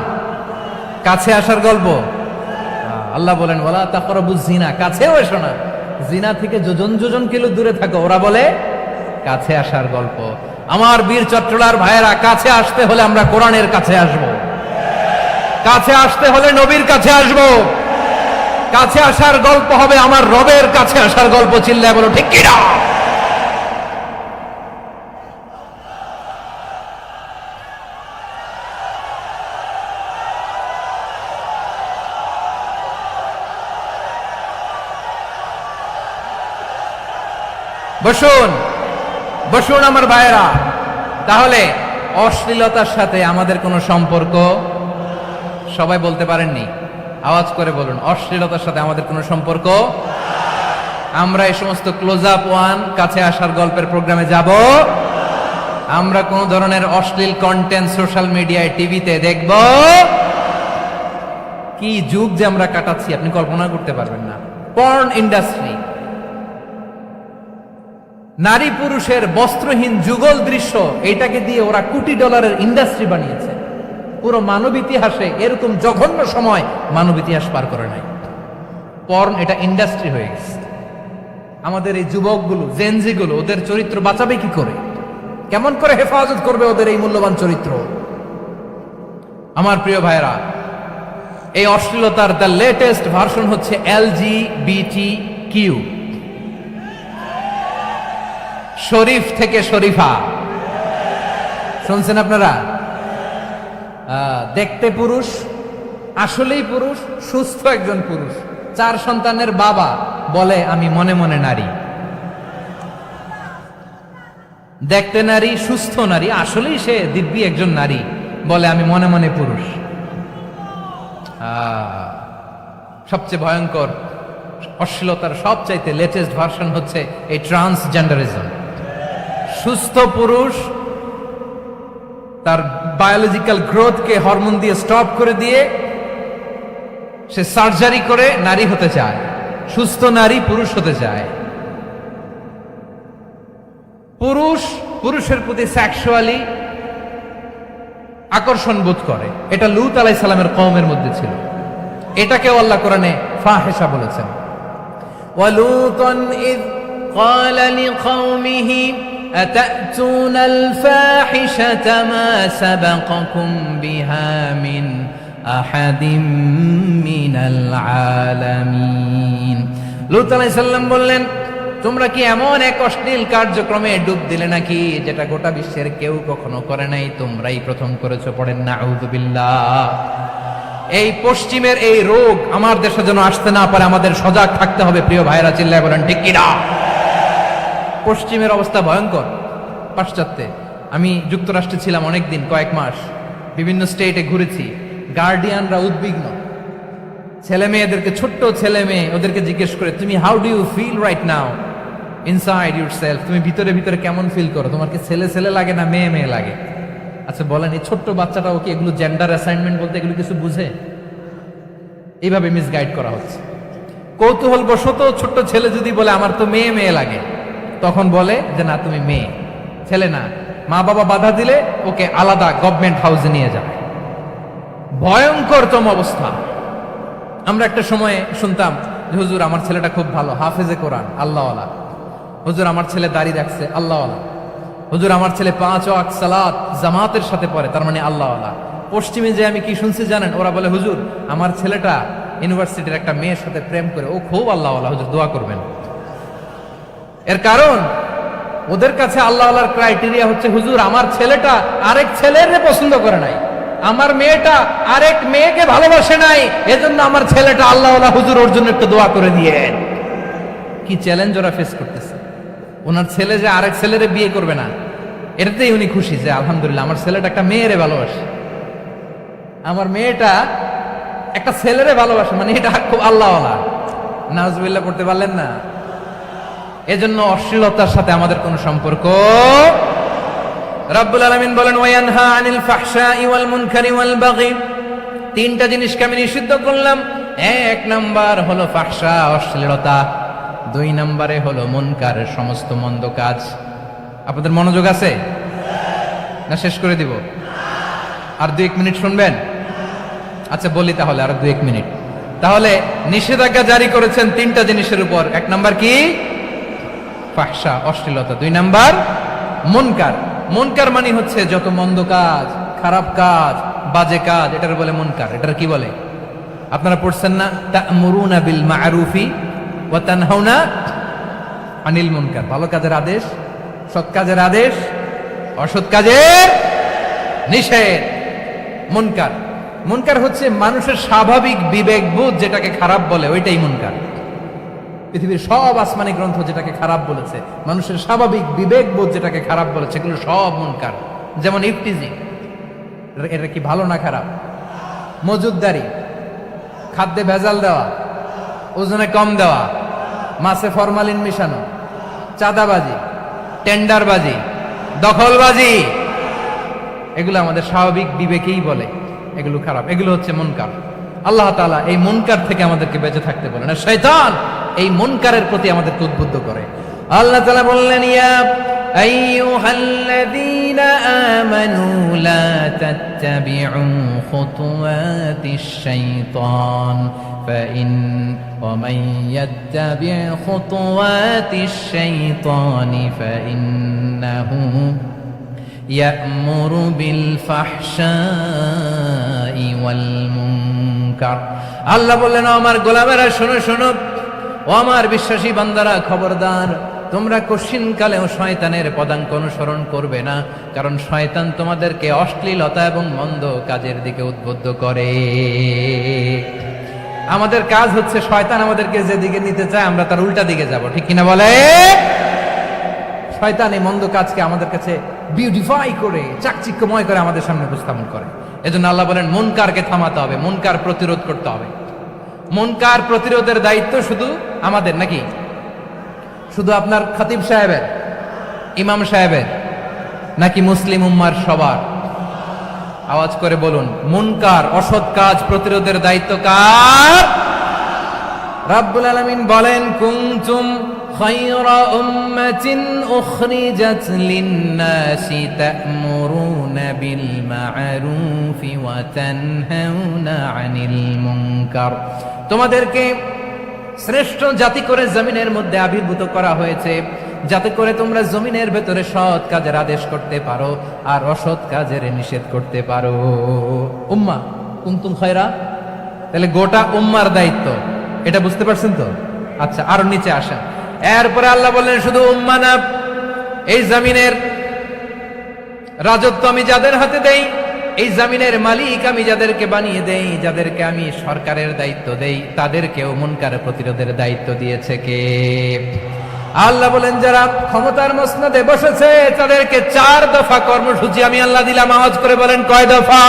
Speaker 1: কাছে আসার গল্প। আল্লাহ বলেন ওয়ালা তাকরাবুজ জিনা, কাছেও এসো না, জিনা থেকে যোজন যোজন কিলো দূরে থাকো, ওরা বলে কাছে আসার গল্প। আমার বীর চট্টলার ভাইয়েরা, কাছে আসতে হলে আমরা কোরআনের কাছে আসব, কাছে আসতে হলে নবীর কাছে আসব, কাছে আসার গল্প হবে আমার রবের কাছে আসার গল্প। চিল্লায় বলো ঠিক কিনা? বসুন বসুন আমার ভাইয়েরা। তাহলে অশ্লীলতার সাথে আমাদের কোনো সম্পর্ক? সবাই বলতে পারেননি, আওয়াজ করে বলুন, অশ্লীলতার সাথে আমাদের কোনো সম্পর্ক? আমরা এই সমস্ত ক্লোজ আপ ওয়ান, কাছে আসার গল্পের প্রোগ্রামে যাব? আমরা কোন ধরনের অশ্লীল কন্টেন্ট সোশ্যাল মিডিয়ায়, টিভিতে দেখব? কি যুগ যে আমরা কাটাচ্ছি আপনি কল্পনা করতে পারবেন না। পর্ন ইন্ডাস্ট্রি, নারী পুরুষের বস্ত্রহীন যুগল দৃশ্য, এটাকে দিয়ে ওরা কোটি ডলারের ইন্ডাস্ট্রি বানিয়েছে। পুরো মানব ইতিহাসে এরকম জঘন্য সময় মানব ইতিহাস পার করে নাই। পর্ন এটা ইন্ডাস্ট্রি হয়ে গেছে। আমাদের এই যুবকগুলো, জেনজিগুলো, ওদের চরিত্র বাঁচাবে কি করে? কেমন করে হেফাজত করবে ওদের এই মূল্যবান চরিত্র? আমার প্রিয় ভাইরা, এই অশ্লীলতার দ্য লেটেস্ট ভার্সন হচ্ছে LGBTQ, শরীফ থেকে শরীফা। শুনছেন আপনারা? দেখতে পুরুষ, আসলেই পুরুষ, সুস্থ একজন পুরুষ, 4 সন্তানের বাবা, বলে আমি মনে মনে নারী। দেখতে নারী, সুস্থ নারী, আসলেই সে দিব্যি একজন নারী, বলে আমি মনে মনে পুরুষ। সবচেয়ে ভয়ঙ্কর অশ্লীলতার সবচাইতে লেটেস্ট ভার্সন হচ্ছে এই ট্রান্সজেন্ডারিজম। সুস্থ পুরুষ তার বায়োলজিক্যাল গ্রোথকে হরমোন দিয়ে স্টপ করে দিয়ে সে সার্জারি করে নারী হতে চায়, সুস্থ নারী পুরুষ হতে চায়। পুরুষ পুরুষের প্রতি সেক্সুয়ালি আকর্ষণ বোধ করে, এটা লূত আলাইহিস সালামের কওমের মধ্যে ছিল। এটাকেও আল্লাহ কোরআনে ফাহিশা বলেছেন। ওয়ালুতান ইয ক্বালা লিকওমিহি আতা'তুনাল ফাহিশাতা মা সাবাকাকুম বিহা মিন আহাদিম মিনাল আলামিন। লূত আলাইহিস সালাম বললেন, তোমরা কি এমন এক অশ্লীল কার্যক্রমে ডুব দিলে নাকি যেটা গোটা বিশ্বের কেউ কখনো করে নাই, তোমরাই প্রথম করেছো? পড়েন নাউযুবিল্লাহ। এই পশ্চিমের এই রোগ আমার দেশে যেন আসতে না পারে, আমাদের সজাগ থাকতে হবে। প্রিয় ভাইরা, চিল্লায় বলেন ঠিক কিনা? পশ্চিমের অবস্থা ভয়ঙ্কর। পাশ্চাত্যে আমি যুক্তরাষ্ট্রে ছিলাম অনেকদিন, কয়েক মাস, বিভিন্ন স্টেটে ঘুরেছি। গার্ডিয়ানরা উদ্বিগ্ন, ছেলে মেয়েদেরকে, ছোট্ট ছেলে মেয়ে, ওদেরকে জিজ্ঞেস করে, তুমি how do you feel right now inside yourself? তুমি ভিতরে ভিতরে কেমন ফিল করো? তোমার কি ছেলে ছেলে লাগে না মেয়ে মেয়ে লাগে? আচ্ছা বলেন, এই ছোট্ট বাচ্চাটাও কি এগুলো জেন্ডার অ্যাসাইনমেন্ট বলতে এগুলো কিছু বুঝে? এইভাবে মিসগাইড করা হচ্ছে। কৌতূহল বশত ছোট্ট ছেলে যদি বলে আমার তো মেয়ে মেয়ে লাগে, তখন বলে যে না তুমি মেয়ে, ছেলে না। মা বাবা বাধা দিলে ওকে আলাদা গভর্নমেন্ট হাউসে নিয়ে যায়। ভয়ঙ্করতম অবস্থা। আমরা একটা সময়ে শুনতাম যে হুজুর আমার ছেলেটা খুব ভালো, হাফেজে কোরআন, আল্লাহওয়ালা, হুজুর আমার ছেলে দাড়ি রাখছে, আল্লাহওয়ালা। হুজুর আমার ছেলে 5 ওয়াক্ত সালাত জামাতের সাথে পড়ে, তার মানে আল্লাহওয়ালা। পশ্চিমে যে আমি কি শুনছি জানেন? ওরা বলে হুজুর আমার ছেলেটা ইউনিভার্সিটির একটা মেয়ের সাথে প্রেম করে, ও খুব আল্লাহওয়ালা, হুজুর দোয়া করবেন। এর কারণ ওদের কাছে আল্লাহওয়ালার ক্রাইটেরিয়া হচ্ছে হুজুর আমার ছেলেটা আরেক ছেলের পছন্দ করে নাই, আমার মেয়েটা আরেক মেয়েকে ভালোবাসে নাই, এজন্য আমার ছেলেটা আল্লাহওয়ালা, হুজুর ওর জন্য একটু দোয়া করে দিয়েন। কি চ্যালেঞ্জ ওরা ফেস করতেছে। ওনার ছেলে যে আরেক ছেলেরে বিয়ে করবে না, এটাতেই উনি খুশি যে আলহামদুলিল্লাহ আমার ছেলেটা একটা মেয়েরে ভালোবাসে, আমার মেয়েটা একটা ছেলেরে ভালোবাসে, মানে এটা খুব আল্লাহওয়ালা। নাউজুবিল্লাহ পড়তে পারলেন না? এজন্য অশ্লীলতার সাথে আমাদের কোনো সম্পর্ক। রাব্বুল আলামিন বলেন ওয়ায়ানহা আনিল ফাহশাই ওয়াল মুনকারি ওয়াল বাগি, তিনটা জিনিসকে আমি নিষিদ্ধ করলাম। এক নাম্বার হলো ফাহশা, অশ্লীলতা। 2 নম্বরে হলো মুনকার, সমস্ত মন্দ কাজ। আপনাদের মনোযোগ আছে না? শেষ করে দিব? আর 2-1 মিনিট শুনবেন? আচ্ছা বলি তাহলে, আর 2-1 মিনিট। তাহলে নিষেধাজ্ঞা জারি করেছেন 3টা জিনিসের উপর। 1 নাম্বার কি? ফাহশা, অশ্লীলতা। 2 নাম্বার মুনকার। মুনকার মানে হচ্ছে যত মন্দ কাজ, খারাপ কাজ, বাজে কাজ, এটার বলে মুনকার। এটার কি বলে? আপনারা পড়ছেন না তা'মুরুনা বিল মা'রুফি ওয়া তানহাউনা আনিল মুনকার। ভালো কাজের আদেশ, সৎ কাজের আদেশ, অসৎ কাজের নিষেধ। মুনকার, মুনকার হচ্ছে মানুষের স্বাভাবিক বিবেকবোধ যেটাকে খারাপ বলে, ওইটাই মুনকার। পৃথিবীর সব আসমানি গ্রন্থ যেটাকে খারাপ বলেছে, মানুষের স্বাভাবিক বিবেকবোধ যেটাকে খারাপ বলেছে, এগুলো সব মুনকার। যেমন ইফতিজিং, এটা কি ভালো না খারাপ? মজুদদারি, খাদ্যে ভেজাল দেওয়া, ওজনে কম দেওয়া, মাছে ফরমালিন মিশানো, চাঁদাবাজি, টেন্ডারবাজি, দখলবাজি, এগুলো আমাদের স্বাভাবিক বিবেকেই বলে এগুলো খারাপ, এগুলো হচ্ছে মুনকার। আল্লাহ তাআলা এই মুনকার থেকে আমাদেরকে বেঁচে থাকতে বলেন। আর শয়তান এই মুনকারের প্রতি আমাদেরকে উদ্বুদ্ধ করে। আল্লাহ তাআলা বললেন ইয়া আইয়ুহাল্লাযীনা আমানু লা তাত্তাবিউ খুতুওয়াতিশ শাইতান ফাইন ওয়া মান ইয়াত্তাবি' খুতুওয়াতিশ শাইতানি ফাইন্নাহু ইয়া'মুরু বিল ফাহশাই ওয়াল মুনকার। আল্লাহ বললেন আমার গোলামেরা শোনো শোনো, ও আমার বিশ্বাসী বান্দারা খবরদার, তোমরা কশিনকালেও শয়তানের পদাঙ্ক অনুসরণ করবে না, কারণ শয়তান তোমাদেরকে অশ্লীলতা এবং মন্দ কাজের দিকে উদ্বুদ্ধ করে। আমাদের কাজ হচ্ছে শয়তান আমাদেরকে যেদিকে নিতে চায় আমরা তার উল্টা দিকে যাব, ঠিক কিনা বলে? শয়তান এই মন্দ কাজকে আমাদের কাছে বিউটিফাই করে, চাকচিক্যময় করে আমাদের সামনে উপস্থাপন করে। এজন্য আল্লাহ বলেন মুনকারকে থামাতে হবে, মুনকার প্রতিরোধ করতে হবে। মুনকার প্রতিরোধের দায়িত্ব শুধু আমাদের নাকি? শুধু আপনার খতিব সাহেবের, ইমাম সাহেবের, নাকি মুসলিম উম্মার সবার? আওয়াজ করে বলুন, মুনকার অসৎ কাজ প্রতিরোধের দায়িত্ব কার? রাব্বুল আলামিন বলেন কুনতুম খায়রা উম্মাতিন উখরিজাত লিন-নাসি তা'মুরুনা বিল মা'রুফি ওয়া তানহাউনা আনিল মুনকার। তোমাদেরকে শ্রেষ্ঠ জাতি করে জমিনের মধ্যে আবির্ভূত করা হয়েছে, যাতে করে তোমরা জমিনের ভেতরে সৎ কাজের আদেশ করতে পারো আর অসৎ কাজের নিষেধ করতে পারো। উম্মা কুনতুম খায়রা, তাহলে গোটা উম্মার দায়িত্ব, এটা বুঝতে পারছেন তো? আচ্ছা আরো নিচে আসেন। এরপরে আল্লাহ বললেন শুধু উম্মা না, এই জমিনের রাজত্ব আমি যাদের হাতে দেই, এই জমিনের মালিক আমি যাদেরকে বানিয়ে দেই, যাদেরকে আমি সরকারের দায়িত্ব দেই, তাদেরকেও মুনকার প্রতিরোধের দায়িত্ব দিয়েছে কে? আল্লাহ বলেন যারা ক্ষমতার মসনদে বসেছে তাদেরকে 4 দফা কর্মসূচি আমি আল্লাহ দিলাম। আওয়াজ করে বলেন কয় দফা?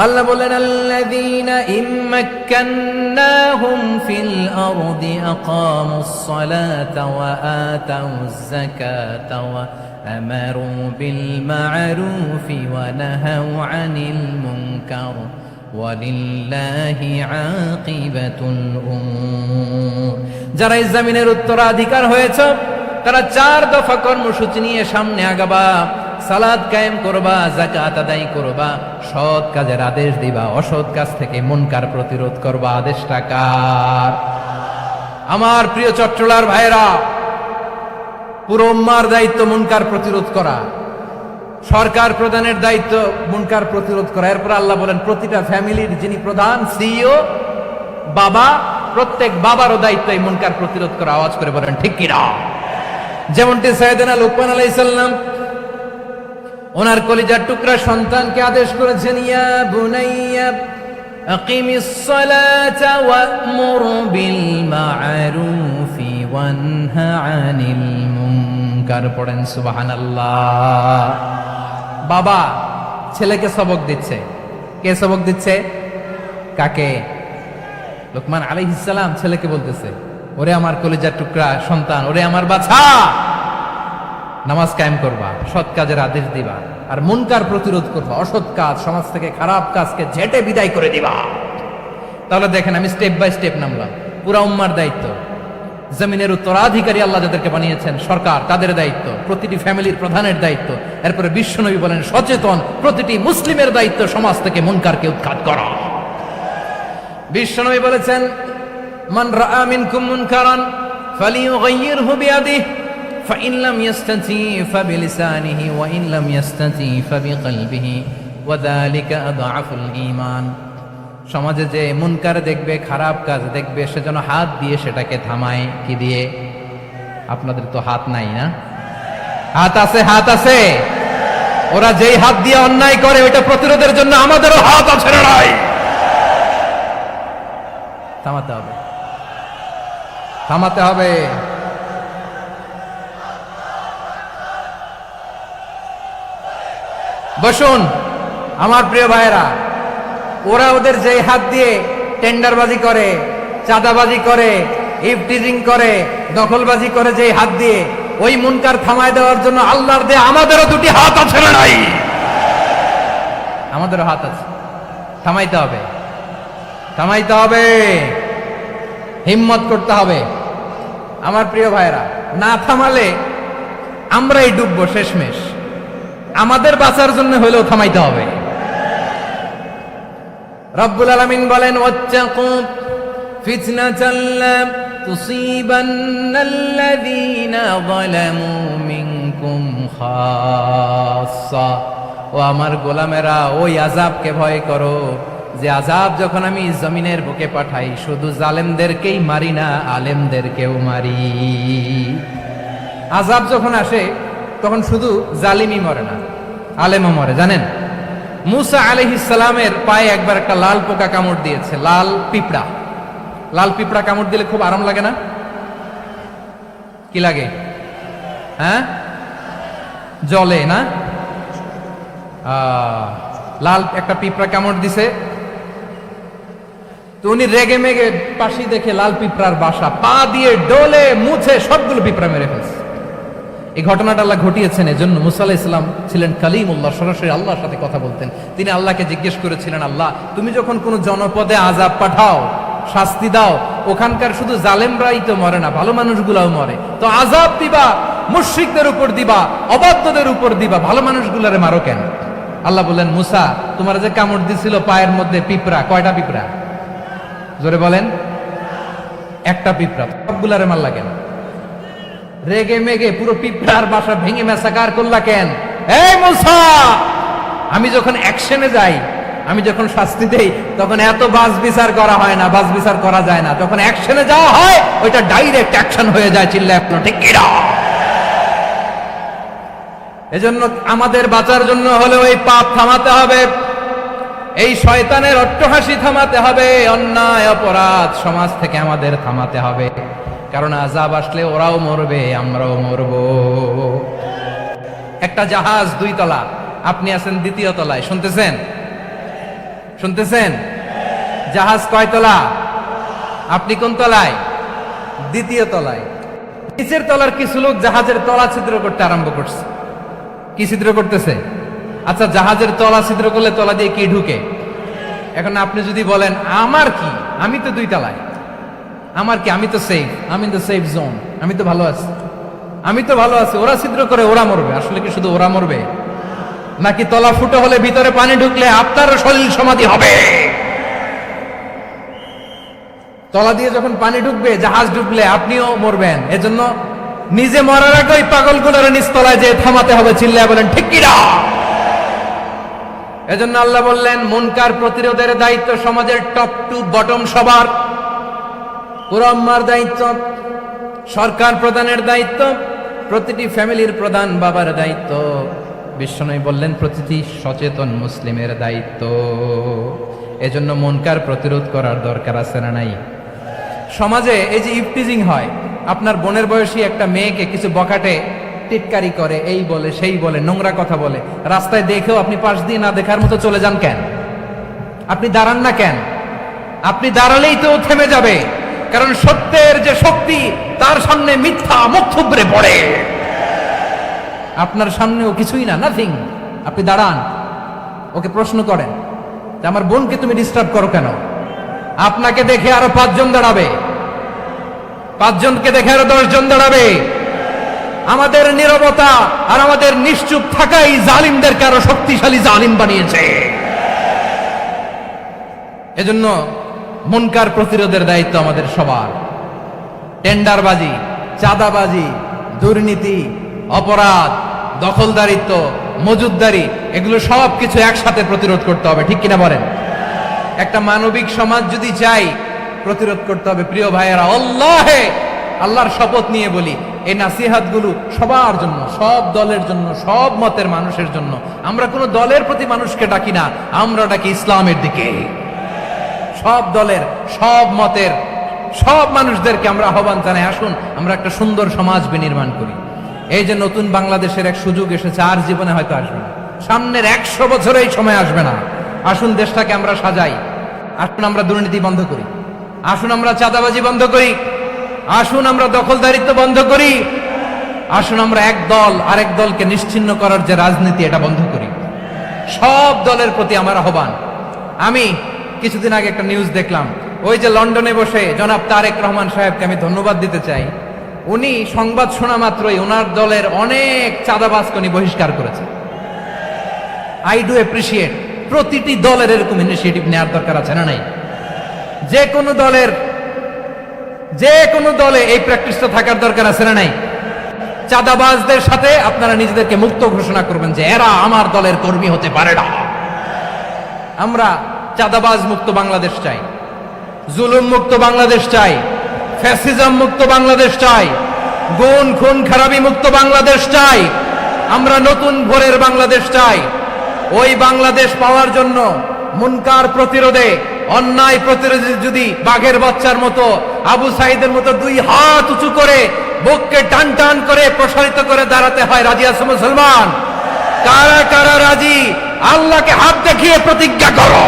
Speaker 1: আল্লাহ বলেন আল্লাযীনা ইম্মাক্কান্নাহুম ফিল আরদি আকামুস সালাতা ওয়া আতাউয যাকাতা ওয়া আমারু বিল মা'রুফি ওয়া নাহাউ আনিল মুনকার ওয়ালিল্লাহি আকিবাতুল উমুর। যারা এই জমিনের উত্তরাধিকার হয়েছে তারা 4 দফা কর্মসূচি নিয়ে সামনে আগাবা। সালাত কায়েম করবা, যাকাত আদায় করবা, সৎ কাজের আদেশ দিবা, অসৎ কাজ থেকে মুনকার প্রতিরোধ করবা। আদেশটা কার? আমার প্রিয় চট্টলার ভাইরা, পুরো উম্মার দায়িত্ব মুনকার প্রতিরোধ করা, সরকার প্রধানের দায়িত্ব মুনকার প্রতিরোধ করা। এরপর আল্লাহ বলেন প্রতিটা ফ্যামিলির যিনি প্রধান সিইও বাবা, প্রত্যেক বাবারও দায়িত্ব এই মুনকার প্রতিরোধ করা। আওয়াজ করে বলেন ঠিক কিনা? যেমনটি সাইয়েদনা লুকমান আলাইহিস সালাম ওনার কলিজার টুকরা সন্তানকে আদেশ করেছেন, ইয়া বুনাইয়া আকিমিস সালাতা ওয়া'মুর বিল মা'রুফি ওয়ানহা আনিল মুনকার। পড়েন সুবহানাল্লাহ। বাবা ছেলেকে সবক দিচ্ছে। কে সবক দিচ্ছে? কাকে? লুকমান আলাইহিস সালাম ছেলেকে বলতেছে, ওরে আমার কলিজার টুকরা সন্তান, ওরে আমার বাছা, নামাজ কায়েম করবা, সৎ কাজের আদেশ দিবা, আর মুনকার প্রতিরোধ করবা, অসৎ কাজ, সমাজ থেকে খারাপ কাজকে ঝেঁটে বিদায় করে দিবা। তাহলে দেখেন আমি স্টেপ বাই স্টেপ নামলাম। পুরা উম্মার দায়িত্ব, জমিনের উত্তরাধিকারী আল্লাহ যাদেরকে বানিয়েছেন সরকার, তাদের দায়িত্ব, প্রতিটি ফ্যামিলির প্রধানের দায়িত্ব। এরপরে বিশ্বনবী বলেন সচেতন প্রতিটি মুসলিমের দায়িত্ব সমাজ থেকে মুনকারকে উৎখাত করা। বিশ্বনবী বলেছেন, মান রাআ মিনকুম মুনকারান ফালিয়ুগাইয়িরহু বিয়াদিহি ফাইন লাম ইয়াস্তাতি ফাবিলিসানিহি ওয়া ইন লাম ইয়াস্তাতি ফাবিকলবিহি ওয়া যালিকা আযআফুল ঈমান। সমাজে যে মুনকার দেখবে, খারাপ কাজ দেখবে, সে যেন হাত দিয়ে সেটাকে থামায়। কি দিয়ে? আপনাদের তো হাত নাই না? হাত আছে, হাত আছে। ওরা যেই হাত দিয়ে অন্যায় করে ওইটা প্রতিরোধের জন্য আমাদেরও হাত আছে না নাই? থামাতে হবে, থামাতে হবে। বসুন আমার প্রিয় ভাইয়েরা, ওরা ওদের যেই হাত দিয়ে টেন্ডারবাজি করে, চাঁদাবাজি করে, ইফটিজিং করে, দখলবাজি করে, যেই হাত দিয়ে, ওই মুনকার থামায় দেওয়ার জন্য আল্লাহর দেয়া আমাদেরও দুটি হাত আছে না নাই? আমাদেরও হাত আছে। থামাইতে হবে, থামাইতে হবে, হিম্মত করতে হবে। আমার প্রিয় ভাইরা, না থামালে আমরাই ডুববো শেষমেশ। আমাদের বাঁচার জন্য হলেও থামাইতে হবে। রব্বুল আলামিন বলেন, ওয়াত্তাকু ফিতনাতাল লা তুসিবান্নাল্লাযীনা যালামু মিনকুম খাসসা। ও আমার গোলামেরা, ওই আযাবকে ভয় করো যে আযাব যখন আমি জমিনের বুকে পাঠাই শুধু জালেমদেরকেই মারি না, আলেমদেরকেও মারি। আযাব যখন আসে তখন শুধু জালিমই মরে না, আলেমও মরে। জানেন, মুসা আলাইহিস সালামের পায়ে একবার একটা লাল পোকা কামড় দিয়েছে, লাল পিঁপড়া। লাল পিঁপড়া কামড় দিলে খুব আরাম লাগে না? কি লাগে? হ্যাঁ, জলে না? লাল একটা পিঁপড়া কামড় দিছে, তো উনি রেগে মেগে পাশি দেখে লাল পিঁপড়ার বাসা, পা দিয়ে ডলে মুছে সবগুলো পিঁপড়া মেরে ফেলছে। এই ঘটনাটা আল্লাহ ঘটিয়েছেন এজন্য। মুসা আলাইহিস সালাম ছিলেন কালিমুল্লাহ, সরাসরি আল্লাহর সাথে কথা বলতেন। তিনি আল্লাহকে জিজ্ঞেস করেছিলেন, আল্লাহ তুমি যখন কোন জনপদে আযাব পাঠাও, শাস্তি দাও, ওখানকার শুধু জালেমরাই তো মরে না, ভালো মানুষগুলাও মরে, তো আযাব দিবা মুশরিকদের উপর দিবা, অবাধ্যদের উপর দিবা, ভালো মানুষগুলারে মারো কেন? আল্লাহ বললেন, মুসা তোমার যে কামড় দিছিল পায়ের মধ্যে পিঁপড়া, কয়টা পিঁপড়া? জোরে বলেন। একটা পিঁপড়া, সবগুলারে মারলা কেন? রেগে মেগে পুরো পিঁপড়ার বাসা ভেঙে মেসাকার করলা কেন? এই মুসা, আমি যখন অ্যাকশনে যাই, আমি যখন শাস্তি দেই, তখন এত বাস বিচার করা হয় না, বাস বিচার করা যায় না। যখন অ্যাকশনে যাওয়া হয় ওইটা ডাইরেক্ট অ্যাকশন হয়ে যায়। চিল্লায় আপনার ঠিক কিনা? এজন্য আমাদের বাঁচার জন্য হলে ওই পাপ থামাতে হবে, এই শয়তানের অট্টহাসি থামাতে হবে, অন্যায় অপরাধ সমাজ থেকে আমাদের থামাতে হবে। কারণ আযাব আসলে ওরাও মরবে, আমরাও মরব। একটা জাহাজ 2 তলা, আপনি আছেন 2য় তলায়। শুনতেছেন? শুনতেছেন? জাহাজ কয় তলা? আপনি কোন তলায়? 2য় তলায়। নিচের তলার কিছু লোক জাহাজের তলা ছিদ্র করতে আরম্ভ করছে। কি ছিদ্র করতেছে? আচ্ছা, জাহাজের তলা ছিদ্র করলে তলা দিয়ে কি ঢুকে? এখন আপনি যদি বলেন আমার কি, আমি তো 2 তলায়, আমার কি, আমি তো সেফ, আমি তো সেফ জোন, আমি তো ভালো আছি, আমি তো ভালো আছি, ওরা ছিদ্র করে ওরা মরবে। আসলে কি শুধু ওরা মরবে, নাকি তলা ফুটো হলে ভিতরে পানি ঢুকলে আপনার শরীর সমাধি হবে? তলা দিয়ে যখন পানি ঢুকবে, জাহাজ ঢুকলে আপনিও মরবেন। এজন্য নিজে মরার আগে ওই পাগলগুলোর নিচতলায় যে থামাতে হবে, চিল্লায় বলেন ঠিক কি না? এজন্য আল্লাহ বললেন মুনকার প্রতিরোধের দায়িত্ব সমাজের টপ টু বটম সবার। পুরো আম্মার দায়িত্ব, সরকার প্রধানের দায়িত্ব, প্রতিটি ফ্যামিলির প্রধান বাবার দায়িত্ব, বিশ্বনবী বললেন প্রতিটি সচেতন মুসলিমের দায়িত্ব। এজন্য মুনকার প্রতিরোধ করার দরকার আছে না নাই? সমাজে এই যে ইফটিজিং হয়, আপনার বোনের বয়সী একটা মেয়েকে কিছু বকাটে টিটকারি করে, এই বলে সেই বলে, নোংরা কথা বলে, রাস্তায় দেখেও আপনি পাশ দিয়ে না দেখার মতো চলে যান কেন? আপনি দাঁড়ান না কেন? আপনি দাঁড়ালেই তো থেমে যাবে, কারণ সত্যের যে শক্তি তার সামনে মিথ্যা মুখ থুবড়ে পড়ে। আপনার সামনেও কিছুই না, নাথিং। আপনি দাঁড়ান, ওকে প্রশ্ন করেন যে আমার বোনকে তুমি ডিস্টার্ব করো কেন? আপনাকে দেখে আরো 5 জন দাঁড়াবে, 5 জনকে দেখে আরো 10 জন দাঁড়াবে। আমাদের নীরবতা আর আমাদের নিশ্চুপ থাকাই জালিমদেরকে আরো শক্তিশালী জালিম বানিয়েছে। এজন্য মুনকার প্রতিরোধের দায়িত্ব আমাদের সবার। টেন্ডারবাজি, চাঁদাবাজি, দুর্নীতি, অপরাধ, দখলদারিত্ব, মজুদদারি, এগুলো সব কিছু একসাথে প্রতিরোধ করতে হবে, ঠিক কিনা বলেন? একটা মানবিক সমাজ যদি চাই, প্রতিরোধ করতে হবে। প্রিয় ভাইয়েরা, আল্লাহর শপথ নিয়ে বলি, এই নাসিহাতগুলো সবার জন্য, সব দলের জন্য, সব মতের মানুষের জন্য। আমরা কোনো দলের প্রতি মানুষকে ডাকি না, আমরা ডাকি ইসলামের দিকে। সব দলের, সব মতের, সব মানুষদেরকে আমরা আহ্বান জানাই, আসুন আমরা একটা সুন্দর সমাজ বিনির্মাণ করি। এই যে নতুন বাংলাদেশের এক সুযোগ এসেছে, আর জীবনে হয়তো আসবে না, সামনের 100 বছরে এই সময় আসবে না। আসুন দেশটাকে আমরা সাজাই, আসুন আমরা দুর্নীতি বন্ধ করি, আসুন আমরা চাঁদাবাজি বন্ধ করি, আসুন আমরা দখলদারিত্ব বন্ধ করি, আসুন আমরা এক দল আরেক দলকে নিশ্চিহ্ন করার যে রাজনীতি, এটা বন্ধ করি। সব দলের প্রতি আমার আহ্বান। আমি কিছুদিন আগে একটা নিউজ দেখলাম, ওই যে লন্ডনে বসে জনাব তারেক রহমান সাহেবকে আমি ধন্যবাদ দিতে চাই। উনি সংবাদ শোনা মাত্রই ওনার দলের অনেক চাঁদাবাজকে উনি বহিষ্কার করেছে। I do appreciate. প্রতিটি দলের এরকম ইনিশিয়েটিভ নেওয়ার দরকার আছে না নাই? যে কোনো দলে এই প্র্যাকটিসটা থাকার দরকার আছে না নাই? চাঁদাবাজদের সাথে আপনারা নিজেদেরকে মুক্ত ঘোষণা করবেন যে এরা আমার দলের কর্মী হতে পারে না। আমরা চাঁদাবাজ মুক্ত বাংলাদেশ চাই, জুলুম মুক্ত বাংলাদেশ চাই, ফ্যাসিজম মুক্ত বাংলাদেশ চাই, গুণ খুন খারাপি মুক্ত বাংলাদেশ চাই। আমরা নতুন ভোরের বাংলাদেশ চাই। ওই বাংলাদেশ পাওয়ার জন্য মুনকার প্রতিরোধে, অন্যায় প্রতিরোধে যদি বাঘের বাচ্চার মতো, আবু সাইদের মতো 2 হাত উঁচু করে, বুককে টান টান করে প্রসারিত করে দাঁড়াতে হয়, রাজি আছে মুসলমান? কারা কারা রাজি? আল্লাহকে হাত দেখিয়ে প্রতিজ্ঞা করো।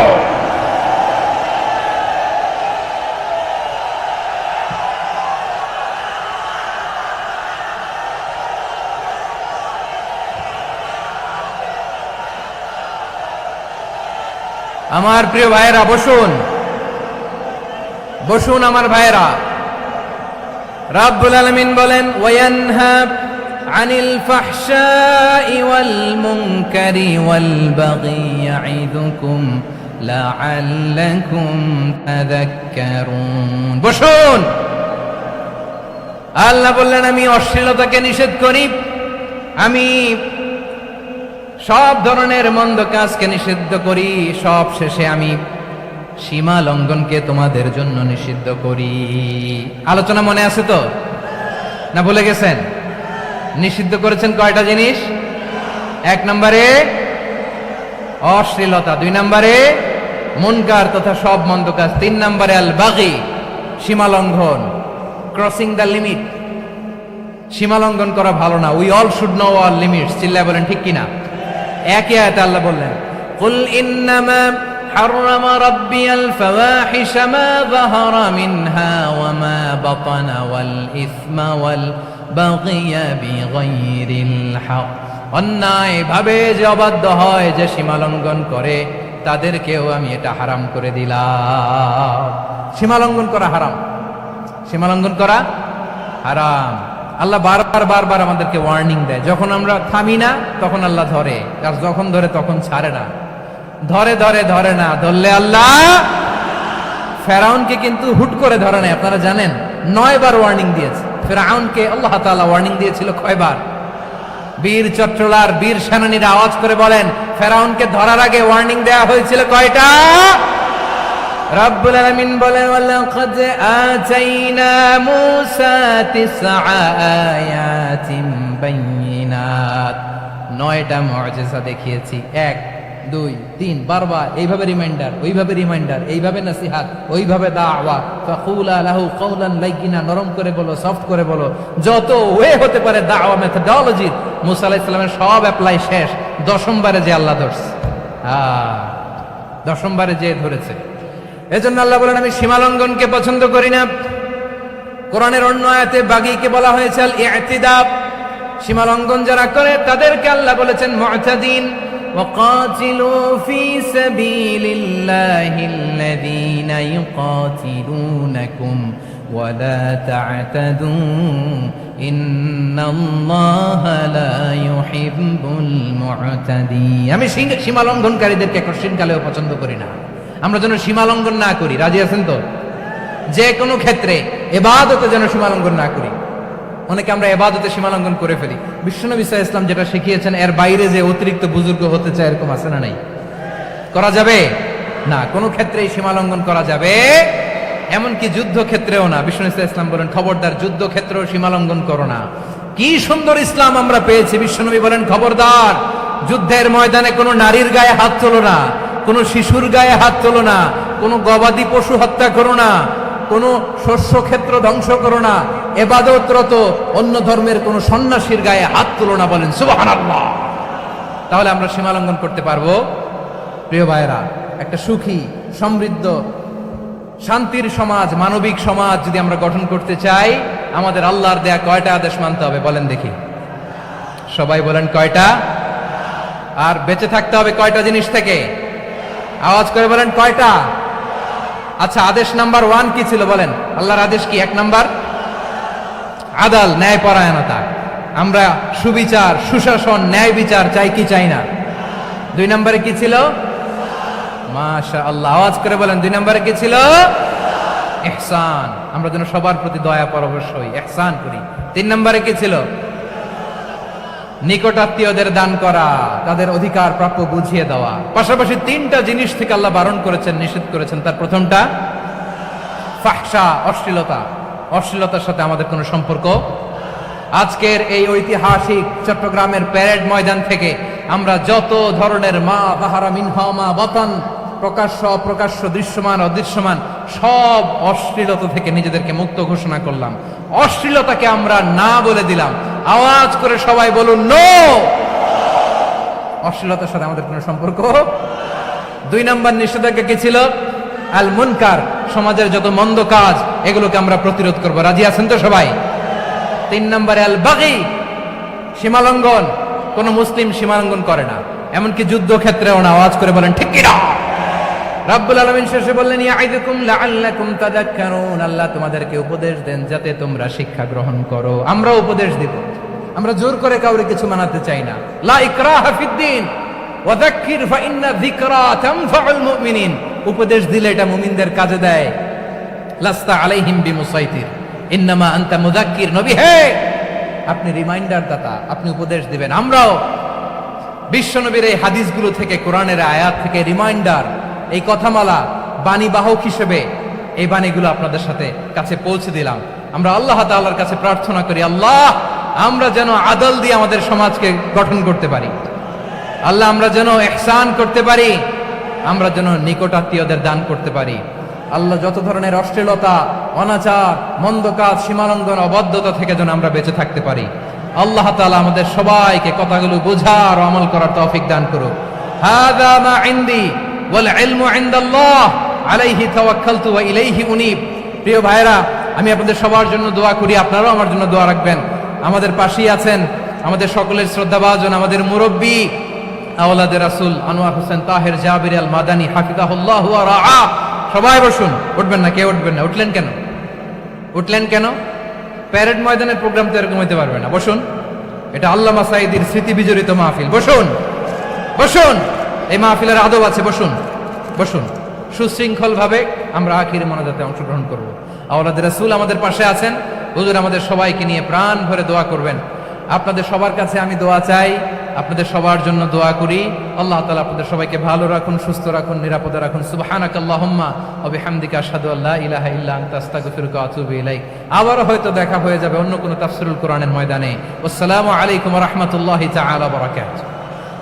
Speaker 1: আমার প্রিয় ভাইয়েরা, বসুন বসুন আমার ভাইয়েরা। রাব্বুল আলামিন বলেন, ওয়ায়ানহা আনিল ফাহশাই ওয়াল মুনকারি ওয়াল বাগি ইয়াইদুকুম লাআল্লাকুম তাযাক্কারুন। বসুন। আল্লাহ বললেন, আমি অশ্লীলতাকে নিষেধ করি, আমি সব ধরনের মন্দ কাজকে নিষিদ্ধ করি, সব শেষে আমি সীমা লঙ্ঘনকে তোমাদের জন্য নিষিদ্ধ করি। আলোচনা মনে আছে তো, না ভুলে গেছেন? নিষিদ্ধ করেছেন কয়টা জিনিস? 1 নম্বরে অশ্লীলতা, 2 নম্বরে মুনকার তথা সব মন্দ কাজ, 3 নম্বরে আল বাগি, সীমা লঙ্ঘন, ক্রসিং দ্য লিমিট। সীমা লঙ্ঘন করা ভালো না। We all should know our limits. চিল্লায় বলেন ঠিক কিনা? একই আয়াতে আল্লাহ বললেন, কুল ইন্নামা হাররামা রাব্বিয়াল ফাওয়াহিশা মা যাহারা মিনহা ওয়া মা বাতানা ওয়াল ইসমা ওয়াল বাগিয়া বিগাইরিল হক। অন্যায় ভাবে যে অবাধ্য হয়, যে সীমা লঙ্ঘন করে, তাদেরকেও আমি এটা হারাম করে দিলাম। সীমা লঙ্ঘন করা হারাম, সীমা লঙ্ঘন করা হারাম। আল্লাহ বারবার আমাদেরকে ওয়ার্নিং দেয়। যখন আমরা থামি না তখন আল্লাহ ধরে, আর যখন ধরে তখন ছাড়ে না। ধরে না, ধরলে আল্লাহ ফেরাউনকে কিন্তু হুট করে ধরে নাই, আপনারা জানেন 9 বার ওয়ার্নিং দিয়েছে ফেরাউনকে। আল্লাহ তাআলা ওয়ার্নিং দিয়েছিল কয়বার? বীর চট্টলার বীর সেনানীরা আওয়াজ করে বলেন, ফেরাউনকে ধরার আগে ওয়ার্নিং দেওয়া হয়েছিল কয়টা? রব্বুল আলামিন বলেন, ওয়ালাকাদ আতাইনা মূসা 9 আয়াতিন বাইয়িনাত, 9টা মুআজিজা দেখিয়েছি। 1 2 3 বারবার এইভাবে রিমাইন্ডার, ওইভাবে রিমাইন্ডার, এইভাবে নসিহত, ওইভাবে দাওয়া। ফাকুলা লাহু কাওলান লাইয়িনা, নরম করে বলো, সফট করে বলো, যত ওয়ে হতে পারে দাওয়া মেথডোলজি। মুসা আলাইহিস সালামের সব অ্যাপ্লাই শেষ, 10ম বারে যে আল্লাহ ধরছে, 10ম বারে যে ধরেছে। এজন্য আল্লাহ বলেন, আমি সীমালঙ্ঘনকে পছন্দ করি না। কোরআনের অন্য আয়াতে বাগীকে বলা হয়েছে আল ইতিদা, সীমালঙ্ঘন যারা করে তাদেরকে আল্লাহ বলেছেন মুতাদিন। ওয়াকাতিলু ফি সাবিলিল্লাহিল্লাযীনা ইউকাতিলুনাকুম ওয়া লা তা'তাদু ইন্নাল্লাহা লা ইউহিব্বুল মুতাদিন। আমি সীমালঙ্ঘনকারীদেরকে কঠিনকালেও পছন্দ করি না। আমরা যেন সীমালঙ্ঘন না করি, রাজি আছেন তো? যে কোনো ক্ষেত্রে ইবাদতে যেন সীমালঙ্ঘন না করি। অনেকে আমরা ইবাদতে সীমালঙ্ঘন করে ফেলি। বিশ্বনবী সাল্লাল্লাহু আলাইহি ওয়াসাল্লাম যেটা শিখিয়েছেন এর বাইরে যে অতিরিক্ত বুজুর্গ হতে চায়, এরকম আছে না নাই? করা যাবে না, কোনো ক্ষেত্রেই সীমালঙ্ঘন করা যাবে, এমনকি যুদ্ধ ক্ষেত্রেও না। বিশ্বনবী সাল্লাল্লাহু আলাইহি ওয়াসাল্লাম বলেন, খবরদার যুদ্ধ ক্ষেত্রেও সীমালঙ্ঘন করো না। কি সুন্দর ইসলাম আমরা পেয়েছি। বিশ্বনবী বলেন, খবরদার যুদ্ধের ময়দানে কোনো নারীর গায়ে হাত তোলো না, কোনো শিশুর গায়ে হাত তোলো না, কোনো গবাদি পশু হত্যা করো না, কোনো শস্য ক্ষেত্র ধ্বংস করো না, ইবাদতরত অন্য ধর্মের কোনো সন্ন্যাসীর গায়ে হাত তোলো না। বলেন সুবহানাল্লাহ। তাহলে আমরা সীমালঙ্ঘন করতে পারবো? প্রিয় ভাইরা, একটা সুখী, সমৃদ্ধ, শান্তির সমাজ, মানবিক সমাজ যদি আমরা গঠন করতে চাই, আমাদের আল্লাহর দেয়া কয়টা আদেশ মানতে হবে বলেন দেখি? সবাই বলেন কয়টা? আর বেঁচে থাকতে হবে কয়টা জিনিস থেকে? আওয়াজ করে বলেন কয়টা? আচ্ছা, আদেশ নাম্বার 1 কি ছিল বলেন? আল্লাহর আদেশ কি? 1 নাম্বার আদাল, ন্যায় পরায়ণতা। আমরা সুবিচার, সুশাসন, ন্যায় বিচার চাই কি চাই না? 2 নম্বরে কি ছিল? মাশাআল্লাহ, আওয়াজ করে বলেন 2 নম্বরে কি ছিল? ইহসান, আমরা যেন সবার প্রতি দয়া পরবশ হই, ইহসান করি। 3 নম্বরে কি ছিল? নিকটাত্মীয়দের দান করা, তাদের অধিকার প্রাপ্য বুঝিয়ে দেওয়া। পাশাপাশি 3টা জিনিস থেকে আল্লাহ বারণ করেছেন, নিষেধ করেছেন। তার প্রথমটা ফাহশা, অশ্লীলতা। অশ্লীলতার সাথে আমাদের কোনো সম্পর্ক। আজকের এই ঐতিহাসিক চট্টগ্রামের প্যারেড ময়দান থেকে আমরা যত ধরনের মা বাহারা মিনহা মা বাতান, প্রকাশ্য অপ্রকাশ্য, দৃশ্যমান অদৃশ্যমান, সব অশ্লীলতা থেকে নিজেদেরকে মুক্ত ঘোষণা করলাম। অশ্লীলতাকে আমরা না বলে দিলাম। আওয়াজ করে সবাই বলুন নো। অশ্লীলতার সাথে আমাদের কোনো সম্পর্ক। 2 নম্বর নিষেধাজ্ঞা কি ছিল? আল মুনকার, সমাজের যত মন্দ কাজ এগুলোকে আমরা প্রতিরোধ করব। রাজি আছেন তো সবাই? 3 নম্বরে আল বাগী, সীমালঙ্ঘন। কোন মুসলিম সীমালঙ্ঘন করে না, এমনকি যুদ্ধ ক্ষেত্রেও না। আওয়াজ করে বলেন ঠিক কিনা? রাব্বুল আলামিন শেষে বললেন, ইয়াইদুকুম লাআল্লাকুম তাযাক্কারুন, আল্লাহ তোমাদেরকে উপদেশ দেন যাতে তোমরা শিক্ষা গ্রহণ করো। আমরা উপদেশ দিব, আমরা জোর করে কাউরে কিছু মানাতে চাই না। লা ইকরাহা ফিদ্দিন ওয়াযাক্কির ফাইন্না যিকরা তানফাউল মুমিনিন। উপদেশ দিলে এটা মুমিনদের কাজে দেয়। লাস্তা আলাইহিম বিমুসাইতির ইন্নামা আনতা মুযাক্কির। নবী হে, আপনি রিমাইন্ডার দাতা, আপনি উপদেশ দিবেন। আমরাও বিশ্বনবীর এই হাদিসগুলো থেকে, কোরআনের আয়াত থেকে রিমাইন্ডার, এই কথামালা, বাণী বাহক হিসেবে এই বাণীগুলো আপনাদের সাথে কাছে পৌঁছে দিলাম। আমরা আল্লাহ তাআলার কাছে প্রার্থনা করি, আল্লাহ আমরা যেন আদল দিয়ে আমাদের সমাজকে গঠন করতে পারি। আল্লাহ আমরা যেন ইহসান করতে পারি, আমরা যেন নিকটাত্মীয়দের দান করতে পারি। আল্লাহ যত ধরনের অশ্লীলতা, অনাচার, মন্দ কাজ, সীমালঙ্ঘন, অবাধ্যতা থেকে যেন আমরা বেঁচে থাকতে পারি। আল্লাহ তাআলা আমাদের সবাইকে কথাগুলো বোঝার ও আমল করার তৌফিক দান করুক। হাযা মা ইনদি ওয়াল ইলমু ইনদাল্লাহ আলাইহি তাওয়াক্কালতু ওয়া ইলাইহি উনীব। প্রিয় ভাইরা, আমি আপনাদের সবার জন্য দোয়া করি, আপনারাও আমার জন্য দোয়া রাখবেন। আমাদের পাশেই আছেন আমাদের সকলের শ্রদ্ধাভাজন, আমাদের মুরব্বী আওলাদে রাসূল আনোয়ার হোসেন তাহের জাবির আল মাদানী হাফিজাহুল্লাহ ওয়া রাআ। সবাই বসুন। উঠবেন না, কেউ উঠবেন না। উঠলেন কেন? উঠলেন কেন? প্যারেড ময়দানের প্রোগ্রাম তো এরকম হইতে পারবে না। বসুন, এটা আল্লামা সাঈদীর স্মৃতি বিজড়িত মাহফিল। বসুন, বসুন, এই মাহফিলের আদব আছে। বসুন, বসুন, সুশৃঙ্খলভাবে আমরা আখির মোনাজাতে অংশগ্রহণ করব। আওলাদ রাসূল আমাদের পাশে আছেন, হুজুর আমাদের সবাইকে নিয়ে প্রাণ ভরে দোয়া করবেন। আপনাদের সবার কাছে আমি দোয়া চাই, আপনাদের সবার জন্য দোয়া করি। আল্লাহ তাআলা আপনাদের সবাইকে ভালো রাখুন, সুস্থ রাখুন, নিরাপদে রাখুন। সুবহানাকাল্লাহুম্মা ওয়া বিহামদিকা আশহাদু আল্লা ইলাহা ইল্লা আনতা আস্তাগফিরুকা ওয়া আতুবু ইলাইক। আবারও হয়তো দেখা হয়ে যাবে অন্য কোনো তাফসীরুল কোরআনের ময়দানে। আসসালামু আলাইকুম ওয়া রাহমাতুল্লাহি তাআলা ওয়া বারাকাতুহু।